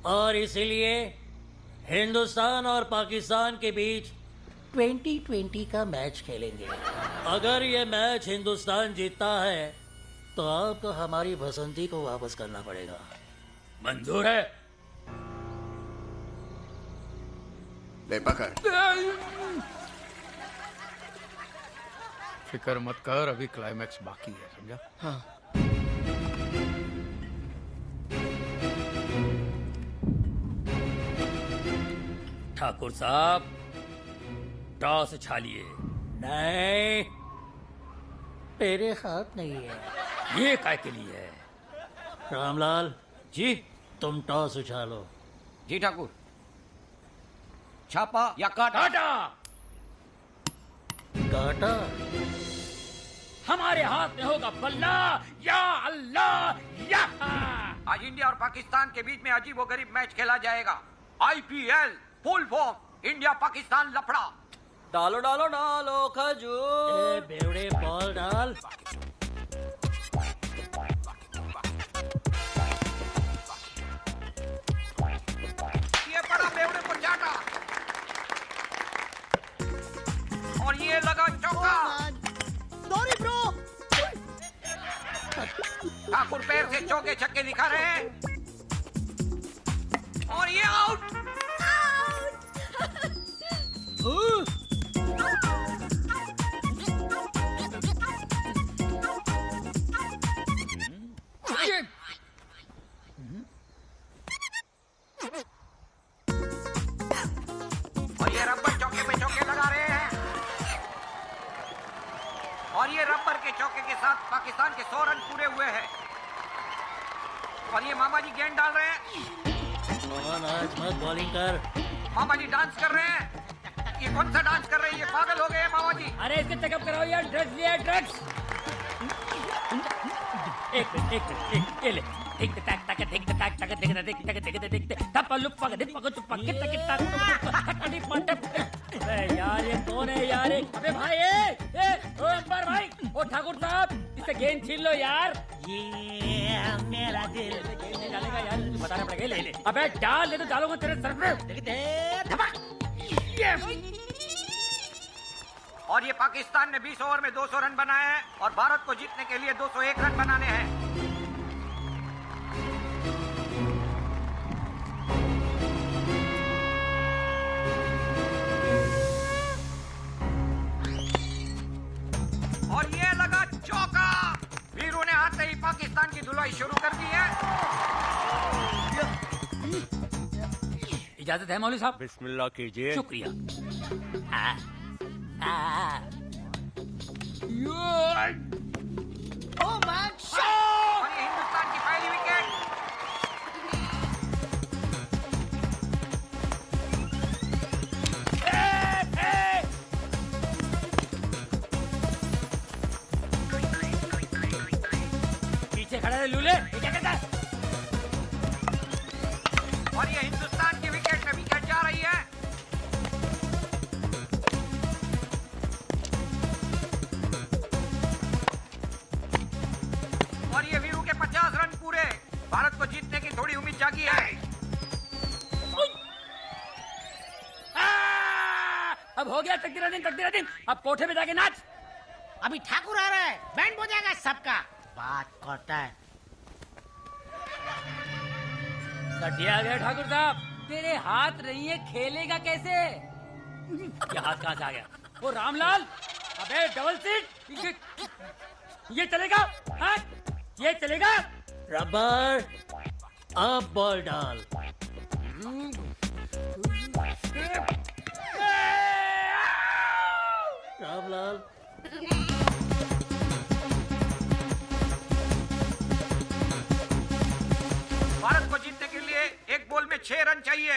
और इसीलिए हिंदुस्तान और पाकिस्तान के बीच 2020 का मैच खेलेंगे। अगर ये मैच हिंदुस्तान जीतता है तो आपको हमारी बसंती को वापस करना पड़ेगा। मंजूर है? ले पकड़। फिक्र मत कर, अभी क्लाइमैक्स बाकी है, समझा? हाँ। ठाकुर साहब, टॉस उछालिए। नहीं, मेरे हाथ नहीं है। ये काय के लिए है? रामलाल जी, तुम टॉस उछालो। जी ठाकुर। छापा या काटा? काटा। हमारे हाथ में होगा बल्ला या अल्लाह या। आज इंडिया और पाकिस्तान के बीच में अजीबोगरीब मैच खेला जाएगा। IPL full form, India Pakistan लफड़ा। डालो डालो डालो खजूर। बेवड़े बॉल डाल। ये पड़ा बेवड़े को चाटा। पैर से चौके छक्के दिखा रहे हैं और ये आउट। और ये रबर चौके पे चौके लगा रहे हैं और ये रबर के चौके के साथ पाकिस्तान के 100 रन पूरे हुए हैं और ये मामा जी गेंद डाल रहे हैं। आज मत बॉलिंग कर। मामा जी डांस कर रहे हैं। ये कौन सा डांस कर रहे हैं? ये पागल हो गए हैं मामा जी। अरे इसके चेकअप कराओ यार, ड्रग्स लिया ड्रग्स। एक ले ठीक तक तक ठीक तक तक ठीक तक ठीक तक ठीक तक पल्लू पकड़ पकड़ पकड़ तक तक। अरे यार ये कौन है यार? अबे भाई ए ओ अंबर भाई, ओ ठाकुर साहब इससे गेंद छीन लो यार। ये मेरा दिल गेंद डालेगा यार, बताना पड़ेगा। ले ले अबे डाल, ले तो डालूंगा तेरे सर पे धपक। और ये पाकिस्तान ने 20 ओवर में 200 रन बनाए हैं और भारत को जीतने के लिए 201 रन बनाने हैं। और ये लगा चौका। वीरू ने आते ही पाकिस्तान की धुलाई शुरू कर दी है। इजाजत है मौलवी साहब? बिस्मिल्लाह कीजिए। शुक्रिया। और ये हिंदुस्तान की पहली विकेट। पीछे खड़े रहे लूले, ये क्या करता है? और ये हिंदुस्तान की विकेट में विकेट जा रही है। और ये वीरू के 50 रन पूरे। भारत को जीतने की थोड़ी उम्मीद जागी है। अब हो गया तकदीरा दिन, अब कोठे पे जाके नाच। अभी ठाकुर आ रहा है, बैंड बजाएगा सबका। बात करता है। सटिया गए ठाकुर साहब, तेरे हाथ नहीं है, खेलेगा कैसे? ये हाथ कहाँ से आ गया? वो रामलाल, अबे डबल सीट, ये चलेगा? हाँ? ये चलेगा? रबर, अब बॉल डाल। रामलाल, भारत को जीतने के लिए एक बॉल में 6 रन चाहिए।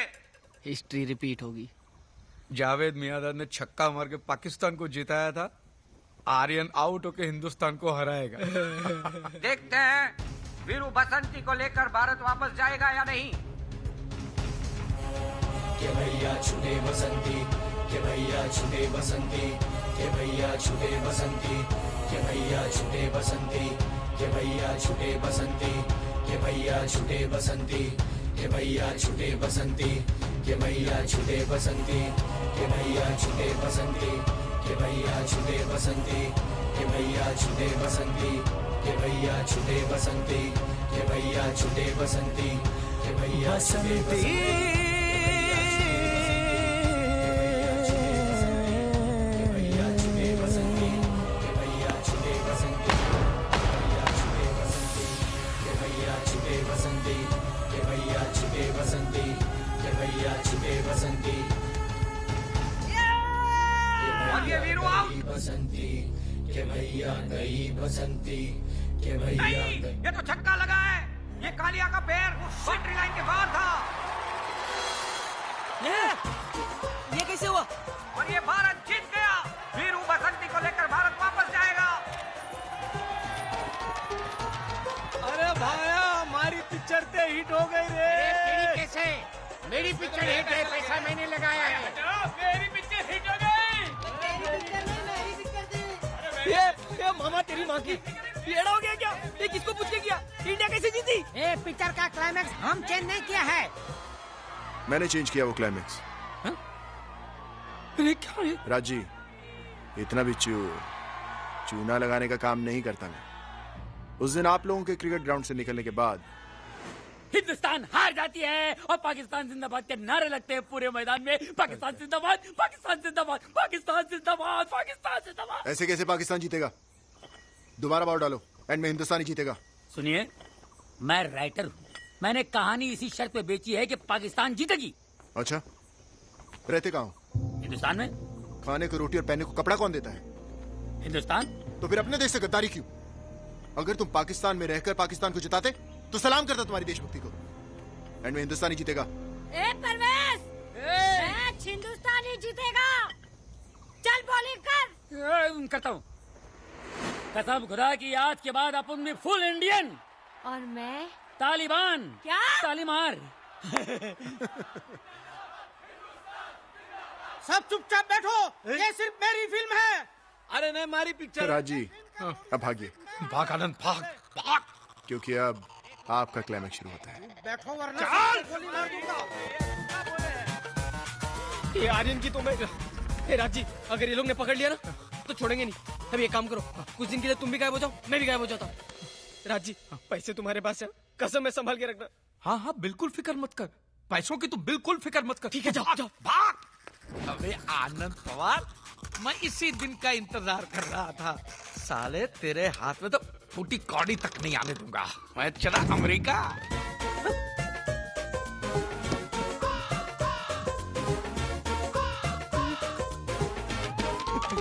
हिस्ट्री रिपीट होगी। जावेद मियांदाद ने छक्का मार के पाकिस्तान को जिताया था। आर्यन आउट होकर हिंदुस्तान को हराएगा। देखते हैं वीरू बसंती को लेकर भारत वापस जाएगा या नहीं। के भैया छुटे बसंती, के भैया छुटे बसंती, के भैया छुटे बसंती, के भैया छुटे बसंती, के भैया छुटे बसंती, के भैया छुटे बसंती, के भैया छुटे बसंती, के भैया छुटे बसंती, के भैया छुटे बसंती, के भैया छुटे बसंती, के भैया छुटे बसंती, के भैया छुटे बसंती, के भैया छुटे बसंती, के भैया छुटे बसंती। और ये वीरू आउट। बसंती के भैया गई बसंती के भैया। ये तो छक्का लगा है। ये कालिया का पैर बाउंड्री लाइन के बाहर था। ये कैसे हुआ? और ये भारत जीत गया। वीरू बसंती को लेकर भारत वापस जाएगा। अरे भाया, हमारी पिक्चर ते हिट हो गई रे। कैसे? मेरी पिक्चर हिट है, पैसा मैंने लगाया है। मेरी पिक्चर हिट हो गई। ये मामा तेरी माँ की पेड़ा हो गया क्या? ये किसको पूछ के किया? इंडिया कैसे जीती? ए पिक्चर का क्लाइमैक्स हम चेंज नहीं किया है। मैंने चेंज किया वो क्लाइमैक्स। क्या है? राजी, इतना भी चूना लगाने का काम नहीं करता मैं। उस दिन आप लोगों के क्रिकेट ग्राउंड से निकलने के बाद हिंदुस्तान हार जाती है और पाकिस्तान जिंदाबाद के नारे लगते हैं पूरे मैदान में। पाकिस्तान जिंदाबाद, पाकिस्तान जिंदाबाद, पाकिस्तान जिंदाबाद, पाकिस्तान जिंदाबाद। ऐसे कैसे पाकिस्तान जीतेगा? दोबारा बॉल डालो, एंड में हिंदुस्तान ही जीतेगा। सुनिए, मैं राइटर हूँ, मैंने कहानी इसी शर्त पे बेची है कि पाकिस्तान जीतेगी। अच्छा, रहते कहाँ हो? हिंदुस्तान में। खाने को रोटी और पहनने को कपड़ा कौन देता है? हिंदुस्तान। तो फिर अपने देश से गद्दारी क्यों? अगर तुम पाकिस्तान में रहकर पाकिस्तान को जिताते तो सलाम करता तुम्हारी देशभक्ति को। एंड में हिंदुस्तान ही जीतेगा। ए परवेज, मैच हिंदुस्तान ही जीतेगा। चल बॉलिंग कर। करता हूँ। कसम खुदा की आज के बाद अपन में फुल इंडियन। और मैं तालिबान। क्या? तालीमार। सब चुपचाप बैठो, ये सिर्फ मेरी फिल्म है। अरे नहीं, हमारी पिक्चर। राजी, अब भागिए। भाग आनंद, भाग भाग, क्योंकि अब आपका क्लाइमेक्स शुरू होता है। बैठो वरना गोली मार दूंगा। ये आर्यन की तो मैं। हे राजी, अगर ये लोग ने पकड़ लिया ना तो छोड़ेंगे नहीं। अब ये काम करो, कुछ दिन के लिए तुम भी गायब हो जाओ, मैं भी गायब हो जाता हूँ। राजी, पैसे तुम्हारे पास है, कसम है, संभाल के रखना। हाँ हाँ, बिल्कुल फिक्र मत कर, पैसों की तो बिल्कुल फिक्र मत कर। ठीक है, जाओ जाओ। भाग। अबे आनंद पवार, मैं इसी दिन का इंतजार कर रहा था। साले तेरे हाथ में तो फूटी कौड़ी तक नहीं आने दूंगा। मैं चला अमेरिका।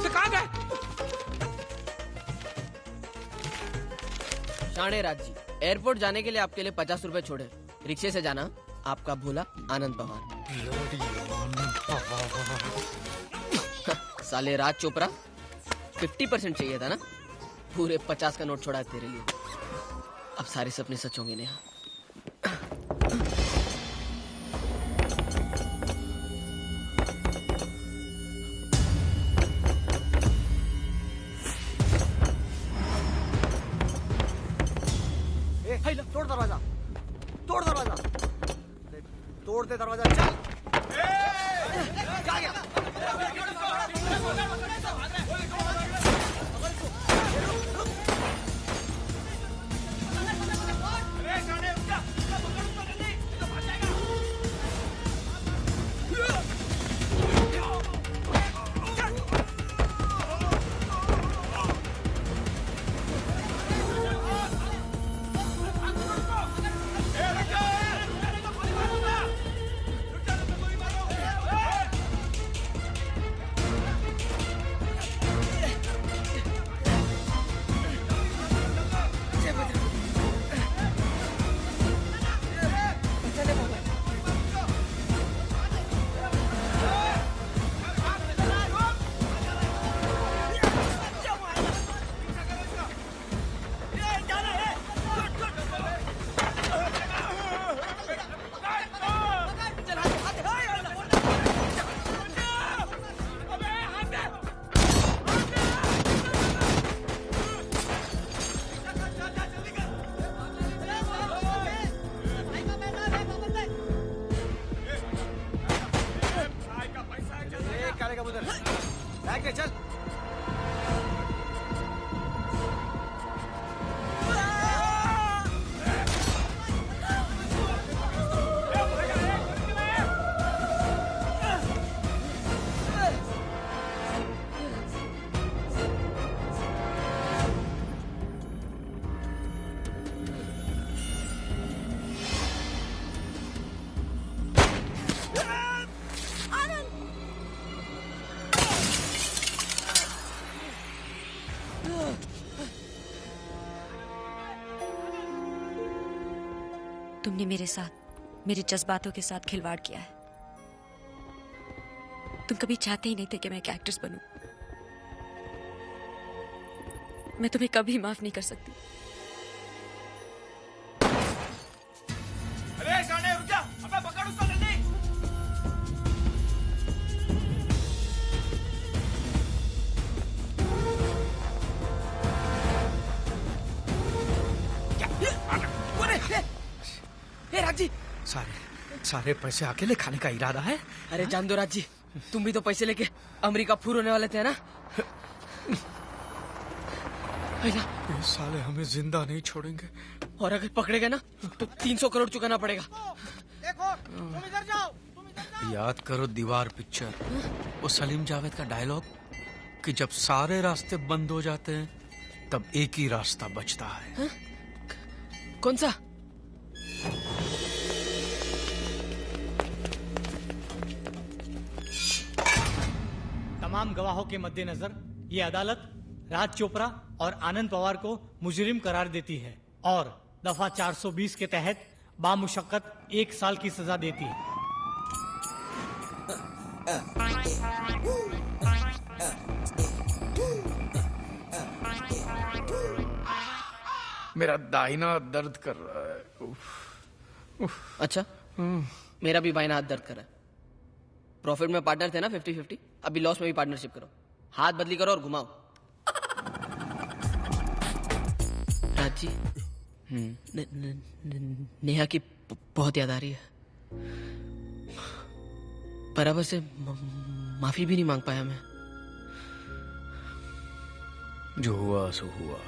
कहाँ गए? शाणे राज जी, एयरपोर्ट जाने के लिए आपके लिए 50 रुपए छोड़े। रिक्शे से जाना, आपका भोला आनंद पवार। साले राज चोपड़ा, 50% चाहिए था ना? पूरे 50 का नोट छोड़ा है तेरे लिए। अब सारे सपने सच होंगे नेहा। तोड़ दरवाजा, तोड़ दरवाजा, तोड़ दे दरवाजा। चल। क्या गया? चल। तुमने मेरे साथ, मेरे जज्बातों के साथ खिलवाड़ किया है। तुम कभी चाहते ही नहीं थे कि मैं एक एक्ट्रेस बनूं। मैं तुम्हें कभी माफ नहीं कर सकती। अरे शाने रुक जा, अबे पकड़ उसको जल्दी। ए राजी, सारे पैसे अकेले खाने का इरादा है? अरे जान दो राजी, तुम भी तो पैसे लेके अमेरिका फूर होने वाले थे ना। ये साले हमें जिंदा नहीं छोड़ेंगे। और अगर पकड़ेगा ना तो 300 करोड़ चुकाना पड़ेगा। देखो तुम इधर जाओ। याद करो दीवार पिक्चर, वो सलीम जावेद का डायलॉग कि जब सारे रास्ते बंद हो जाते हैं तब एक ही रास्ता बचता है। कौन सा? तमाम गवाहों के मद्देनजर ये अदालत राज चोपड़ा और आनंद पवार को मुजरिम करार देती है और दफा 420 के तहत बामुशक्कत 1 साल की सजा देती है। मेरा दाहिना दर्द कर रहा है। उफ। अच्छा, मेरा भी बाइना हाथ दर्द कर रहा है। प्रॉफिट में पार्टनर थे ना 50-50, अभी लॉस में भी पार्टनरशिप करो। हाथ बदली करो और घुमाओ। राज जी, नेहा की बहुत याद आ रही है। बराबर से माफी भी नहीं मांग पाया मैं। जो हुआ सो हुआ।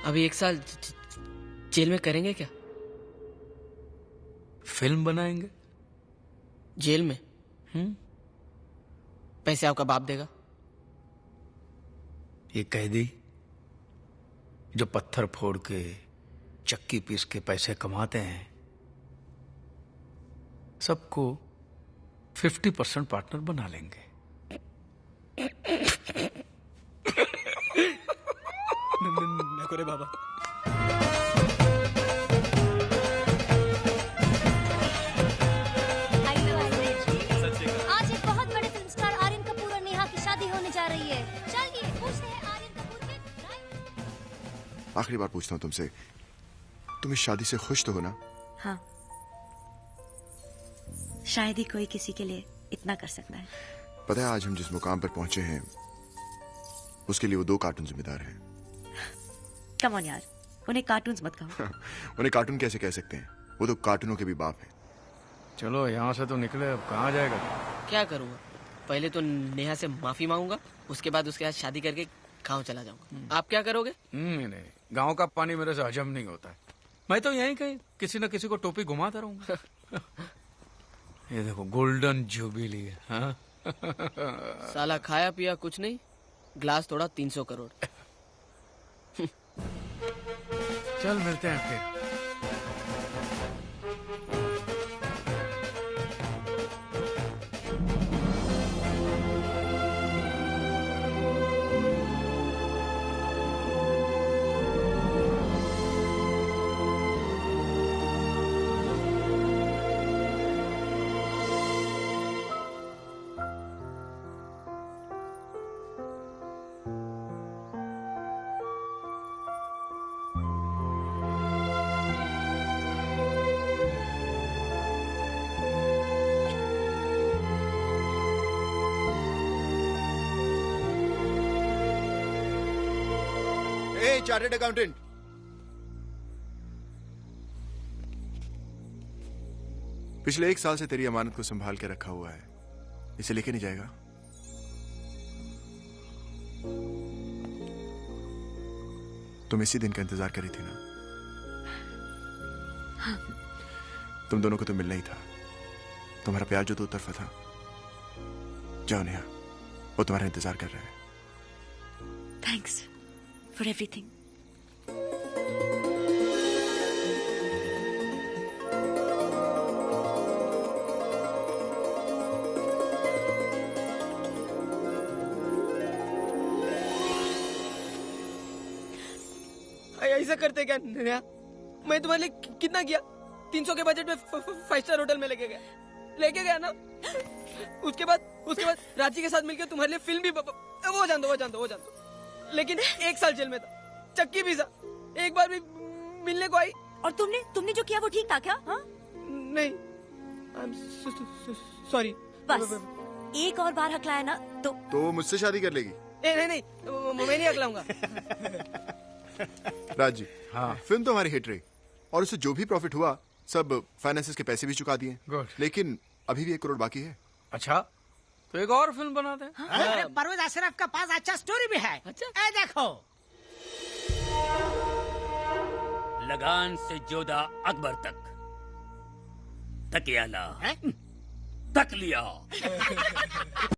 अभी 1 साल जेल में करेंगे क्या? फिल्म बनाएंगे जेल में। पैसे आपका बाप देगा? ये कैदी जो पत्थर फोड़ के चक्की पीस के पैसे कमाते हैं, सबको 50% पार्टनर बना लेंगे। न करे बाबा। आज एक बहुत बड़े फिल्म स्टार आर्यन कपूर और नेहा की शादी होने जा रही है। चलिए पूछते हैं आर्यन कपूर के। आखिरी बार पूछता हूँ तुमसे, तुम इस शादी से खुश तो हो ना? हाँ, शायद ही कोई किसी के लिए इतना कर सकता है। पता है आज हम जिस मुकाम पर पहुंचे हैं उसके लिए वो 2 कार्टून जिम्मेदार हैं। कम ऑन यार, उन्हें कार्टून्स मत कहो। उन्हें कार्टून कैसे कह सकते हैं? वो तो कार्टूनों के भी बाप हैं। चलो यहाँ से तो निकले, अब कहाँ जाएगा? क्या करूँगा? पहले तो नेहा से माफी मांगूंगा, उसके बाद उसके साथ शादी करके गाँव चला जाऊंगा। आप क्या करोगे? नहीं, गाँव का पानी मेरे से हजम नहीं होता है। मैं तो यहीं कहीं किसी न किसी को टोपी घुमाता रहूंगा। ये देखो गोल्डन जुबिली है। हाँ? साला खाया पिया कुछ नहीं, ग्लास तोड़ा 300 करोड़। चल मिलते हैं फिर। चार्टर्ड अकाउंटेंट, पिछले 1 साल से तेरी अमानत को संभाल के रखा हुआ है, इसे लेके नहीं जाएगा? तुम इसी दिन का इंतजार करी थी ना? हाँ। तुम दोनों को तो मिलना ही था। तुम्हारा प्यार जो 2 तरफा था। जाओ नेहा, वो तुम्हारा इंतजार कर रहा है। Thanks for everything. ऐसा करते क्या नेहा? मैं तुम्हारे लिए कितना किया? 300 के बजट में 5 स्टार होटल में लेके गया ना। उसके बाद रांची के साथ मिलकर तुम्हारे लिए फिल्म भी वो जान दो। लेकिन 1 साल जेल में था, चक्की पिसा, एक बार भी मिलने को आई। और तुमने जो किया वो ठीक था क्या? हाँ? नहीं, सॉरी। बस एक और बार हकलाया ना तो मुझसे शादी कर लेगी? नहीं, मैं नहीं हकलाऊंगा। राज जी, हाँ, फिल्म तो हमारी हिट रही और उससे जो भी प्रॉफिट हुआ सब फाइनेंसेस के पैसे भी चुका दिए। गुड। लेकिन अभी भी 1 करोड़ बाकी है। अच्छा, तो एक और फिल्म बनाते हैं। अरे परवेज अशरफ का पास अच्छा स्टोरी भी है। अच्छा ए देखो, लगान से जोधा अकबर तक तकियाला तक लिया।